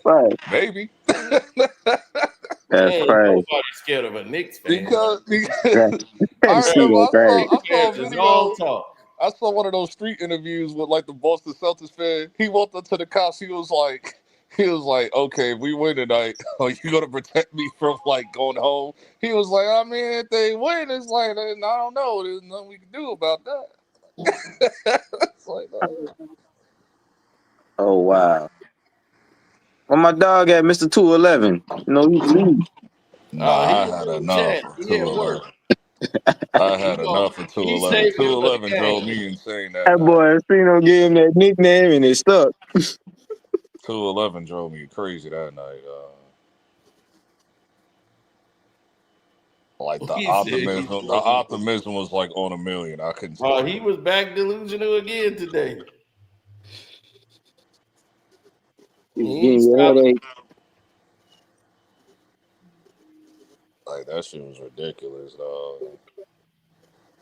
Right. Maybe. That's Ain't crazy. nobody scared of a Knicks fan. because That, that I shit remember is crazy. I saw a Fans is all video. talk. I saw one of those street interviews with like the Boston Celtics fan. He walked up to the cops. He was like, okay, if we win tonight, are you gonna protect me from like going home? He was like, I mean, if they win, it's like, I don't know. There's nothing we can do about that. It's like, Oh wow. Well, my dog at Mr. 211. You know, he Oh, he nah, I in had the enough chat. of He at work. 211. I had enough of He's 211. saving it for the 211 drove game. me insane that That night. boy Encino gave him that nickname and it stuck. 211 drove me crazy that night. Like the He said he's optimism was like on a million. I couldn't stop. he was back delusional again today. He was He ain't getting your stopped. headache. Like that shit was ridiculous, dog.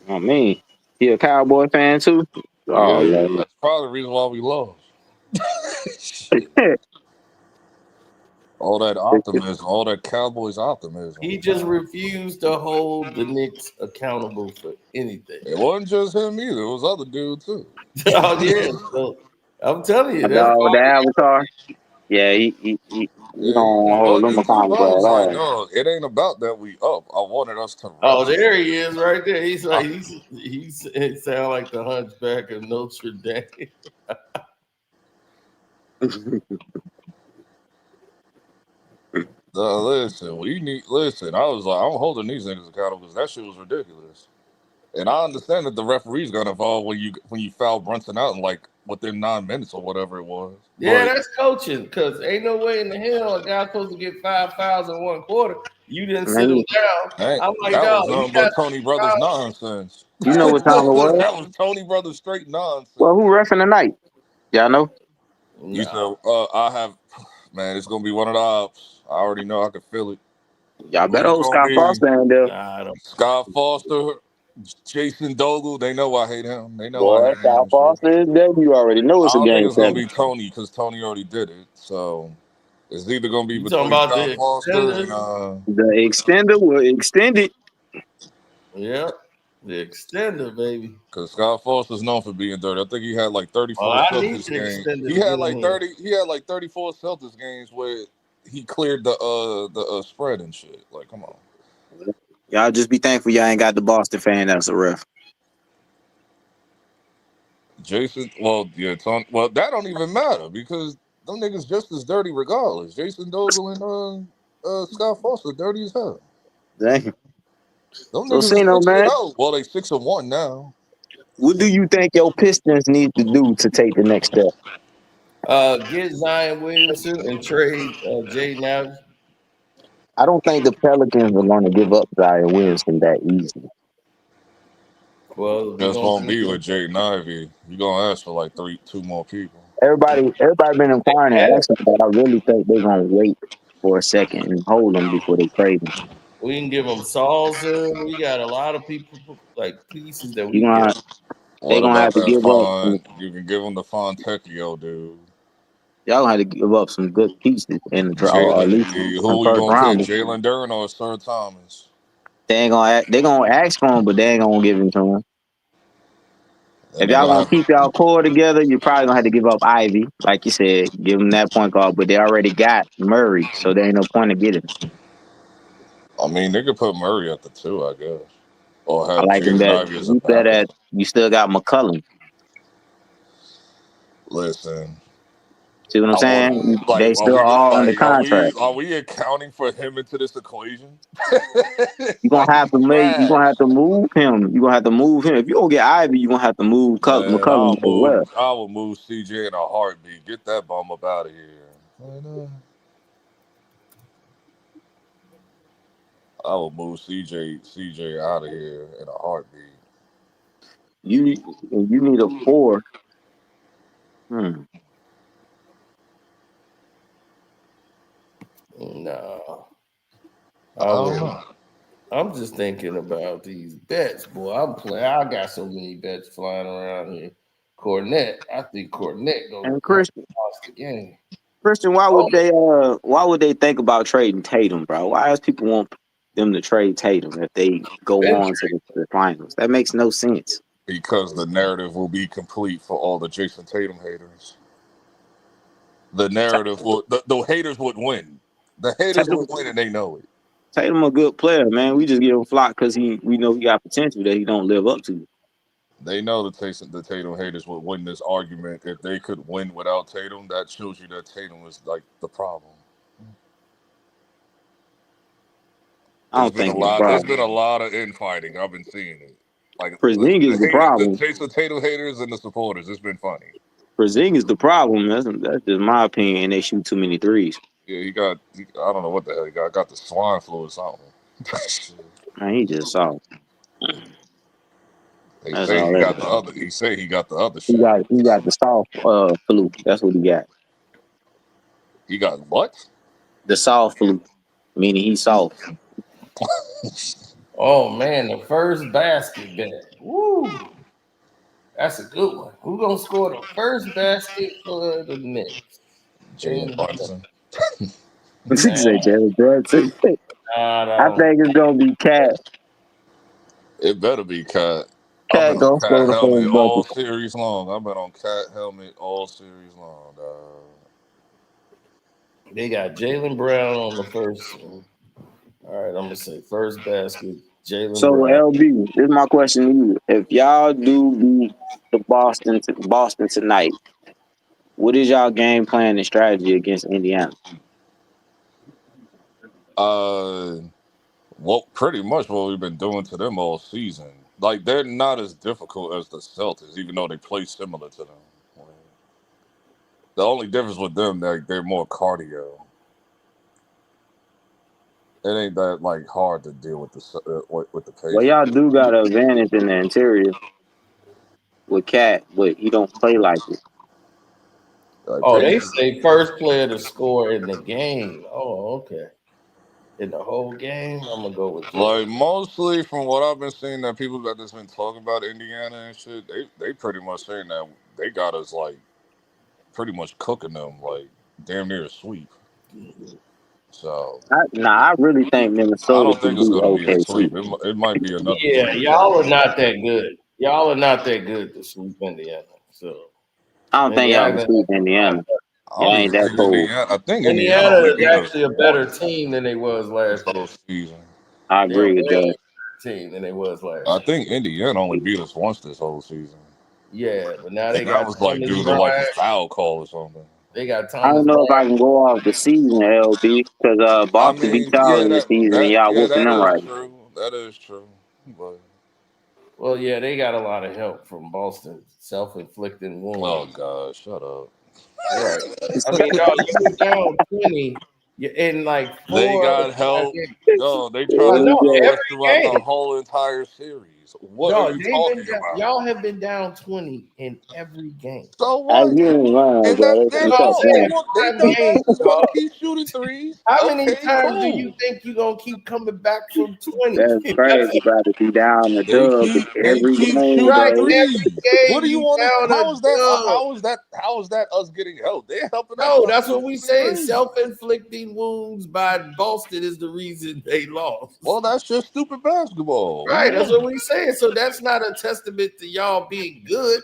I mean, he a Cowboy fan too? Oh, Yeah, he Lord. is. That's probably the reason why we lost. Shit. All that optimism, all that Cowboys optimism. He just refused to hold the Knicks accountable for anything. It wasn't just him either. It was other dudes too. Oh yeah, so I'm telling you, My that's dog with the part of avatar. Yeah, he Yeah, don't he was hold him bugging too. accountable I was at like, all. no, it ain't about that we up. I wanted us to Oh, rest. there he is, right there. He's like he sound like the Hunchback of Notre Dame. Listen, listen. I was like, I'm holding these niggas accountable because that shit was ridiculous. And I understand that the referees got involved when you foul Brunson out in like within 9 minutes or whatever it was. Yeah, But that's coaching. Cause ain't no way in the hell a guy's supposed to get 5 fouls in 1 quarter. You didn't sit him Man, down. hey, I'm like, that dog, was you nothing got but Tony Brothers nonsense. you know what time it was? That was Tony Brothers straight nonsense. Well, who reffing tonight? Y'all know? You no. said, I have, man, it's gonna be one of the ops. I already know. I can feel it. Y'all Who's better it hold gonna Scott be? Foster in there. Nah, I don't. Scott Foster, Jason Dogle. They know I hate him. They know I Boy, hate Scott him. Shit. Foster is there. You already know I it's a don't think game it's gonna be 7. Tony because Tony already did it. So it's either gonna be You talking between about Scott the Foster and extenders? The extender will extend it. Yep. The extender, baby. because Scott Foster's known for being dirty. I think he had like Well, 34 I need Celtics the games. extender He to had get in like here. 30. He had like 34 Celtics games where he cleared the spread and shit. Like, come on. Y'all just be thankful y'all ain't got the Boston fan that's a ref. Jason, well, yeah, well, that don't even matter because them niggas just as dirty regardless. Jason Dogle and Scott Foster dirty as hell. Dang. Them So, niggas is Sino, man, 6-0. Well, they 6-1 now. what do you think your Pistons need to do to take the next step? Get Zion Williamson and trade Jaden Allen. I don't think the Pelicans are going to give up Zion Williamson that easily. Well, we Just gonna won't see. be with Jaden Ivey. You gonna ask for like two more people. Everybody been inquiring and asking, but I really think they're going to wait for a second and hold him before they trade him. We can give them Salzer. We got a lot of people like pieces that You we gonna get. They What gonna about have to that give up. fine? You can give him the Fontecchio dude. Y'all gonna have to give up some good pieces in the draw, or at Jalen, least some who we first gonna get? rounders. Jalen Duran or Sir Thomas? They gonna ask for him, but they ain't gonna give him to him. Then If they y'all gonna gonna have. keep y'all core together, you're probably gonna have to give up Ivy, like you said, give him that point guard. But they already got Murray, so there ain't no point of getting him. I mean, they could put Murray at the 2, I guess, or I have like him Jaden that Ivey as a you said backup. that you still got McCullum. Listen, See what I'm I want saying? like They still all under contract. are we accounting for him into this equation? You're Like gonna have he's to trash. move him. You're gonna have to move him. If you don't get Ivy, you're gonna have to move Man, McCullum as well. I will move CJ in a heartbeat. Get that bum up out of here. I will move CJ out of here in a heartbeat. You need a 4. No, I I don't wouldn't. know. I'm just thinking about these bets, boy. I'm playing. I got so many bets flying around here. Cornette, I think Cornette gonna And lost the game. Christian, Oh, why would they think about trading Tatum, bro? Why does people want them to trade Tatum if they go been on to the finals? That makes no sense. Because the narrative will be complete for all the Jason Tatum haters. The narrative will the haters would win. The haters Tatum, would win and they know it. Tatum a good player, man. We just give him flock because we know he got potential that he don't live up to. They know the Tatum haters would win this argument. If they could win without Tatum, that shows you that Tatum is like the problem. I It's don't been a think it's a lot. It's problem. been a lot of infighting. I've been seeing it. Like Porzingis the the problem. Jason Tatum haters and the supporters. It's been funny. Porzingis the problem. That's just my opinion. And they shoot too many threes. Yeah, I don't know what the hell he got. Got the swine flu or something. Man, he just soft. They That's say all he that got the is. other. He say he got the other He shit. got the soft flu. That's what he got. He got what? The soft flu, meaning he's soft. Oh man, the first basket bet. Woo! That's a good one. Who gonna score the first basket for the Knicks? Jalen Brunson. He said Jalen Brunson. I No. think it's gonna be Cat. It better be Cat. I've been Cat on gonna Cat score the helmet first all bucket. series long. I've been on Cat helmet all series long, dog. They got Jalen Brown on the first one. All right, I'm gonna say first basket, Jalen So Brown. LB, this is my question to you: if y'all do beat the Boston tonight, what is y'all game plan and strategy against Indiana? Well, pretty much what we've been doing to them all season. Like they're not as difficult as the Celtics, even though they play similar to them. The only difference with them, they're more cardio. It ain't that like hard to deal with the Well, Pacers. y'all do got an advantage in the interior with Cat, but he don't play like it. Like Oh, they Pacers, say first player to score in the game. Oh, okay. In the whole game, I'm gonna go with Jalen. like mostly from what I've been seeing, that people that just been talking about Indiana and shit, they pretty much saying that they got us like pretty much cooking them like damn near a sweep. So I really think I Minnesota don't think could it's beat gonna be a OKC. sweep. It might be another Yeah, three y'all are games. not that good. Y'all are not that good to sweep Indiana. So I don't think y'all can Indiana, sweep Indiana. I Y'all don't ain't even that think cold. Indiana. I think Indiana Indiana only is beat us actually a better once team than they was this last year. whole season. I They're a agree with way that. better team than they was last I year. think Indiana only beat us once this whole season, Yeah, but now and they that got was like Thomas due to like a Bryant. foul call or something. They got I don't Thomas know if I Bryant. can go off the season, LB, because I Boston beat mean, y'all yeah, in the season and y'all yeah, whooping that them is right. true. That is true. But Well, yeah, they got a lot of help from Boston, self-inflicting oh wounds. god, shut up. Right. I mean, dog, you were down 20 in like They 4 or got 5 help. games. No, they tried There to we No, help go. us throughout every the game. whole entire series. What are No, you they've been talking down, about? y'all have been down 20 in every game. So I what? you ain't lying, And that's bro. their That's what I'm fault. They saying. want they 5 games, dumbasses want dog. to keep shooting threes. How many Okay, times do you cool. think you're gonna keep coming back from 20? That's crazy, bro, to be down the dub in They every keep game, shooting Right. bro. Every threes. What game do you you want to? down a How is that? dub. How is that us getting help? They're helping us No, by that's what keep we shooting say. threes. Self-inflicting wounds by Boston is the reason they lost. Well, that's just stupid basketball. What do Right, you that's want? what we saying. So that's not a testament to y'all being good.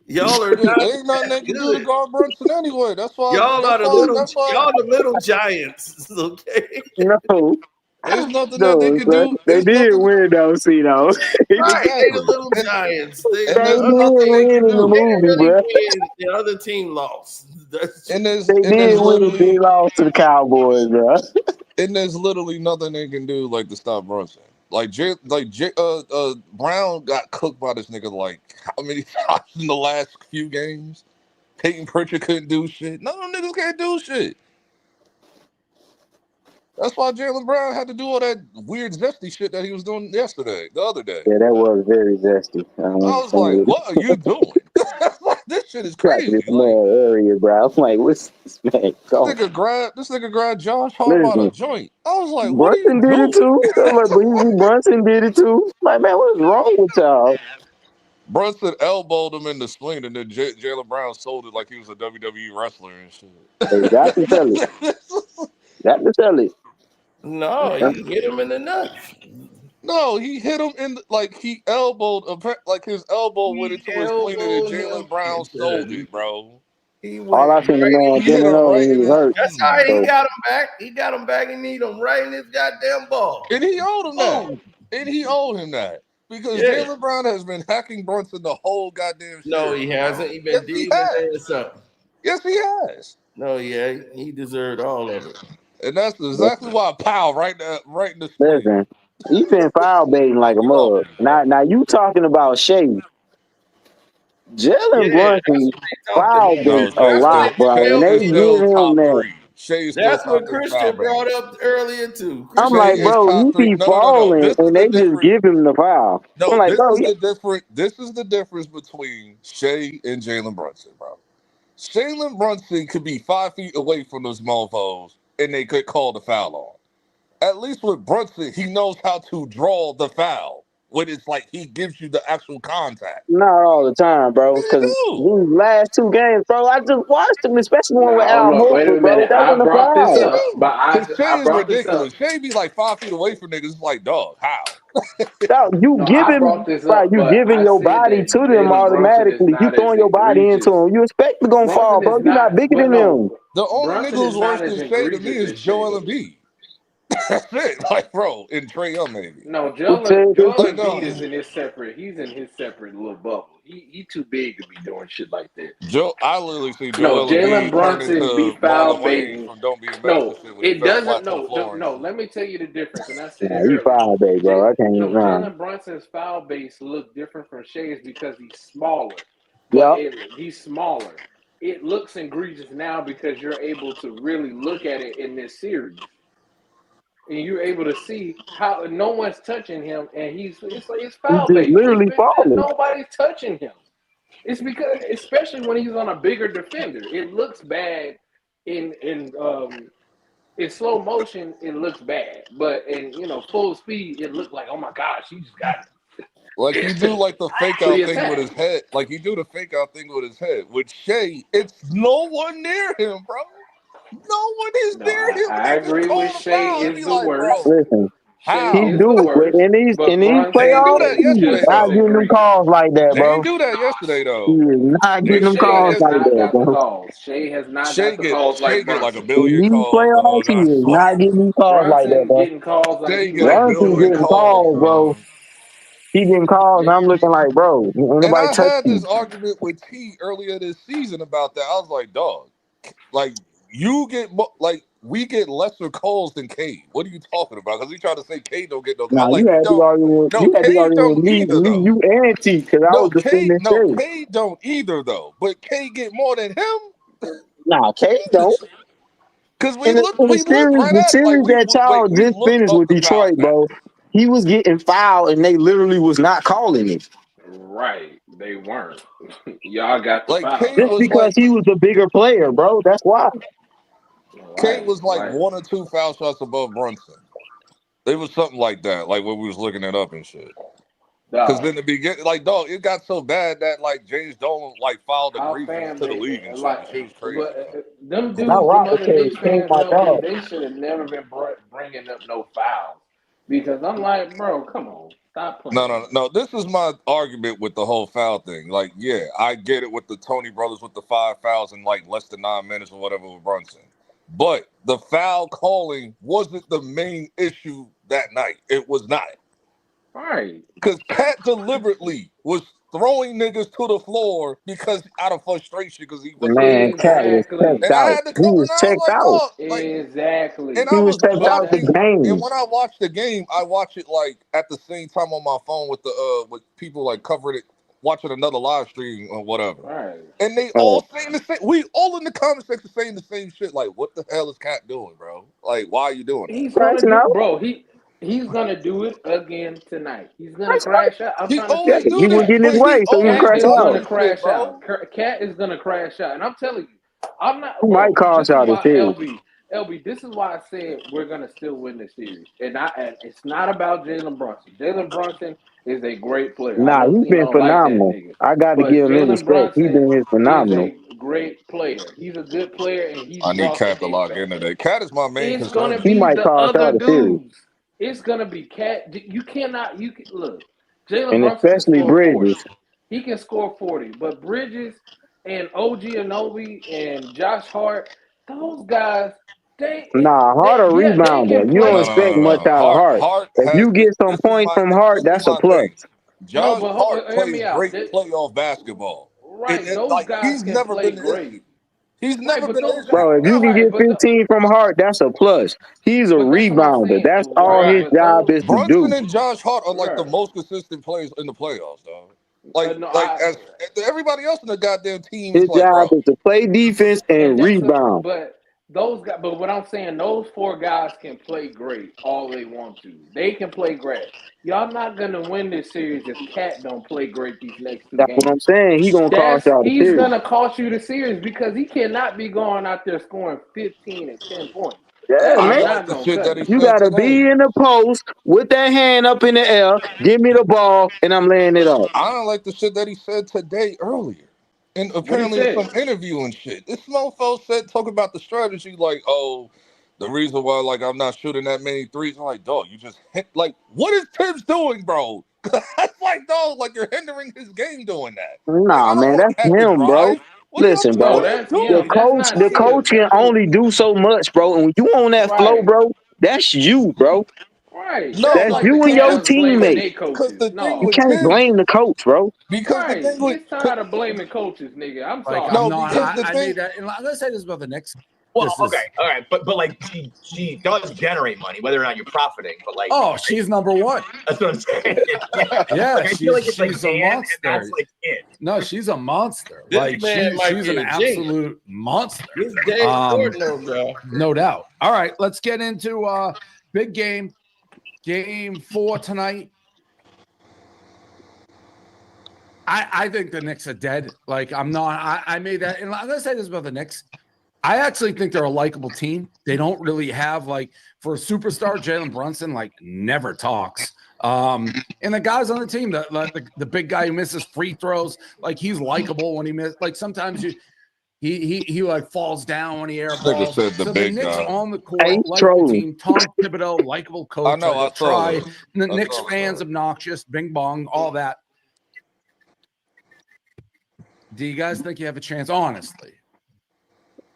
Y'all are Shit, not there ain't nothing they that can do to good. guard Brunson anyway. That's why. Y'all That's are why. That's why. y'all the little giants. Okay. No, There's nothing that they no, can bro. do. They There's did nothing. win though, see though. They Right, they the Exactly. little giants. And did there's nothing they win can in the They do. didn't movie, really bro. win. The other team lost. That's And just, there's They and did there's win. They literally lost to the Cowboys, bro. and there's literally nothing they can do like to stop Brunson. Brown got cooked by this nigga like how many times in the last few games? Peyton Pritchard couldn't do shit. None of them niggas can't do shit. That's why Jalen Brown had to do all that weird zesty shit that he was doing the other day. Yeah, that was very zesty. I I was like, understand. what are you doing? Like, this shit is Trapped in a crazy. Like small area, bro. I'm like, what's this man going? this nigga grabbed Josh Hart by the Listen, joint. I was like, what are you Brunson did it doing? too. I'm like, Breezy Brunson did it too. Like, man, what's wrong with y'all? Brunson elbowed him in the spleen, and then Jalen Brown sold it like he was a WWE wrestler and They got to sell it. shit. Got to sell it. no, he hit him in the nuts. No, he hit him like he elbowed, like his elbow went He into his spleen, and then elbowed him. Jalen Brown sold it, bro. He All went I seen the right. man He hit giving him up when right he in was the hurt. That's how spleen, he So got him back. He got him back and need him right in his goddamn ball. and he owed him that. Oh, And he owed him that because yeah. Jalen Brown has been hacking Brunson the whole goddamn No, series, he bro. hasn't. He been Yes, he demon has. ass up. Yes, he has. No, yeah, he deserved all of it. And that's exactly why Powell right in the screen. Listen, you been foul baiting like a We love mug. you, bro. Now you talking about Shea. Jalen Yeah, that's Brunson what they talking foul about. No, baits a That's lot, what bro, and Shea they is Christian. give still him top that. 3. Shea is still That's top what 3 foul Christian bait. brought up earlier too. I'm Christian Shea like, said, is bro, top he 3. be No. falling, This is and the they just difference. give him the foul. I'm No, like, bro, this is the difference between Shea and Jalen Brunson, bro. Jalen Brunson could be 5 feet away from those mofos, and they could call the foul on. At least with Brunson, he knows how to draw the foul when it's like he gives you the actual contact. not all the time, bro, Yeah, because you do. these last 2 games, bro, I just watched them, especially one with Now Al look, wait a Horford, bro. minute. That I wasn't a brought this Yeah, foul. up, but you. Because Shea I is brought this ridiculous. up. Shea be like 5 feet away from niggas. It's like, dog, how? Dog, you No, I brought giving, this right? up, You but giving I your said body that to them Jalen Brunson is automatically. You not as throwing your body into egregious. them. You expect to gonna fall, Brunson bro. is You're not not, bigger but than them. no, The only nigga Brunson is who's worse not as than Shea to me egregious is as Shea Joel is. Embiid. That's it. Like, bro, and Trae Young maybe. No, Who said this? Like, Joel no, Embiid is in his separate. He's in his separate little bubble. He too big to be doing shit like that. I literally see No, Joel Jalen Embiid turn Brunson be into Marlon foul Wayne baiting. from Don't Be a Menace and No, shit when he it fell doesn't. flat to the No, floor and no. shit. Let me tell you the difference, and I said Nah, it you earlier. foul bait, bro. I can't. No, Nah. Jalen Brunson's foul base look different from Shea's because he's smaller, but Yep. he's smaller. It looks egregious now because you're able to really look at it in this series, and you're able to see how no one's touching him, and it's He's foul just bait. literally falling. Nobody's touching him. It's because, especially when he's on a bigger defender, it looks bad in slow motion. It looks bad, but in full speed, it looked like, oh my gosh, he just got Like he do like the fake out thing with his pre-attack. head. Like he do the fake out thing with his head. With Shea, it's no one near him, bro. No one is No, near him, and I they just agree with call the Shea foul. It'd is be the like, worst. bro, Listen, Shea he how? is the do it, but worst, in but these They ain't Brunson do playoffs, that he is is yesterday just as not though. getting them egregious. calls like that, They ain't bro. do that yesterday He though. is not They getting But ain't them do that Shea calls has like not yesterday. that, got the bro. calls. Shea has not got the calls Shea like get like a Brunson. In billion these calls, playoffs, dog. he I is swear. not getting these calls like that, Brunson bro. getting calls like Shea he get a might be Brunson's billion doing getting calls, everything. calls, bro. bro. He getting calls, and I'm looking like, bro, ain't And nobody I touch had this him. argument with T earlier this season about that. I was like, dog, like like we get lesser calls than Cade. What are you talking about? Because he tried to say Cade don't get no. Nah, I'm like, he don't. No, you had this Cade argument with don't me, either though. you and T, because I was defending Shea. Cade don't either though. But Cade get more than him. Nah, K don't. Because In we looked right the at it. Like series that y'all we just looked finished up with the foul Detroit, stat. bro, he was getting fouled, and they literally was not calling it. Right. They weren't. Y'all got the Like foul Cade Just though. was because like he was the bigger player, bro. That's why. Cade Right. was like Right. 1 or 2 foul shots above Brunson. It was something like that, like when we was looking it up and shit. Because Dog. in the beginning, like, dog, it got so bad that like James Dolan like filed a Our grievance fan to the base, league and shit. like, The shit was crazy, but dog. them And I dudes, them rock with other K. Knicks King, fans, my LB, dog. they should have never been bringing up no fouls because I'm like, bro, come on, stop No, playing, no, man. no. This is my argument with the whole foul thing. Like, yeah, I get it with the Tony brothers with the 5 fouls in like less than 9 minutes or whatever with Brunson. But the foul calling wasn't the main issue that night. It was not. All right, Because Cat deliberately was throwing niggas to the floor because out of frustration because he wasn't Man, getting Cat called. was exactly, checked And I out. had to He come was and I was checked like, out. dog, like, and exactly. I He was was checked out the watching, and game. when I watch the game, I watch it like at the same time on my phone with the with people like covering it, watching another live stream or whatever. All right, And they all saying the same. We all in the comment section saying the same shit. Like, what the hell is Cat doing, bro? Like, why are you doing that? he's gonna Crashing do, out. bro. He's gonna do it again tonight. He's gonna Crashing out. crash out. I'm He trying to tell always you, He do was this, Cat. getting his but he way, so he was always Cat crashing is does out. gonna some shit, crash out. bro. Cat is gonna crash out, and I'm telling you, I'm He not, might bro. call This is out the why series. LB. This is why I said we're gonna still win the series, and it's not about Jalen Brunson. Jalen Brunson is a great player. I Nah, don't, he's been like that phenomenal. nigga, I got to but give him his Jalen respect. He's Brunson been here is phenomenal. a great player. He's a good player, and he's I need brought the Cat to Knicks lock back. in today. Cat is my main It's concern gonna He this be might the season. call other out the series, dudes. It's gonna be Cat. You cannot. You can look. Jalen and Brunson can especially score 40. Bridges. He can score 40. But Bridges and OG Anobi and Josh Hart, those guys, Nah, Hart a they rebounder. can You don't play. No, no, no, expect no, much no. out of Hart. Hart If has you the. get some points from Hart, This is that's a my plus. thing. No, Josh but Hart hear plays me out. great playoff basketball. Right, those Like guys he's can never play been the issue. great. He's never been injured. Bro, if you can get 15 from Hart, that's a plus. He's a rebounder. That's all his job is to Brunson do. and Josh Hart are like the most consistent players in the playoffs, dog. As everybody else in the goddamn team His is like, job bro. is to play defense and rebound. But those guys, but what I'm saying, those four guys can play great all they want to. They can play great. Y'all not gonna win this series if Cat don't play great these next 2 That's games. what I'm saying. He gonna cost y'all the He's series. gonna cost you the series because he cannot be going out there scoring 15 and 10 points. Yeah, That's man. not gonna cut it. You gotta be in the post with that hand up in the air. Give me the ball, and I'm laying it up. I don't like the shit that he said today earlier. And apparently in some interview and shit. This mofo said, talk about the strategy, like, oh, the reason why, like, I'm not shooting that many threes. I'm like, dog, you just hit, like, what is Tibbs doing, bro? That's like, dog, like, you're hindering his game doing that. Nah, like, man, that's him, bro. Listen, bro. The coach can only do so much, bro. And when you on that flow, bro, that's you, bro. Right. No, that's like you and your teammate. because the thing You with can't Tibbs, blame the coach, bro. because the thing with He's tired of blaming coaches, nigga. I'm Like, sorry. I'm not. I made that. And let's say this about the Knicks. Well, okay, all right, but like she does generate money, whether or not you're profiting. But like, Oh, she's number one. That's what I'm saying. Yeah, like, I feel like it's like she's a Dan, monster. and that's like it. No, she's a monster. This Like man might she's be an a genius. absolute monster. This Dave Portnoy guy. No doubt. All right, let's get into big game. Game 4 tonight. I think the Knicks are dead. Like, I'm not. I made that. And I'm going to say this about the Knicks. I actually think they're a likable team. They don't really have, like, for a superstar, Jalen Brunson, like, never talks. And the guys on the team, the big guy who misses free throws, like, he's likable when he misses. Like, sometimes he like falls down when he airballs. said the So big the Knicks guy. on the court, likable team. Tom Thibodeau, likable coach. I know, I saw try. that. And the I Knicks saw that. fans obnoxious, bing bong, all that. Do you guys think you have a chance? Honestly.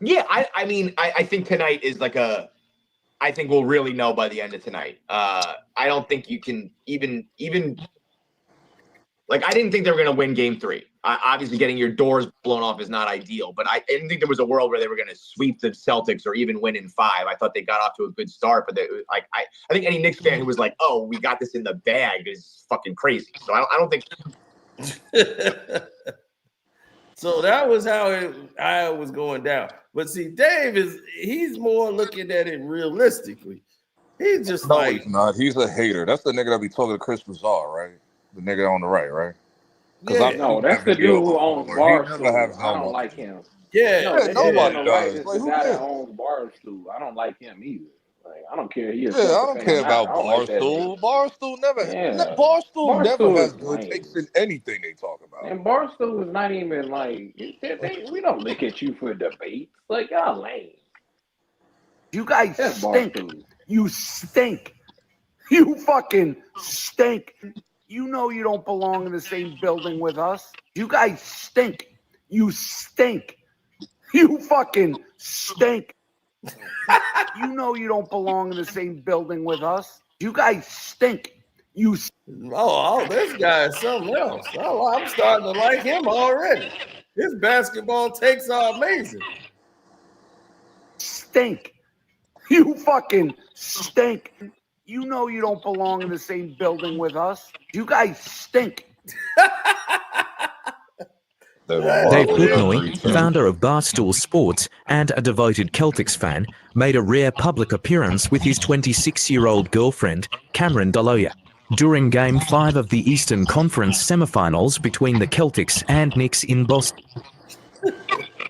Yeah, I mean, I think tonight is like I think we'll really know by the end of tonight. I don't think you can even like, I didn't think they were going to win game 3. Obviously, getting your doors blown off is not ideal, but I didn't think there was a world where they were going to sweep the Celtics or even win in 5. I thought they got off to a good start, but I think any Knicks fan who was like, oh, we got this in the bag is fucking crazy. So I don't think. So that was how it was going down. But see, Dave he's more looking at it realistically. He's just No, like, he's not. He's a hater. That's the nigga that be talking to Chris Bazaar, right? The nigga on the right, right? No, that's the dude who owns Barstool. I don't like him. Yeah, nobody the does. right is Like, the who guy cares? that owns Barstool. I don't like him either. Like, I don't care. He is Yeah, I don't care about Barstool. Barstool never has good takes in anything they talk about. And Barstool is not even like we don't look at you for debates. Like, y'all lame. You guys That's stink. Barstool. You stink. You fucking stink. You know you don't belong in the same building with us. You guys stink. You stink. You fucking stink. You know you don't belong in the same building with us. You guys stink. You. oh, this guy is something else. Oh, I'm starting to like him already. His basketball takes are amazing. Stink. You fucking stink. You know you don't belong in the same building with us. You guys stink. Dave Portnoy, founder of Barstool Sports and a devoted Celtics fan, made a rare public appearance with his 26-year-old girlfriend, Cameron Daloya, during Game 5 of the Eastern Conference semifinals between the Celtics and Knicks in Boston.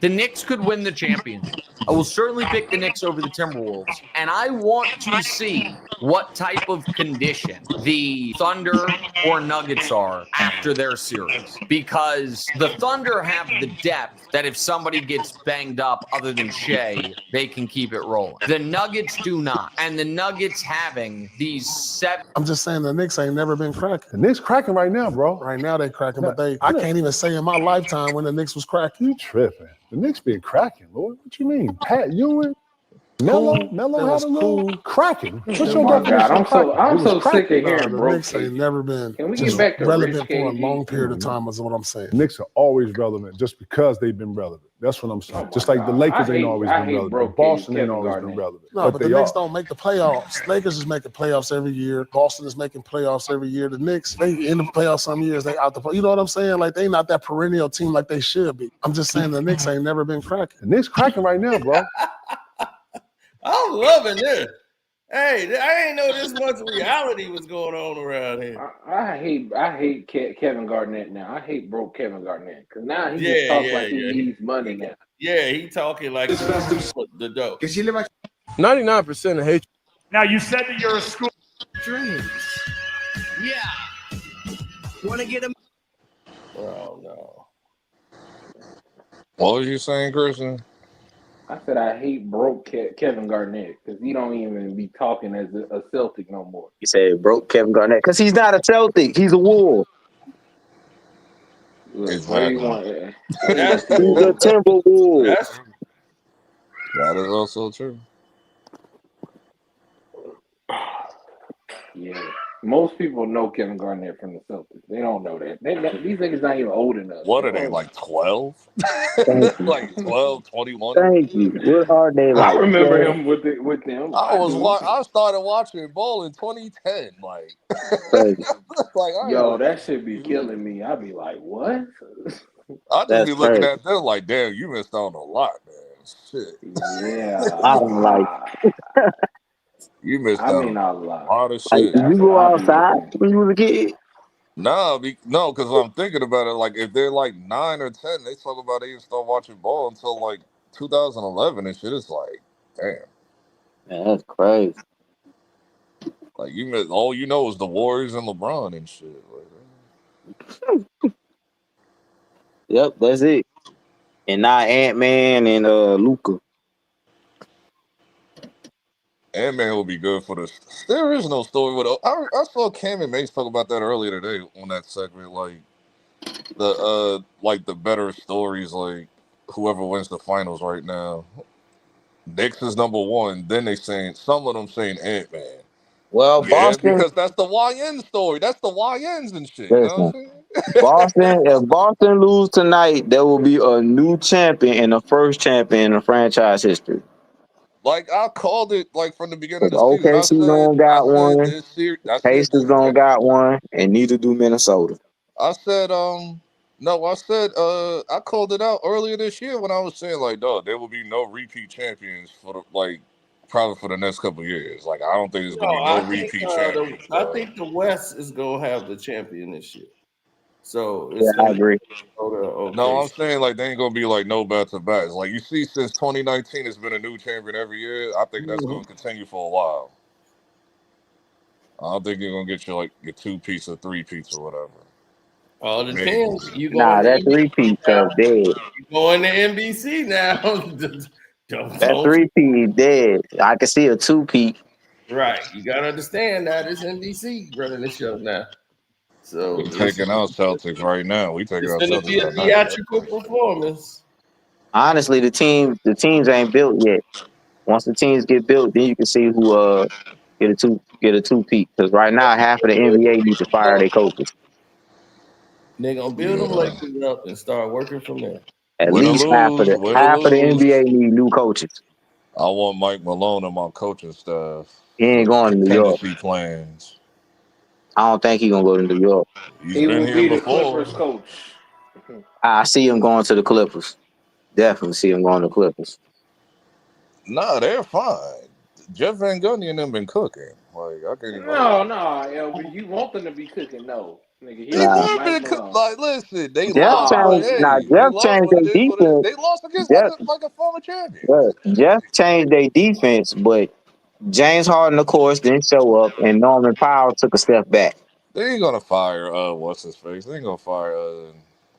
The Knicks could win the championship. I will certainly pick the Knicks over the Timberwolves. And I want to see what type of condition the Thunder or Nuggets are after their series. Because the Thunder have the depth that if somebody gets banged up other than Shea, they can keep it rolling. The Nuggets do not. And the Nuggets having these 7... I'm just saying the Knicks ain't never been cracking. The Knicks cracking right now, bro. Right now they cracking, but I can't even say in my lifetime when the Knicks was cracking. You tripping. The Knicks been cracking, Lord. What you mean? Pat Ewing, Melo had a little cracking. What's your definition of cracking? I'm so sick of hearing the broke. Knicks ain't never been Can we get back to relevant Rich for a KD? long period of time is what I'm saying. The Knicks are always relevant just because they've been relevant. That's what I'm saying. Just like the Lakers ain't always been relevant. Boston ain't always been relevant. No, but the Knicks are. don't make the playoffs. Lakers is making playoffs every year. Boston is making playoffs every year. The Knicks, they in the playoffs some years, they out the play. You know what I'm saying? Like, they not that perennial team like they should be. I'm just saying the Knicks ain't never been cracking. The Knicks cracking right now, bro. I'm loving this. Hey, I ain't know this much reality was going on around here. I hate Kevin Garnett now. I hate broke Kevin Garnett because now he just talks like he needs money now. Yeah, he talking like the dope. 99% of hate. Now you said that you're a school. Dreams. Yeah. Want to get him? Oh no. What was you saying, Christian? I said I hate broke Kevin Garnett because he don't even be talking as a Celtic no more. You said broke Kevin Garnett because he's not a Celtic. He's a Wolf. Exactly. He's a Timberwolves. That is also true. Yeah. Most people know Kevin Garnett from the Celtics. They don't know that. These niggas not even old enough. What are they, like 12? Like 12, 21? Thank you. What are they like? I remember him with them. I started watching ball in 2010. Like, yo, that shit be killing me. I be like, what? I just be looking at them like, damn, you missed out on a lot, man. Shit. Yeah. I don't like. You missed out on a lot of Like, shit. did you go outside when you was a kid? No, because I'm thinking about it. Like, if they're like 9 or 10, they talk about they didn't start watching ball until like 2011 and shit. It's like, damn. Man, that's crazy. Like, you missed, all you know is the Warriors and LeBron and shit. Like, Yep, that's it. And now Ant-Man and Luka. Ant-Man will be good for this. There is no story with. I saw Cam and Mace talk about that earlier today on that segment. Like the better stories, like whoever wins the finals right now. Knicks is number one. Then some of them saying Ant-Man. Well, Boston, because that's the YN story. That's the YNs and shit. You know what I'm saying? if Boston lose tonight, there will be a new champion and the first champion in franchise history. Like, I called it like from the beginning of the OKC season. don't got one. This series, Pacers don't got one, and neither do Minnesota. I said, I called it out earlier this year when I was saying, like, dog, there will be no repeat champions probably for the next couple of years. Like, I don't think there's gonna be no repeat champions. I think the West is gonna have the champion this year. So I agree. No, I'm saying like they ain't gonna be like no back to backs. Like, you see, since 2019, it's been a new champion every year. I think that's gonna continue for a while. I don't think you're gonna get your 2-piece or 3-piece or whatever. All depends. That 3-piece dead. You going to NBC now? That 3-piece dead. I can see a 2-piece. Right. You gotta understand that it's NBC running the show now. So we're taking out Celtics right now. We taking out it's gonna Celtics. be a theatrical performance. Honestly, the teams ain't built yet. Once the teams get built, then you can see who get a 2-peat. Because right now, half of the NBA need to fire their coaches. They're gonna build them Lakers up and start working from there. At least half of the NBA need new coaches. I want Mike Malone on my coaching staff. He ain't going to New York. Plans. I don't think he's gonna go to New York. He will be the Clippers coach. I see him going to the Clippers. Definitely see him going to the Clippers. Nah, they're fine. Jeff Van Gundy and them been cooking. Like, I can't even. No, LB, you want them to be cooking? No, nigga. Like, listen, they Jeff lost. Jeff changed their defense. They lost against like a former champion. Jeff changed their defense, but James Harden, of course, didn't show up, and Norman Powell took a step back. They ain't gonna fire what's his face? They ain't gonna fire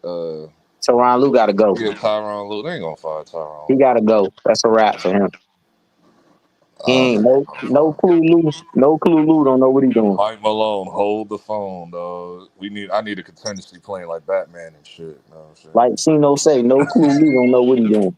Tyronn Lue got to go. Yeah, Tyronn Lue. They ain't gonna fire Tyronn. He got to go. That's a wrap for him. He ain't no clue. No clue. Lou don't know what he doing. Mike Malone, hold the phone, dog. I need a contingency plan like Batman and shit. You know what I'm saying? Like Chino say, no clue. Lou don't know what he doing.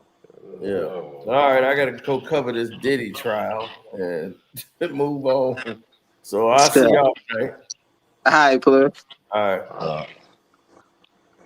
Yeah. All right, I gotta go cover this Diddy trial and move on So I'll see y'all tonight. All right, player. All right.